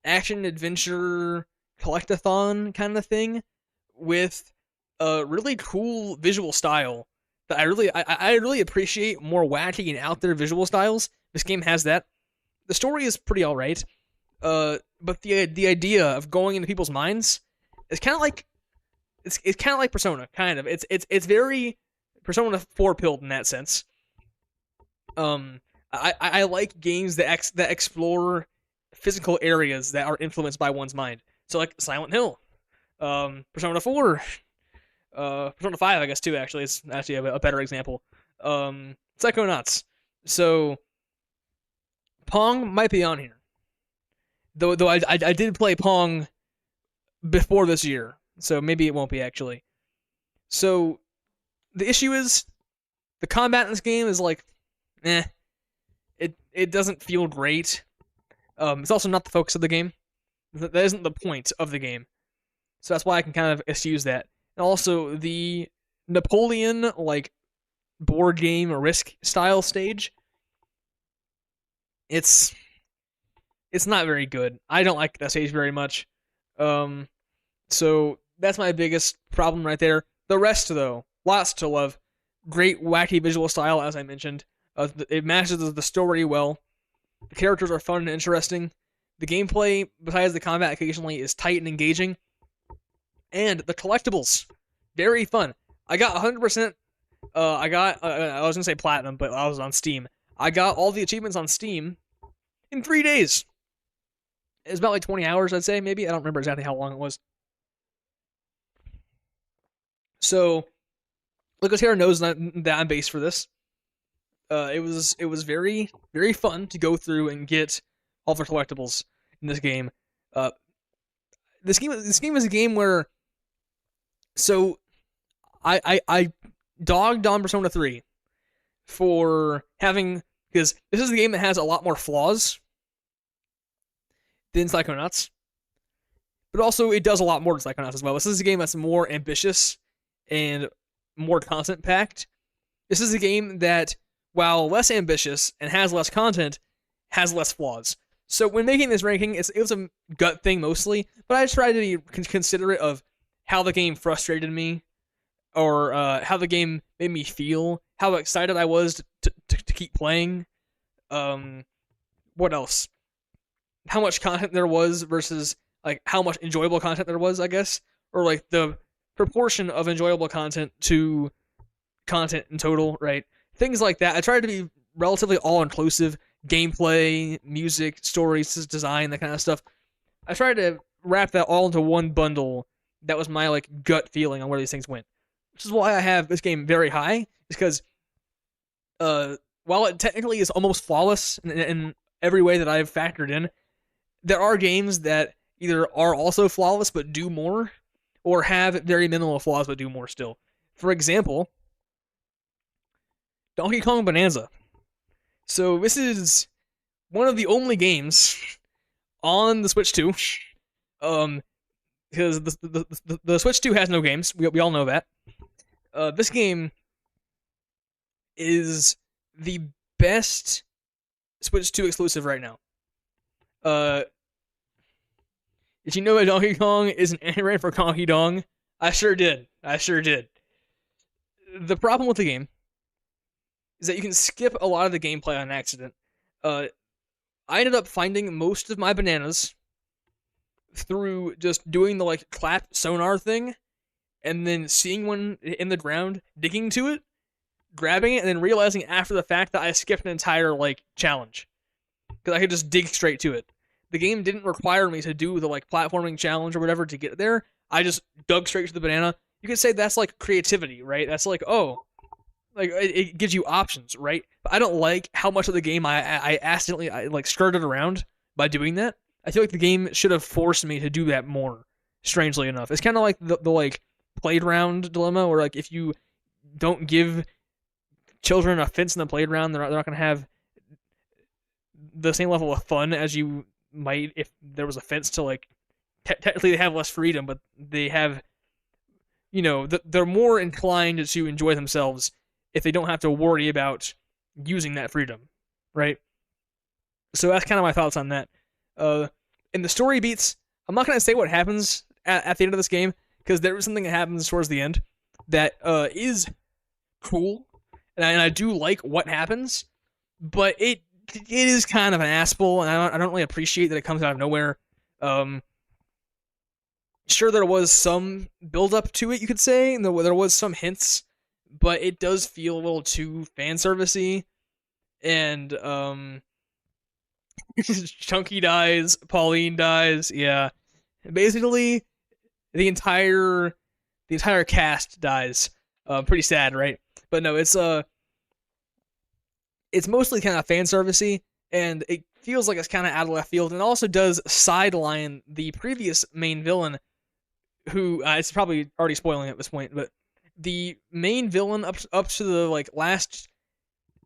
Speaker 1: action adventure collectathon kind of thing with a really cool visual style that I really appreciate. More wacky and out there visual styles. This game has that. The story is pretty alright, but the idea of going into people's minds is kind of like it's kind of like Persona, kind of. It's very Persona 4 pilled in that sense. I like games that explore physical areas that are influenced by one's mind. So Silent Hill, Persona 4, Persona 5, I guess too. Actually, it's actually a better example. Psychonauts. So Pong might be on here, though I did play Pong before this year, so maybe it won't be actually. So the issue is the combat in this game is it doesn't feel great. It's also not the focus of the game. That isn't the point of the game. So that's why I can kind of excuse that. And also the Napoleon like board game or Risk style stage. It's not very good. I don't like that stage very much. So that's my biggest problem right there. The rest, though, lots to love. Great wacky visual style, as I mentioned. It matches the story well. The characters are fun and interesting. The gameplay, besides the combat occasionally, is tight and engaging. And the collectibles, very fun. I got 100%. I was gonna say platinum, but I was on Steam. I got all the achievements on Steam in 3 days. It was about like 20 hours, I'd say, maybe. I don't remember exactly how long it was. So, Lucas knows that I'm based for this. It was very, very fun to go through and get all the collectibles in this game. This game is a game where, so I dogged on Persona 3 for having, because this is a game that has a lot more flaws than Psychonauts, but also it does a lot more than Psychonauts as well. This is a game that's more ambitious and more content packed. This is a game that, while less ambitious and has less content, has less flaws. So when making this ranking, it was a gut thing mostly, but I tried to be considerate of how the game frustrated me, or how the game made me feel, how excited I was to keep playing. What else? How much content there was versus like how much enjoyable content there was, I guess, or like the proportion of enjoyable content to content in total, right? Things like that. I tried to be relatively all-inclusive. Gameplay, music, stories, design, that kind of stuff. I tried to wrap that all into one bundle. That was my like gut feeling on where these things went. Which is why I have this game very high. Is because while it technically is almost flawless in every way that I've factored in, there are games that either are also flawless but do more, or have very minimal flaws but do more still. For example, Donkey Kong Bonanza. So this is one of the only games on the Switch 2, because the Switch 2 has no games. We all know that. This game is the best Switch 2 exclusive right now. Did you know that Donkey Kong is an anagram for Donkey Dong? I sure did. The problem with the game is that you can skip a lot of the gameplay on accident. I ended up finding most of my bananas through just doing the like clap sonar thing, and then seeing one in the ground, digging to it, grabbing it, and then realizing after the fact that I skipped an entire like challenge, because I could just dig straight to it. The game didn't require me to do the like platforming challenge or whatever to get there. I just dug straight to the banana. You could say that's like creativity, right? That's like, oh, like it gives you options, right? But I don't like how much of the game I accidentally like skirted around by doing that. I feel like the game should have forced me to do that more. Strangely enough, it's kind of like the like playground dilemma, where like if you don't give children a fence in the playground, they're not going to have the same level of fun as you might if there was a fence to like. Technically, they have less freedom, but they have, you know, they're more inclined to enjoy themselves if they don't have to worry about using that freedom, right? So that's kind of my thoughts on that. In the story beats, I'm not going to say what happens at the end of this game, because there is something that happens towards the end that is cool, and I do like what happens, but it is kind of an asshole, and I don't really appreciate that it comes out of nowhere. Sure, there was some build-up to it, you could say, and there was some hints, but it does feel a little too fan servicey, and Chunky dies, Pauline dies, yeah. Basically, the entire cast dies. Pretty sad, right? But no, it's mostly kind of fan servicey, and it feels like it's kind of out of left field, and it also does sideline the previous main villain, who it's probably already spoiling at this point, but the main villain up to the like last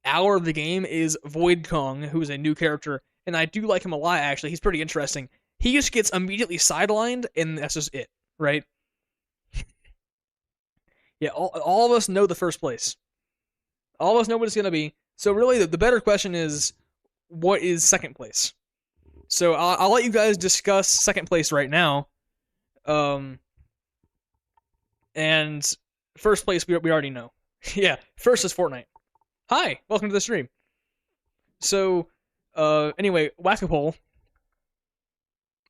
Speaker 1: hour of the game is Void Kong, who's a new character, and I do like him a lot. Actually, he's pretty interesting. He just gets immediately sidelined, and that's just it. right? Yeah, all of us know the first place. All of us know what it's gonna be. So really, the better question is, what is second place? So I'll let you guys discuss second place right now. And first place we already know. Yeah, first is Fortnite. Hi, welcome to the stream. So, anyway, Whack-a-Pole.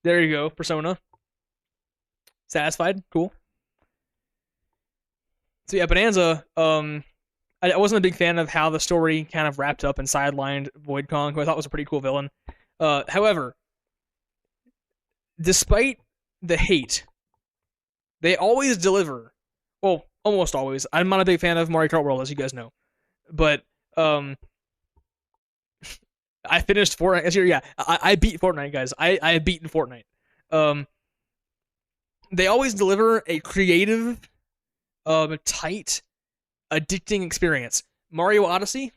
Speaker 1: There you go, Persona. Satisfied, cool. So yeah, Bonanza. I wasn't a big fan of how the story kind of wrapped up and sidelined Void Kong, who I thought was a pretty cool villain. However, despite the hate, they always deliver. Well, almost always. I'm not a big fan of Mario Kart World, as you guys know, but I finished Fortnite. Yeah, I beat Fortnite, guys. I have beaten Fortnite. They always deliver a creative, tight, addicting experience. Mario Odyssey,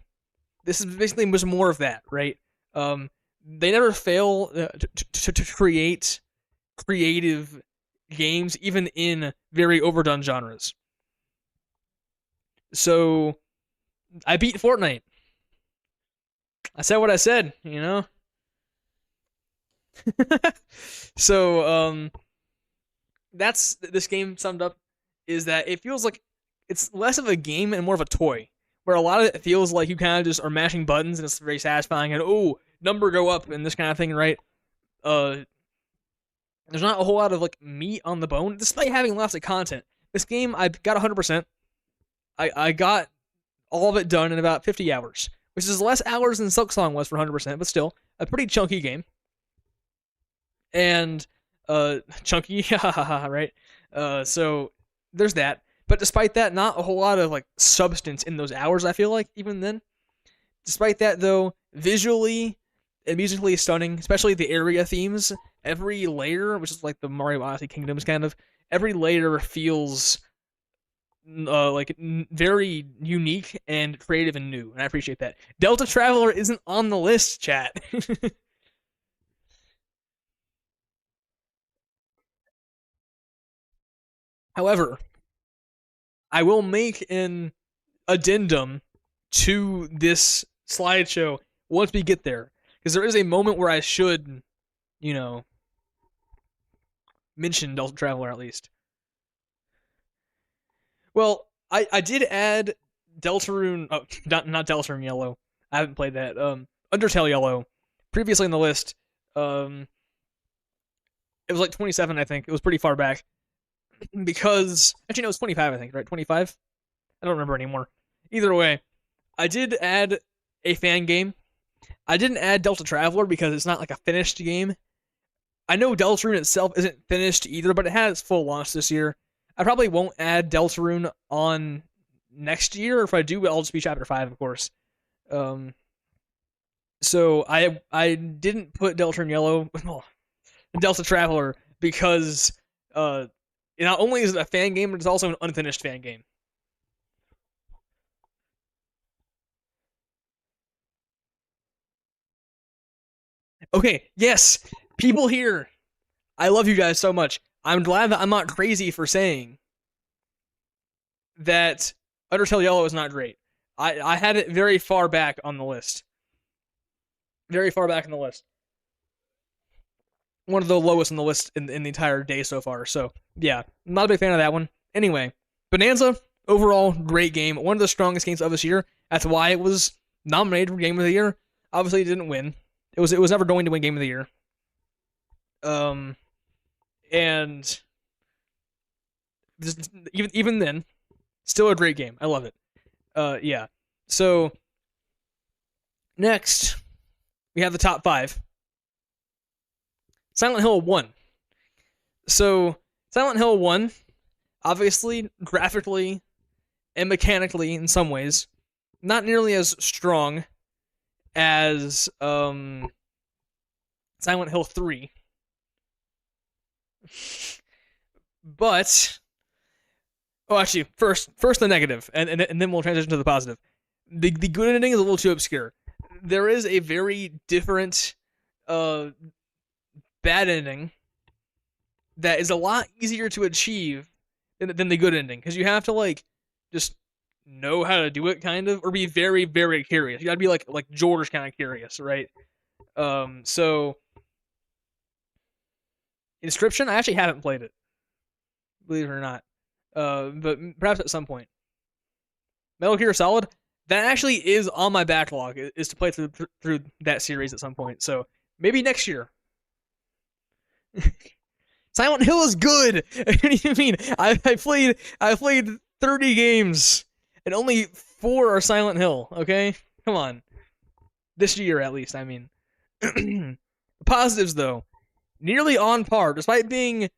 Speaker 1: this is basically was more of that, right? They never fail to create creative games, even in very overdone genres. So, I beat Fortnite. I said what I said, you know? So, that's this game summed up, is that it feels like it's less of a game and more of a toy, where a lot of it feels like you kind of just are mashing buttons and it's very satisfying and, oh, number go up and this kind of thing, right? There's not a whole lot of like meat on the bone, despite having lots of content. This game, I got 100%. I got all of it done in about 50 hours, which is less hours than Silksong was for 100%, but still a pretty chunky game. And chunky, right? So there's that. But despite that, not a whole lot of like substance in those hours, I feel like, even then. Despite that, though, visually and musically stunning, especially the area themes. Every layer, which is like the Mario Odyssey Kingdoms kind of, every layer feels very unique and creative and new, and I appreciate that. Delta Traveler isn't on the list, chat. However, I will make an addendum to this slideshow once we get there, because there is a moment where I should, mention Delta Traveler at least. Well, I did add Deltarune. Oh, not Deltarune Yellow. I haven't played that. Undertale Yellow, previously on the list. It was like 27, I think. It was pretty far back. Because actually, no, it was 25, I think. Right, 25. I don't remember anymore. Either way, I did add a fan game. I didn't add Delta Traveler because it's not like a finished game. I know Deltarune itself isn't finished either, but it had its full launch this year. I probably won't add Deltarune on next year. If I do, I'll just be Chapter 5, of course. So I didn't put Deltarune Yellow, Delta Traveler, because not only is it a fan game, but it's also an unfinished fan game. Okay, yes, people here, I love you guys so much. I'm glad that I'm not crazy for saying that Undertale Yellow is not great. I had it very far back on the list. Very far back on the list. One of the lowest on the list in the entire day so far. So, yeah, not a big fan of that one. Anyway, Bonanza, overall, great game. One of the strongest games of this year. That's why it was nominated for Game of the Year. Obviously, it didn't win. It was never going to win Game of the Year. And even then, still a great game. I love it. Yeah. So next, we have the top 5. Silent Hill 1. So Silent Hill 1, obviously graphically and mechanically in some ways, not nearly as strong as Silent Hill 3. But actually, first the negative, and then we'll transition to the positive. The good ending is a little too obscure. There is a very different bad ending that is a lot easier to achieve than the good ending, because you have to like just know how to do it, kind of, or be very, very curious. You gotta be like George kind of curious, right? So Inscription, I actually haven't played it, believe it or not. But perhaps at some point. Metal Gear Solid, that actually is on my backlog, is to play through that series at some point. So maybe next year. Silent Hill is good. What do you mean? I played 30 games and only 4 are Silent Hill. Okay, come on. This year at least. I mean, positives though, nearly on par, despite being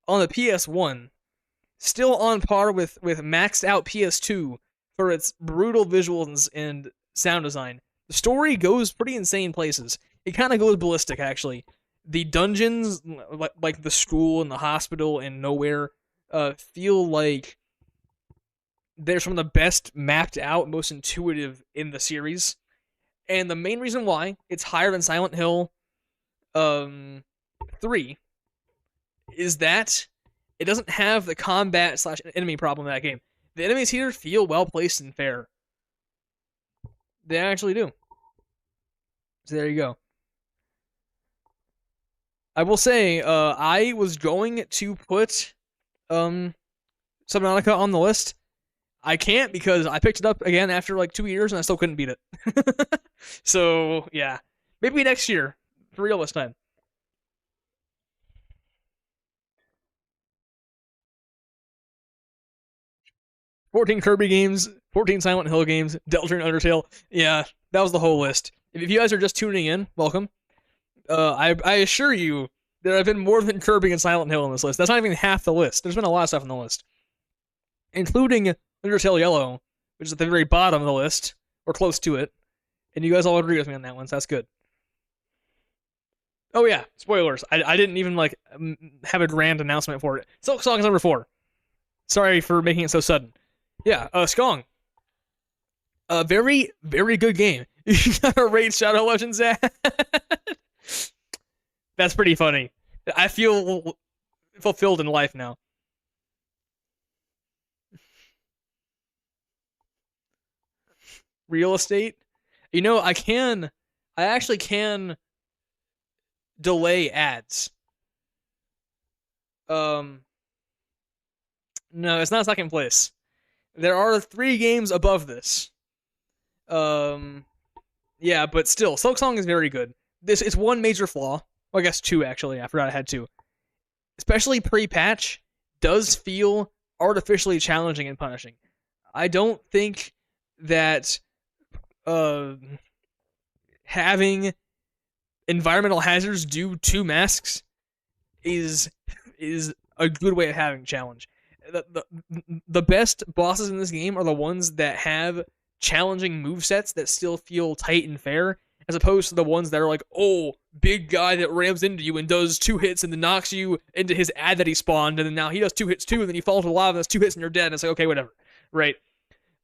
Speaker 1: on the PS1, still on par with maxed out PS2 for its brutal visuals and sound design. The story goes pretty insane places. It kind of goes ballistic, actually. The dungeons, like the school and the hospital and Nowhere, feel like they're some of the best mapped out, most intuitive in the series. And the main reason why it's higher than Silent Hill 3 is that it doesn't have the combat / enemy problem in that game. The enemies here feel well placed and fair. They actually do. So there you go. I will say, I was going to put Subnautica on the list. I can't because I picked it up again after like 2 years and I still couldn't beat it. So yeah, maybe next year, for real this time. 14 Kirby games, 14 Silent Hill games, Delta and Undertale. Yeah, that was the whole list. If you guys are just tuning in, welcome. I assure you there have been more than Kirby and Silent Hill on this list. That's not even half the list. There's been a lot of stuff on the list, including Undertale Yellow, which is at the very bottom of the list, or close to it. And you guys all agree with me on that one, so that's good. Oh yeah, spoilers. I didn't even like have a grand announcement for it. Silk Song is number 4. Sorry for making it so sudden. Yeah, Skong. A very, very good game. You gotta rate Shadow Legends at. That's pretty funny. I feel fulfilled in life now. Real estate? You know, I actually can delay ads. No, it's not second place. There are 3 games above this. Yeah, but still, Silksong is very good. It's one major flaw. Well, I guess 2 actually. I forgot I had 2. Especially pre-patch, does feel artificially challenging and punishing. I don't think that having environmental hazards do 2 masks is a good way of having challenge. The best bosses in this game are the ones that have challenging movesets that still feel tight and fair, as opposed to the ones that are like, oh, big guy that rams into you and does 2 hits and then knocks you into his ad that he spawned, and then now he does 2 hits too, and then you fall into lava and that's 2 hits and you're dead, and it's like, okay, whatever. Right?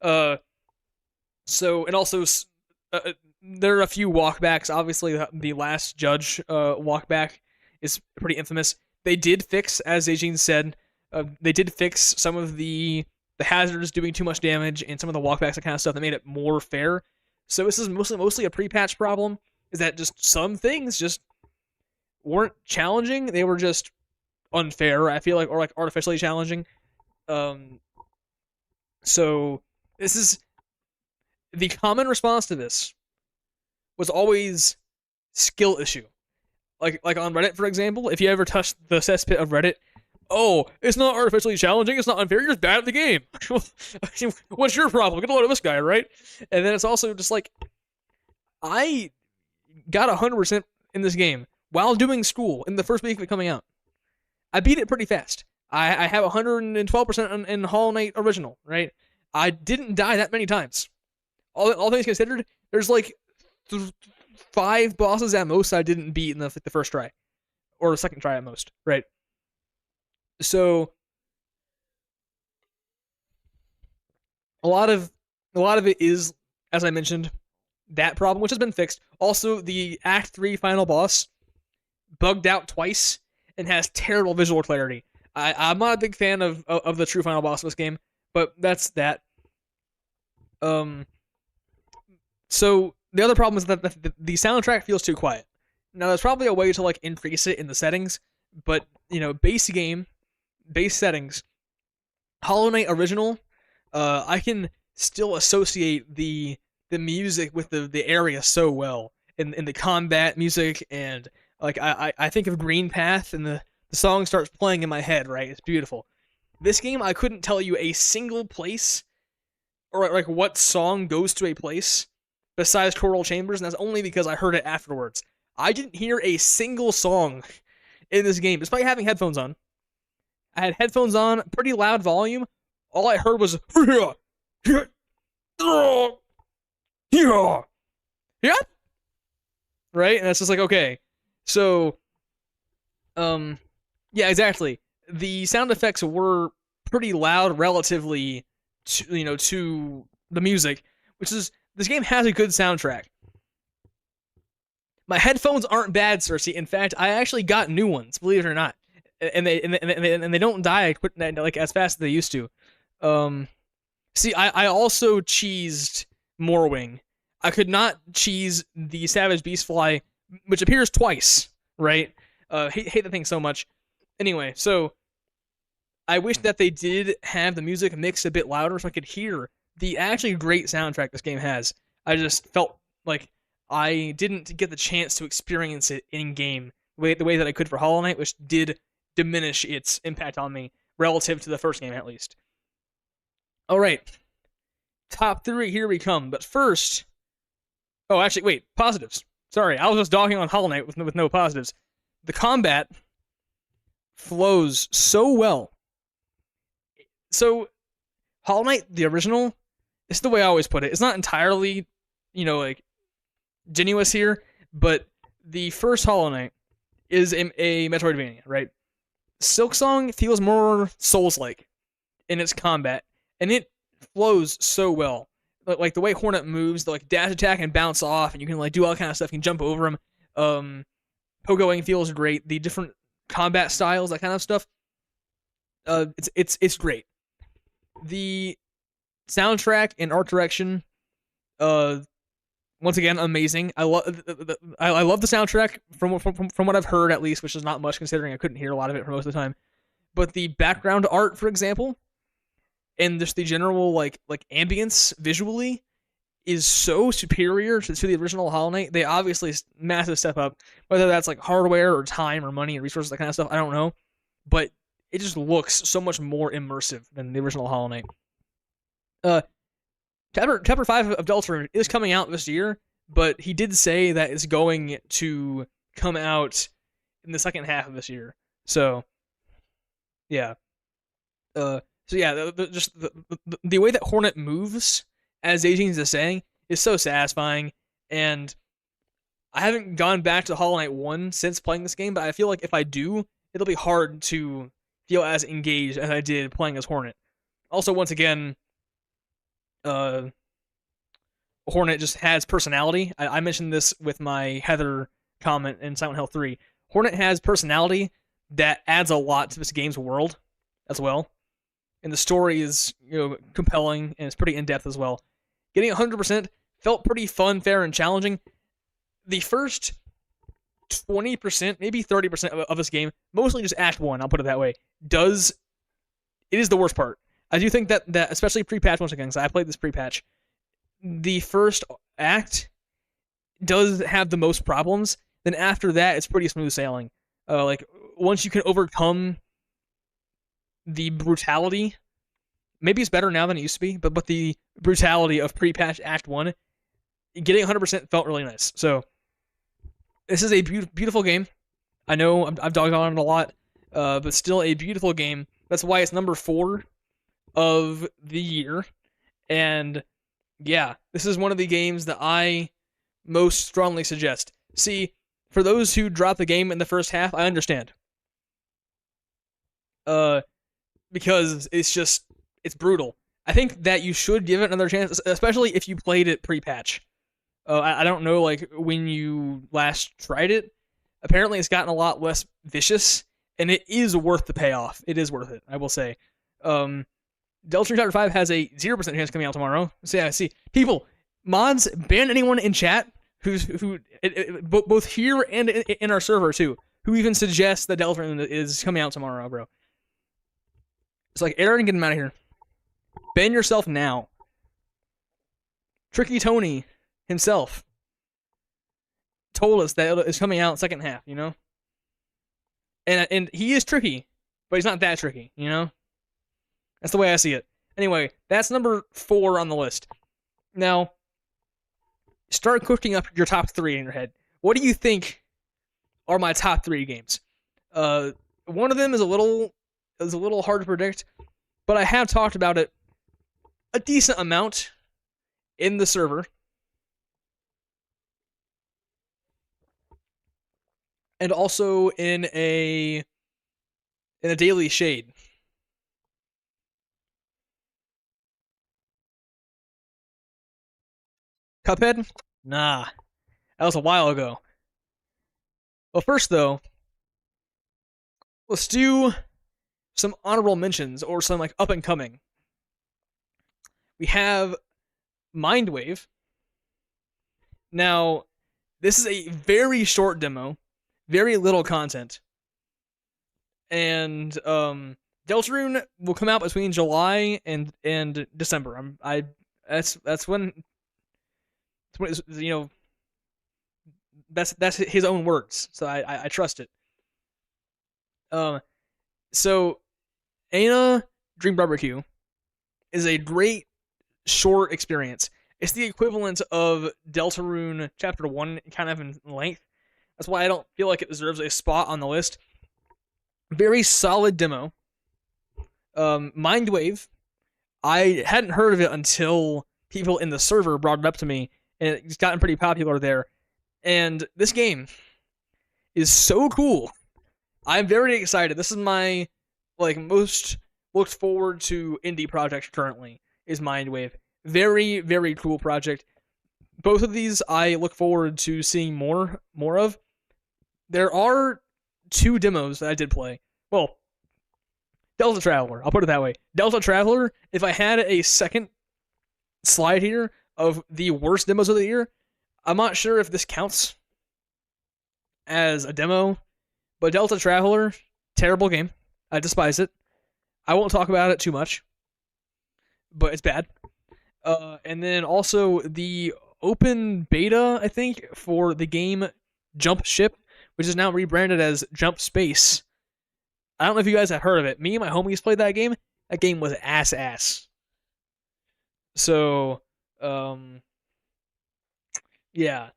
Speaker 1: So, and also, there are a few walkbacks. Obviously, the last judge walkback is pretty infamous. They did fix, as Eugene said, they did fix some of the hazards doing too much damage and some of the walkbacks, that kind of stuff that made it more fair. So this is mostly a pre-patch problem, is that just some things just weren't challenging. They were just unfair, I feel like, or like artificially challenging. So this is the common response to this was always skill issue. Like on Reddit, for example, if you ever touched the cesspit of Reddit, oh, it's not artificially challenging, it's not unfair, you're just bad at the game. What's your problem? Get a load of this guy, right? And then it's also just like, I got 100% in this game while doing school in the first week of it coming out. I beat it pretty fast. I have 112% in Hollow Knight Original, right? I didn't die that many times. All things considered, there's like 5 bosses at most I didn't beat in the first try, or the second try at most, right? So a lot of it is, as I mentioned, that problem, which has been fixed. Also, the Act 3 final boss bugged out twice, and has terrible visual clarity. I'm not a big fan of the true final boss of this game, but that's that. So the other problem is that the soundtrack feels too quiet. Now there's probably a way to like increase it in the settings, but base settings, Hollow Knight original, I can still associate the music with the area so well in the combat music, and like I think of Green Path and the song starts playing in my head, right? It's beautiful. This game, I couldn't tell you a single place or like what song goes to a place besides Choral Chambers, and that's only because I heard it afterwards. I didn't hear a single song in this game, despite having headphones on. I had headphones on, pretty loud volume. All I heard was yeah, right, and it's just like, okay, so yeah, exactly. The sound effects were pretty loud relatively to the music, which is, this game has a good soundtrack. My headphones aren't bad, Cersei. In fact, I actually got new ones, believe it or not, and they don't die like as fast as they used to. See, I also cheesed Morwing. I could not cheese the Savage Beastfly, which appears twice, right? Hate the thing so much. Anyway, so I wish that they did have the music mixed a bit louder so I could hear the actually great soundtrack this game has. I just felt like I didn't get the chance to experience it in-game the way that I could for Hollow Knight, which did diminish its impact on me relative to the first game, at least. Alright. Top 3, here we come. But first... Oh, actually, wait. Positives. Sorry, I was just dogging on Hollow Knight with no positives. The combat flows so well. So, Hollow Knight, the original, this is the way I always put it. It's not entirely, like, genuous here, but the first Hollow Knight is a Metroidvania, right? Silksong feels more Souls-like in its combat, and it flows so well. Like the way Hornet moves, the like dash attack and bounce off, and you can like do all kind of stuff. You can jump over him. Pogoing feels great. The different combat styles, that kind of stuff. It's great. The soundtrack and art direction, once again, amazing. I love the soundtrack from what I've heard, at least, which is not much considering I couldn't hear a lot of it for most of the time. But the background art, for example, and just the general like ambience visually is so superior to the original Hollow Knight. They obviously massive step up, whether that's like hardware or time or money and resources, that kind of stuff, I don't know, but it just looks so much more immersive than the original Hollow Knight. Chapter 5 of Deltarune is coming out this year, but he did say that it's going to come out in the second half of this year. So yeah. So yeah, just the way that Hornet moves, as Agings is saying, is so satisfying, and I haven't gone back to Hollow Knight 1 since playing this game, but I feel like if I do, it'll be hard to feel as engaged as I did playing as Hornet. Also, once again, Hornet just has personality. I mentioned this with my Heather comment in Silent Hill 3. Hornet has personality that adds a lot to this game's world as well. And the story is, compelling, and it's pretty in-depth as well. Getting 100% felt pretty fun, fair, and challenging. The first 20%, maybe 30% of this game, mostly just Act 1, I'll put it that way, it is the worst part. I do think that especially pre-patch, once again, because I played this pre-patch, the first act does have the most problems. Then after that, it's pretty smooth sailing. Once you can overcome the brutality, maybe it's better now than it used to be, but the brutality of pre-patch Act 1, getting 100% felt really nice. So, this is a beautiful game. I know I've dogged on it a lot, but still a beautiful game. That's why it's number 4 of the year. And yeah, this is one of the games that I most strongly suggest. See, for those who drop the game in the first half, I understand. Because it's brutal. I think that you should give it another chance, especially if you played it pre-patch. I don't know, when you last tried it. Apparently, it's gotten a lot less vicious, and it is worth the payoff. It is worth it, I will say. Deltarune Chapter 5 has a 0% chance coming out tomorrow. So yeah, see, people, mods, ban anyone in chat who both here and in our server too, who even suggests that Deltarune is coming out tomorrow, bro. It's like, Aaron, get him out of here. Ban yourself now. Tricky Tony himself told us that it's coming out second half, you know? And he is tricky, but he's not that tricky, you know? That's the way I see it. Anyway, that's number 4 on the list. Now, start cooking up your top 3 in your head. What do you think are my top 3 games? One of them is a little hard to predict, but I have talked about it a decent amount in the server. And also in a daily shade. Cuphead? Nah. That was a while ago. Well, first though, let's do some honorable mentions or some like up and coming. We have Mindwave. Now, this is a very short demo, very little content, and Deltarune will come out between July and December. That's when you know, that's his own words, so I trust it. So Aina Dream Barbecue is a great short experience. It's the equivalent of Deltarune Chapter 1 kind of in length. That's why I don't feel like it deserves a spot on the list. Very solid demo. Mindwave, I hadn't heard of it until people in the server brought it up to me, and it's gotten pretty popular there. And this game is so cool. I'm very excited. This is my most looked forward to indie project currently, is Mindwave. Very, very cool project. Both of these I look forward to seeing more of. There are 2 demos that I did play. Well, Delta Traveler, I'll put it that way. Delta Traveler, if I had a second slide here of the worst demos of the year, I'm not sure if this counts as a demo, but Delta Traveler, terrible game. I despise it. I won't talk about it too much, but it's bad. And then also the open beta, I think, for the game Jump Ship, which is now rebranded as Jump Space. I don't know if you guys have heard of it. Me and my homies played that game. That game was ass. So, yeah.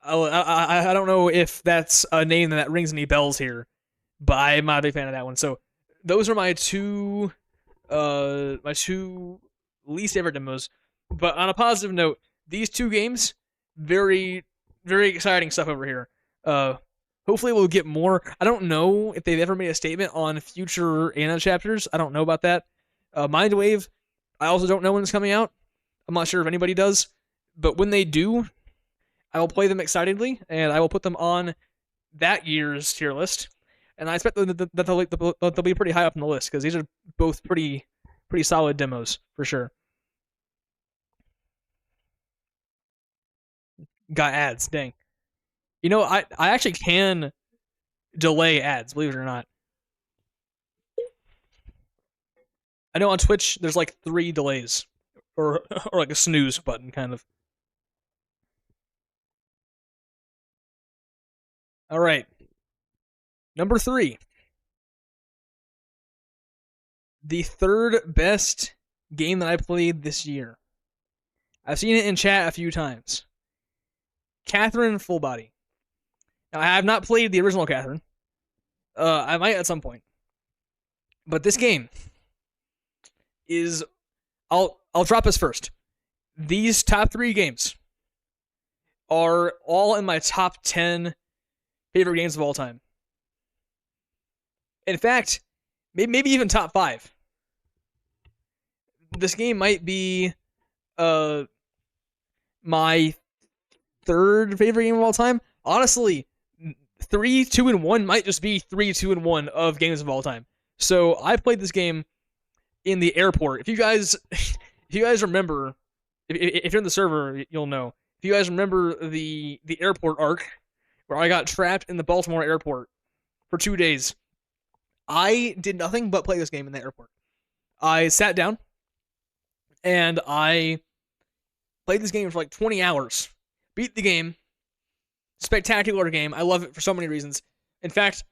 Speaker 1: I don't know if that's a name that rings any bells here, but I'm not a big fan of that one. So, those are my two least favorite demos. But on a positive note, these 2 games, very, very exciting stuff over here. Hopefully we'll get more. I don't know if they've ever made a statement on future Anna chapters. I don't know about that. Mindwave, I also don't know when it's coming out. I'm not sure if anybody does. But when they do, I will play them excitedly, and I will put them on that year's tier list. And I expect that they'll be pretty high up on the list, because these are both pretty solid demos, for sure. Got ads, dang. You know, I actually can delay ads, believe it or not. I know on Twitch there's 3 delays, or a snooze button, kind of. All right. Number 3. The 3rd best game that I played this year. I've seen it in chat a few times. Catherine Full Body. Now, I have not played the original Catherine. I might at some point. But this game is... I'll drop this first. These top 3 games are all in my top 10 favorite games of all time. In fact, maybe even top 5. This game might be my 3rd favorite game of all time. Honestly, 3, 2, and 1 might just be 3, 2, and 1 of games of all time. So I played this game in the airport. If you guys, if you guys remember, if you're in the server, you'll know. If you guys remember the airport arc, where I got trapped in the Baltimore airport for 2 days, I did nothing but play this game in the airport. I sat down and I played this game for like 20 hours. Beat the game. Spectacular game. I love it for so many reasons. In fact,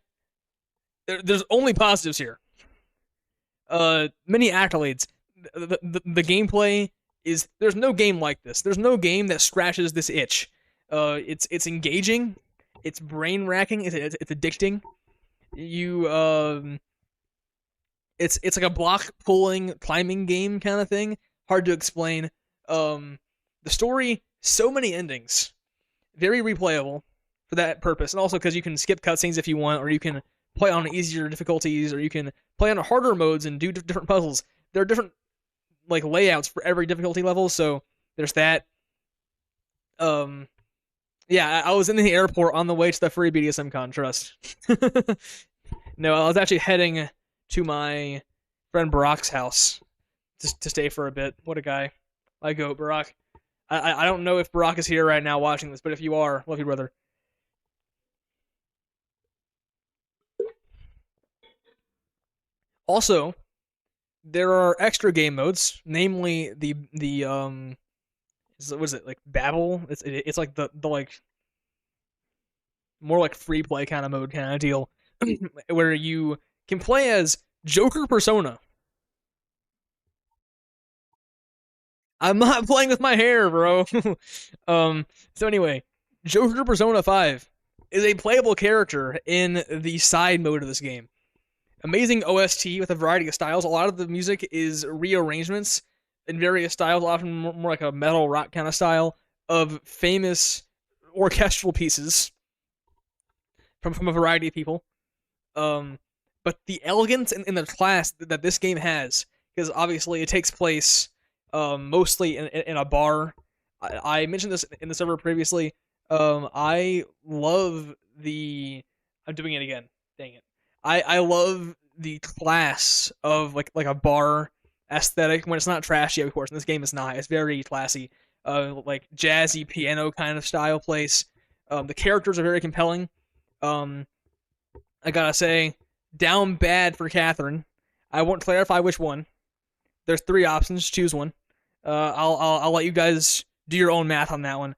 Speaker 1: there's only positives here. Many accolades. The gameplay is, there's no game like this. There's no game that scratches this itch. It's engaging. It's brain racking. It's addicting. It's like a block pulling climbing game kind of thing. Hard to explain. The story, so many endings. Very replayable for that purpose, and also because you can skip cutscenes if you want, or you can play on easier difficulties, or you can play on harder modes and do different puzzles. There are different like layouts for every difficulty level, so there's that. Yeah, I was in the airport on the way to the free BDSM con, trust. No, I was actually heading to my friend Barack's house to stay for a bit. What a guy. I go, Barack. I don't know if Barack is here right now watching this, but if you are, love you, brother. Also, there are extra game modes, namely the what is it, like Babel? It's like the like more like free play kind of mode kind of deal, where you can play as Joker Persona. I'm not playing with my hair, bro. So anyway, Joker Persona 5 is a playable character in the side mode of this game. Amazing OST with a variety of styles. A lot of the music is rearrangements in various styles, often more like a metal rock kind of style, of famous orchestral pieces from a variety of people. But the elegance in the class that this game has, because obviously it takes place mostly in a bar. I mentioned this in the server previously. I love the... I'm doing it again. Dang it. I love the class of like a bar aesthetic when it's not trashy, of course. And this game is not. It's very classy. Like jazzy piano kind of style place. The characters are very compelling. I gotta say, down bad for Catherine. I won't clarify which one. There's 3 options. Choose one. I'll let you guys do your own math on that one.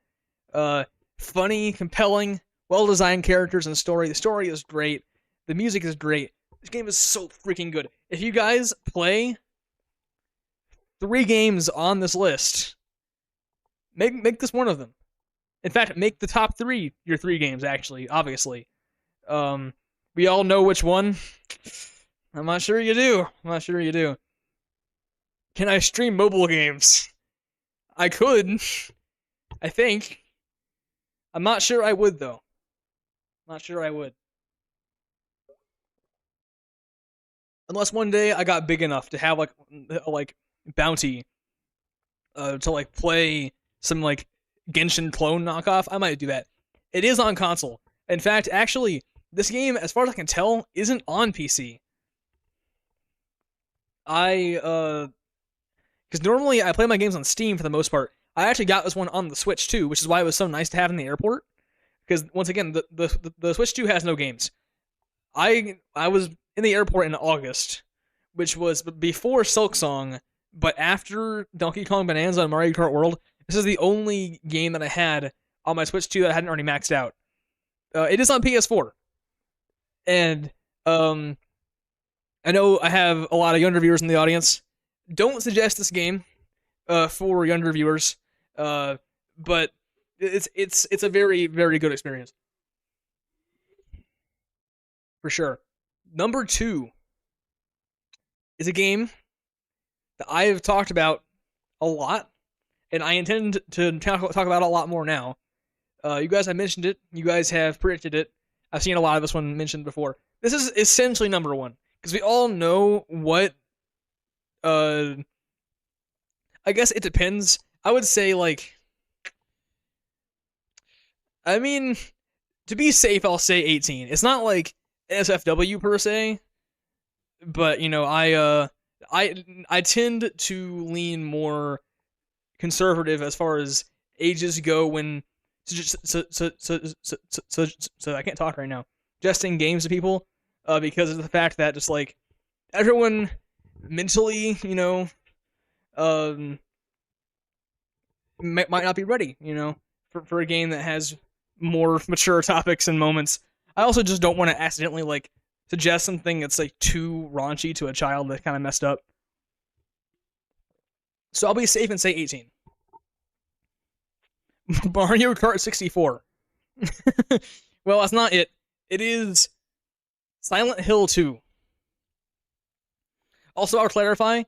Speaker 1: Funny, compelling, well-designed characters and story. The story is great. The music is great. This game is so freaking good. If you guys play 3 games on this list, make this one of them. In fact, make the top 3 your 3 games, actually, obviously. We all know which one. I'm not sure you do. I'm not sure you do. Can I stream mobile games? I could. I think. I'm not sure I would, though. Not sure I would. Unless one day I got big enough to have like bounty to like play some like Genshin clone knockoff, I might do that. It is on console. In fact, actually, this game, as far as I can tell, isn't on PC. Because normally I play my games on Steam for the most part. I actually got this one on the Switch too, which is why it was so nice to have in the airport. Because once again, the Switch 2 has no games. I was in the airport in August, which was before Silksong, but after Donkey Kong Bonanza and Mario Kart World. This is the only game that I had on my Switch 2 that I hadn't already maxed out. It is on PS4, and I know I have a lot of younger viewers in the audience. Don't suggest this game for younger viewers, but it's a very, very good experience. For sure. Number 2 is a game that I have talked about a lot, and I intend to talk about a lot more now. You guys have mentioned it. You guys have predicted it. I've seen a lot of this one mentioned before. This is essentially number 1, because we all know what... I guess it depends. I would say, like... I mean... to be safe, I'll say 18. It's not like SFW per se, but you know, I tend to lean more conservative as far as ages go when so I can't talk right now. Suggesting games to people because of the fact that just like everyone mentally, you know, might not be ready, you know, for a game that has more mature topics and moments. I also just don't want to accidentally like suggest something that's like too raunchy to a child that kind of messed up. So I'll be safe and say 18. Mario Kart 64. Well, that's not it. It is Silent Hill 2. Also, I'll clarify,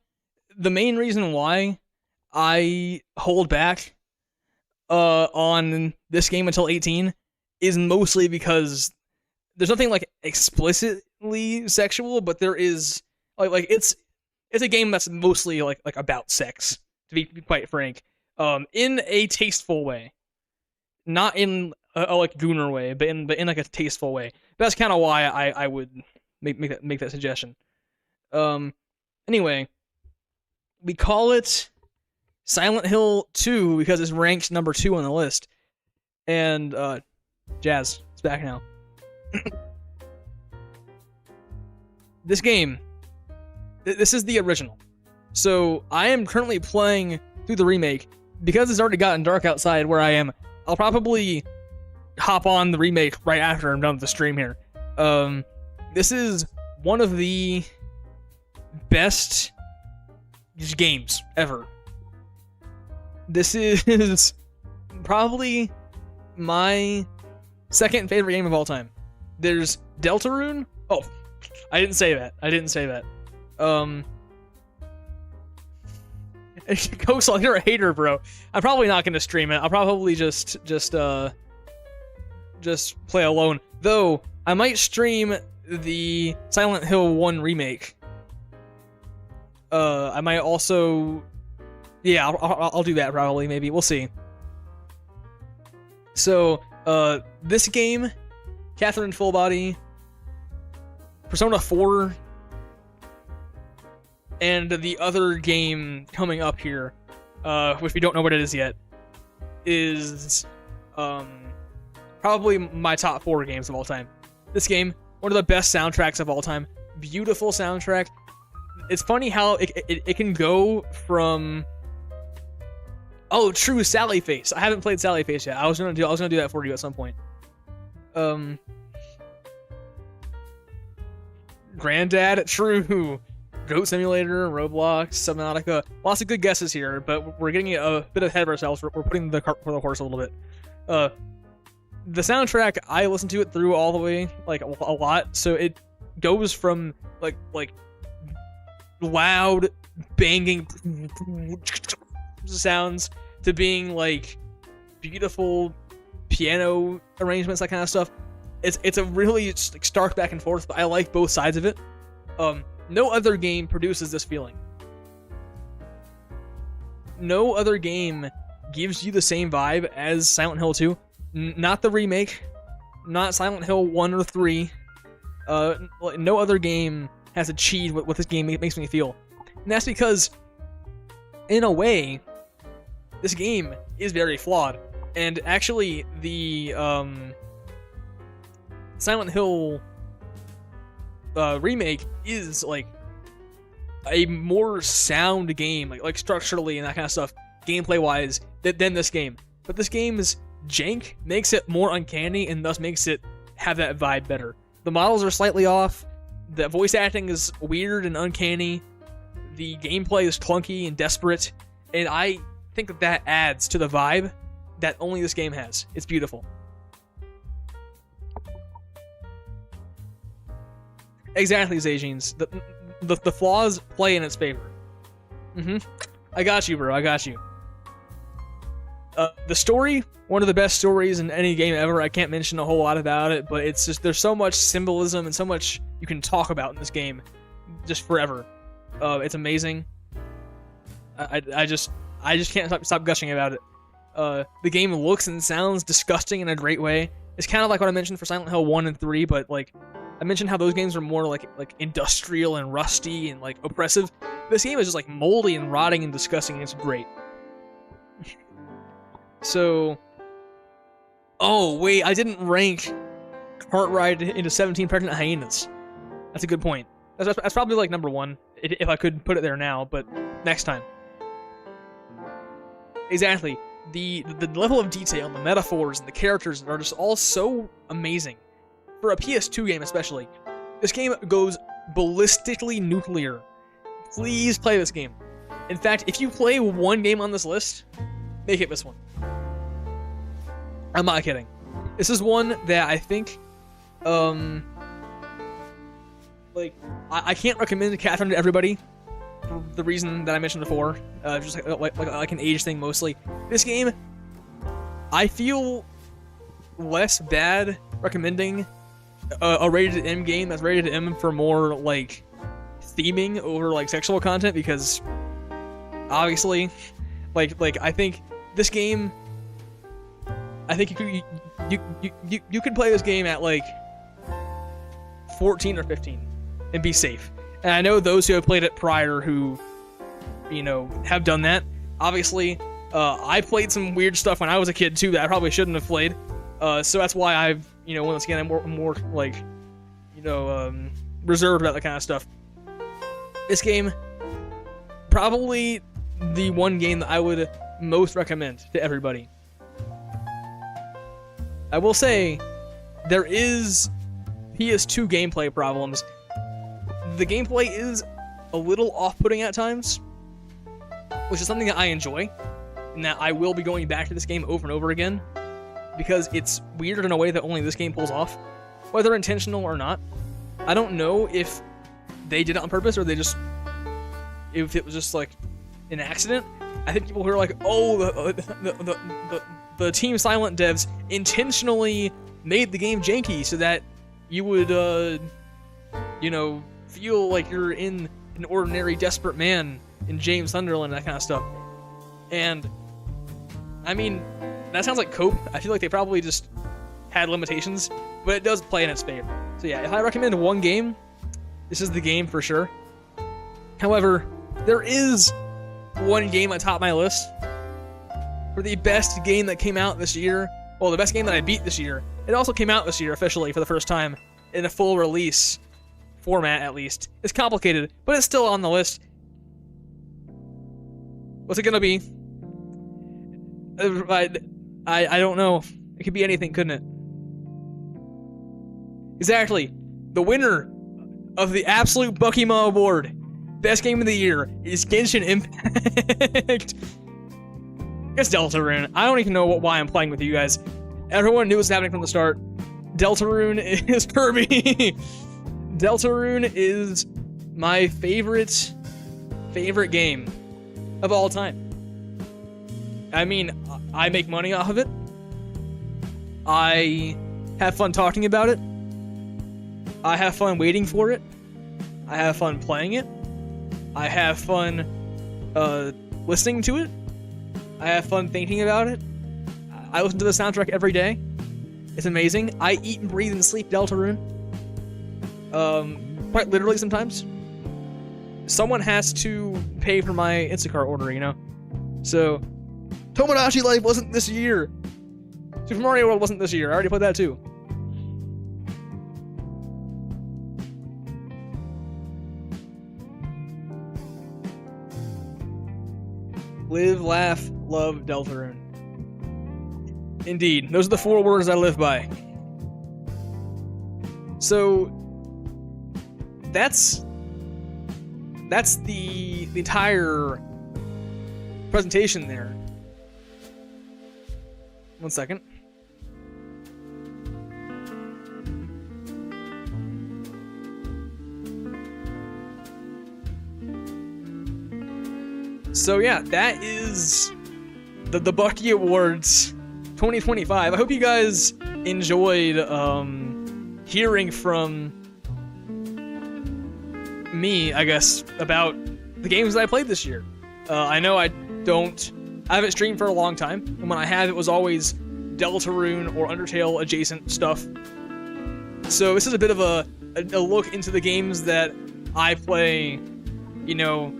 Speaker 1: the main reason why I hold back on this game until 18 is mostly because there's nothing like explicitly sexual, but there is like it's a game that's mostly like about sex, to be quite frank, in a tasteful way, not in a like gooner way, but in like a tasteful way. That's kind of why I would make that suggestion. Anyway, we call it Silent Hill 2 because it's ranked number 2 on the list. And Jazz, it's back now. This game, this is the original. So I am currently playing through the remake. Because it's already gotten dark outside where I am, I'll probably hop on the remake right after I'm done with the stream here. This is one of the best games ever. This is probably my second favorite game of all time. There's Deltarune. Oh, I didn't say that. Kosal, you're a hater, bro. I'm probably not gonna stream it. I'll probably just play alone. Though I might stream the Silent Hill 1 remake. I might also, yeah, I'll do that probably. Maybe we'll see. So, this game, Catherine Fullbody, Persona 4, and the other game coming up here, which we don't know what it is yet, is probably my top 4 games of all time. This game, one of the best soundtracks of all time. Beautiful soundtrack. It's funny how it can go from... Oh, true, Sally Face. I haven't played Sally Face yet. I was gonna do that for you at some point. Granddad, true. Goat Simulator, Roblox, Subnautica. Lots of good guesses here, but we're getting a bit ahead of ourselves. We're putting the cart before the horse a little bit. The soundtrack, I listened to it through all the way, like a lot. So it goes from like loud banging sounds to being like beautiful piano arrangements, that kind of stuff. It's a really like stark back and forth, but I like both sides of it. No other game produces this feeling. No other game gives you the same vibe as Silent Hill 2. Not the remake, not Silent Hill 1 or 3. No other game has achieved what this game makes me feel. And that's because, in a way, this game is very flawed. And actually, the Silent Hill remake is like a more sound game, like structurally and that kind of stuff, gameplay wise, than this game. But this game's jank makes it more uncanny and thus makes it have that vibe better. The models are slightly off, the voice acting is weird and uncanny, the gameplay is clunky and desperate, and I think that adds to the vibe that only this game has. It's beautiful. Exactly, Zagines. The flaws play in its favor. I got you, bro. I got you. The story, one of the best stories in any game ever. I can't mention a whole lot about it, but it's just, there's so much symbolism and so much you can talk about in this game, just forever. It's amazing. I just can't stop gushing about it. The game looks and sounds disgusting in a great way. It's kind of like what I mentioned for Silent Hill 1 and 3, but like I mentioned how those games are more like industrial and rusty and like oppressive. This game is just like moldy and rotting and disgusting, and it's great. So, oh wait, I didn't rank Cart Ride into 17 Pregnant Hyenas. That's a good point. That's probably like number 1 if I could put it there now, but next time. Exactly. The level of detail, the metaphors, and the characters are just all so amazing. For a PS2 game especially. This game goes ballistically nuclear. Please play this game. In fact, if you play one game on this list, make it this one. I'm not kidding. This is one that I think, I can't recommend Catherine to everybody for the reason that I mentioned before. Just like an age thing mostly. This game, I feel less bad recommending a rated M game that's rated M for more like theming over like sexual content, because obviously, like I think this game, I think you could play this game at like 14 or 15 and be safe. And I know those who have played it prior who, you know, have done that. Obviously, I played some weird stuff when I was a kid too that I probably shouldn't have played. So that's why I've, you know, once again, I'm more like, you know, reserved about that kind of stuff. This game, probably the one game that I would most recommend to everybody. I will say, there is PS2 gameplay problems. The gameplay is a little off-putting at times, which is something that I enjoy, and that I will be going back to this game over and over again, because it's weird in a way that only this game pulls off, whether intentional or not. I don't know if they did it on purpose, or they just, if it was just like an accident. I think people who are like, oh, the Team Silent devs intentionally made the game janky so that you would, you know, feel like you're in an ordinary desperate man in James Sunderland, that kind of stuff. And, I mean, that sounds like cope. I feel like they probably just had limitations, but it does play in its favor. So yeah, if I recommend one game, this is the game for sure. However, there is one game on top of my list for the best game that came out this year. Well, the best game that I beat this year. It also came out this year officially for the first time in a full release format, at least. It's complicated, but it's still on the list. What's it gonna be? I don't know. It could be anything, couldn't it? Exactly. The winner of the absolute Buckima Award, best game of the year, is Genshin Impact. It's Deltarune. I don't even know why I'm playing with you guys. Everyone knew it was happening from the start. Deltarune is Kirby. Deltarune is my favorite game of all time. I mean, I make money off of it. I have fun talking about it. I have fun waiting for it. I have fun playing it. I have fun listening to it. I have fun thinking about it. I listen to the soundtrack every day. It's amazing. I eat and breathe and sleep Deltarune. Quite literally sometimes. Someone has to pay for my Instacart order, you know? So, Tomodachi Life wasn't this year. Super Mario World wasn't this year. I already played that too. Live, laugh, love, Deltarune. Indeed, those are the 4 words I live by. So, that's the entire presentation there. One second. So yeah, that is the Bucky Awards 2025. I hope you guys enjoyed hearing from me, I guess, about the games that I played this year. I know I haven't streamed for a long time, and when I have, it was always Deltarune or Undertale adjacent stuff. So this is a bit of a look into the games that I play, you know,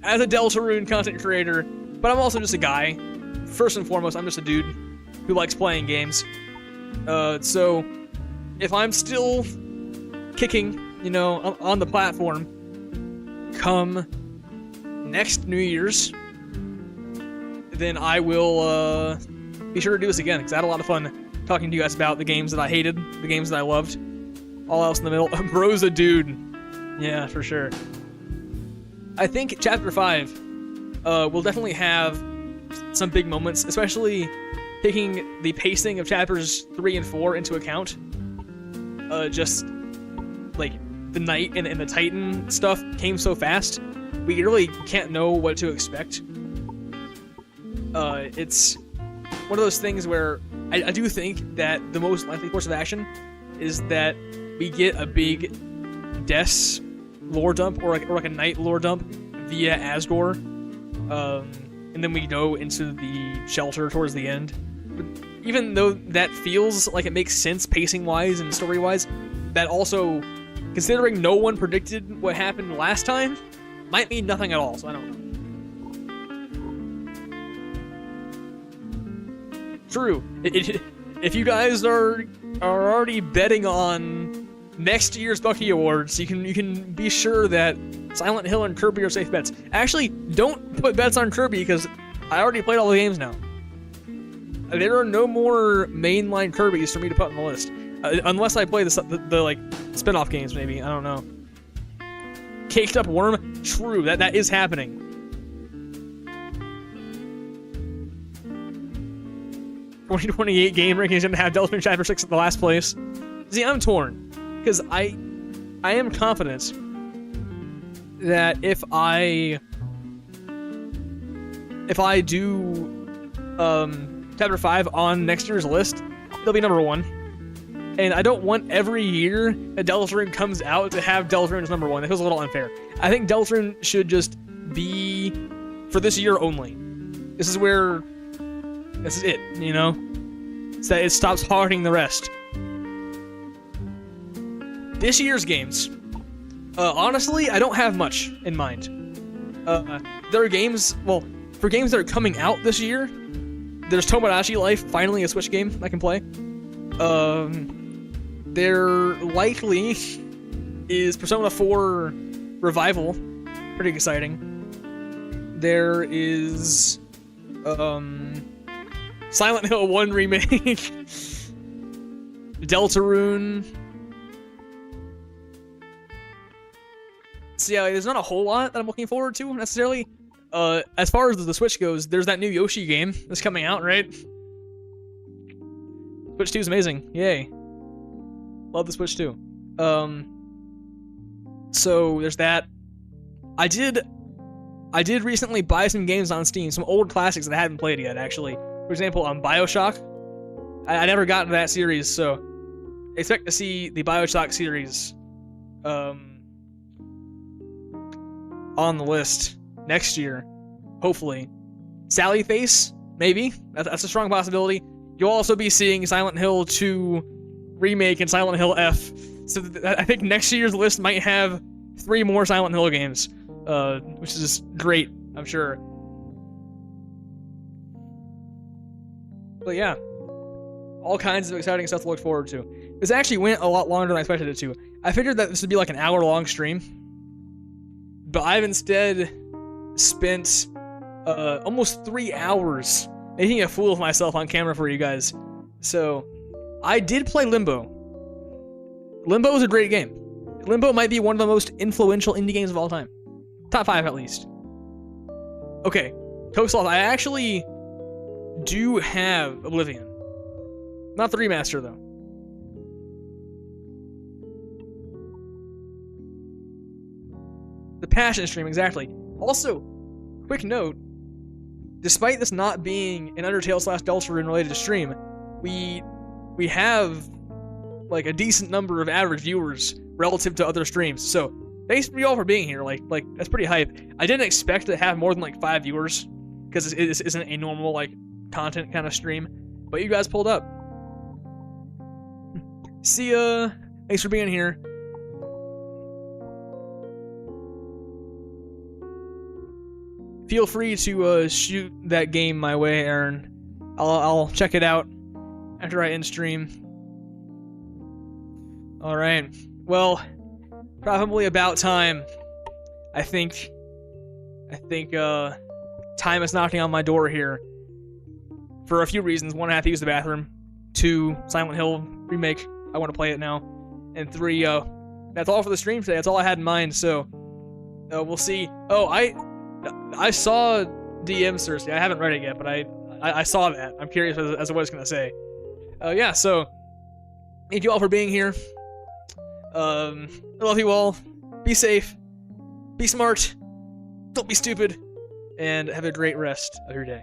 Speaker 1: as a Deltarune content creator, but I'm also just a guy. First and foremost, I'm just a dude who likes playing games. So if I'm still kicking, you know, on the platform come next New Year's, then I will be sure to do this again, because I had a lot of fun talking to you guys about the games that I hated, the games that I loved. All else in the middle. Bro's a dude. Yeah, for sure. I think Chapter 5 will definitely have some big moments, especially taking the pacing of Chapters 3 and 4 into account. Just, like, the Knight and the Titan stuff came so fast, we really can't know what to expect. It's one of those things where I do think that the most likely course of action is that we get a big Des lore dump, or like a Knight lore dump via Asgore, and then we go into the shelter towards the end. But even though that feels like it makes sense pacing-wise and story-wise, that also, considering no one predicted what happened last time, might mean nothing at all, so I don't know. True. If you guys are already betting on next year's Bucky Awards, you can be sure that Silent Hill and Kirby are safe bets. Actually, don't put bets on Kirby, because I already played all the games now. There are no more mainline Kirbys for me to put on the list, unless I play the like spin-off games. Maybe, I don't know. Caked Up Worm. True, that is happening. '28 game ranking is gonna have Deltarune Chapter 6 at the last place. See, I'm torn, because I am confident that if I do Chapter 5 on next year's list, they'll be number 1. And I don't want every year that Deltarune comes out to have Deltarune as number 1. That feels a little unfair. I think Deltarune should just be for this year only. This is it, you know? So that it stops hogging the rest. This year's games, honestly, I don't have much in mind. There are games, well, for games that are coming out this year, there's Tomodachi Life, finally a Switch game I can play. There likely is Persona 4 Revival, pretty exciting. There is, Silent Hill 1 Remake, Deltarune. So yeah, there's not a whole lot that I'm looking forward to, necessarily. As far as the Switch goes, there's that new Yoshi game that's coming out, right? Switch 2 is amazing. Yay. Love the Switch 2. So there's that. I did recently buy some games on Steam, some old classics that I haven't played yet, actually. For example, BioShock. I never got into that series, so expect to see the BioShock series on the list next year, hopefully. Sally Face, maybe. That's a strong possibility. You'll also be seeing Silent Hill 2 Remake and Silent Hill F. So I think next year's list might have 3 more Silent Hill games, which is great, I'm sure. But yeah, all kinds of exciting stuff to look forward to. This actually went a lot longer than I expected it to. I figured that this would be like an hour-long stream, but I've instead spent almost 3 hours making a fool of myself on camera for you guys. So, I did play Limbo. Limbo is a great game. Limbo might be one of the most influential indie games of all time. Top 5 at least. Okay, Toadsloth, I actually do have Oblivion. Not the remaster, though. The Passion Stream, exactly. Also, quick note, despite this not being an Undertale/Deltarune related stream, we have like a decent number of average viewers relative to other streams. So thanks for y'all for being here. Like that's pretty hype. I didn't expect to have more than like 5 viewers, because this isn't a normal like content kind of stream. But you guys pulled up. See ya. Thanks for being here. Feel free to shoot that game my way, Aaron. I'll check it out after I end stream. All right. Well, probably about time. I think time is knocking on my door here. For a few reasons. One, I have to use the bathroom. 2, Silent Hill remake. I want to play it now. And 3, that's all for the stream today. That's all I had in mind. So we'll see. Oh, I saw DM Cersei. I haven't read it yet, but I saw that. I'm curious as to what it's gonna say. Yeah. So thank you all for being here. I love you all. Be safe. Be smart. Don't be stupid. And have a great rest of your day.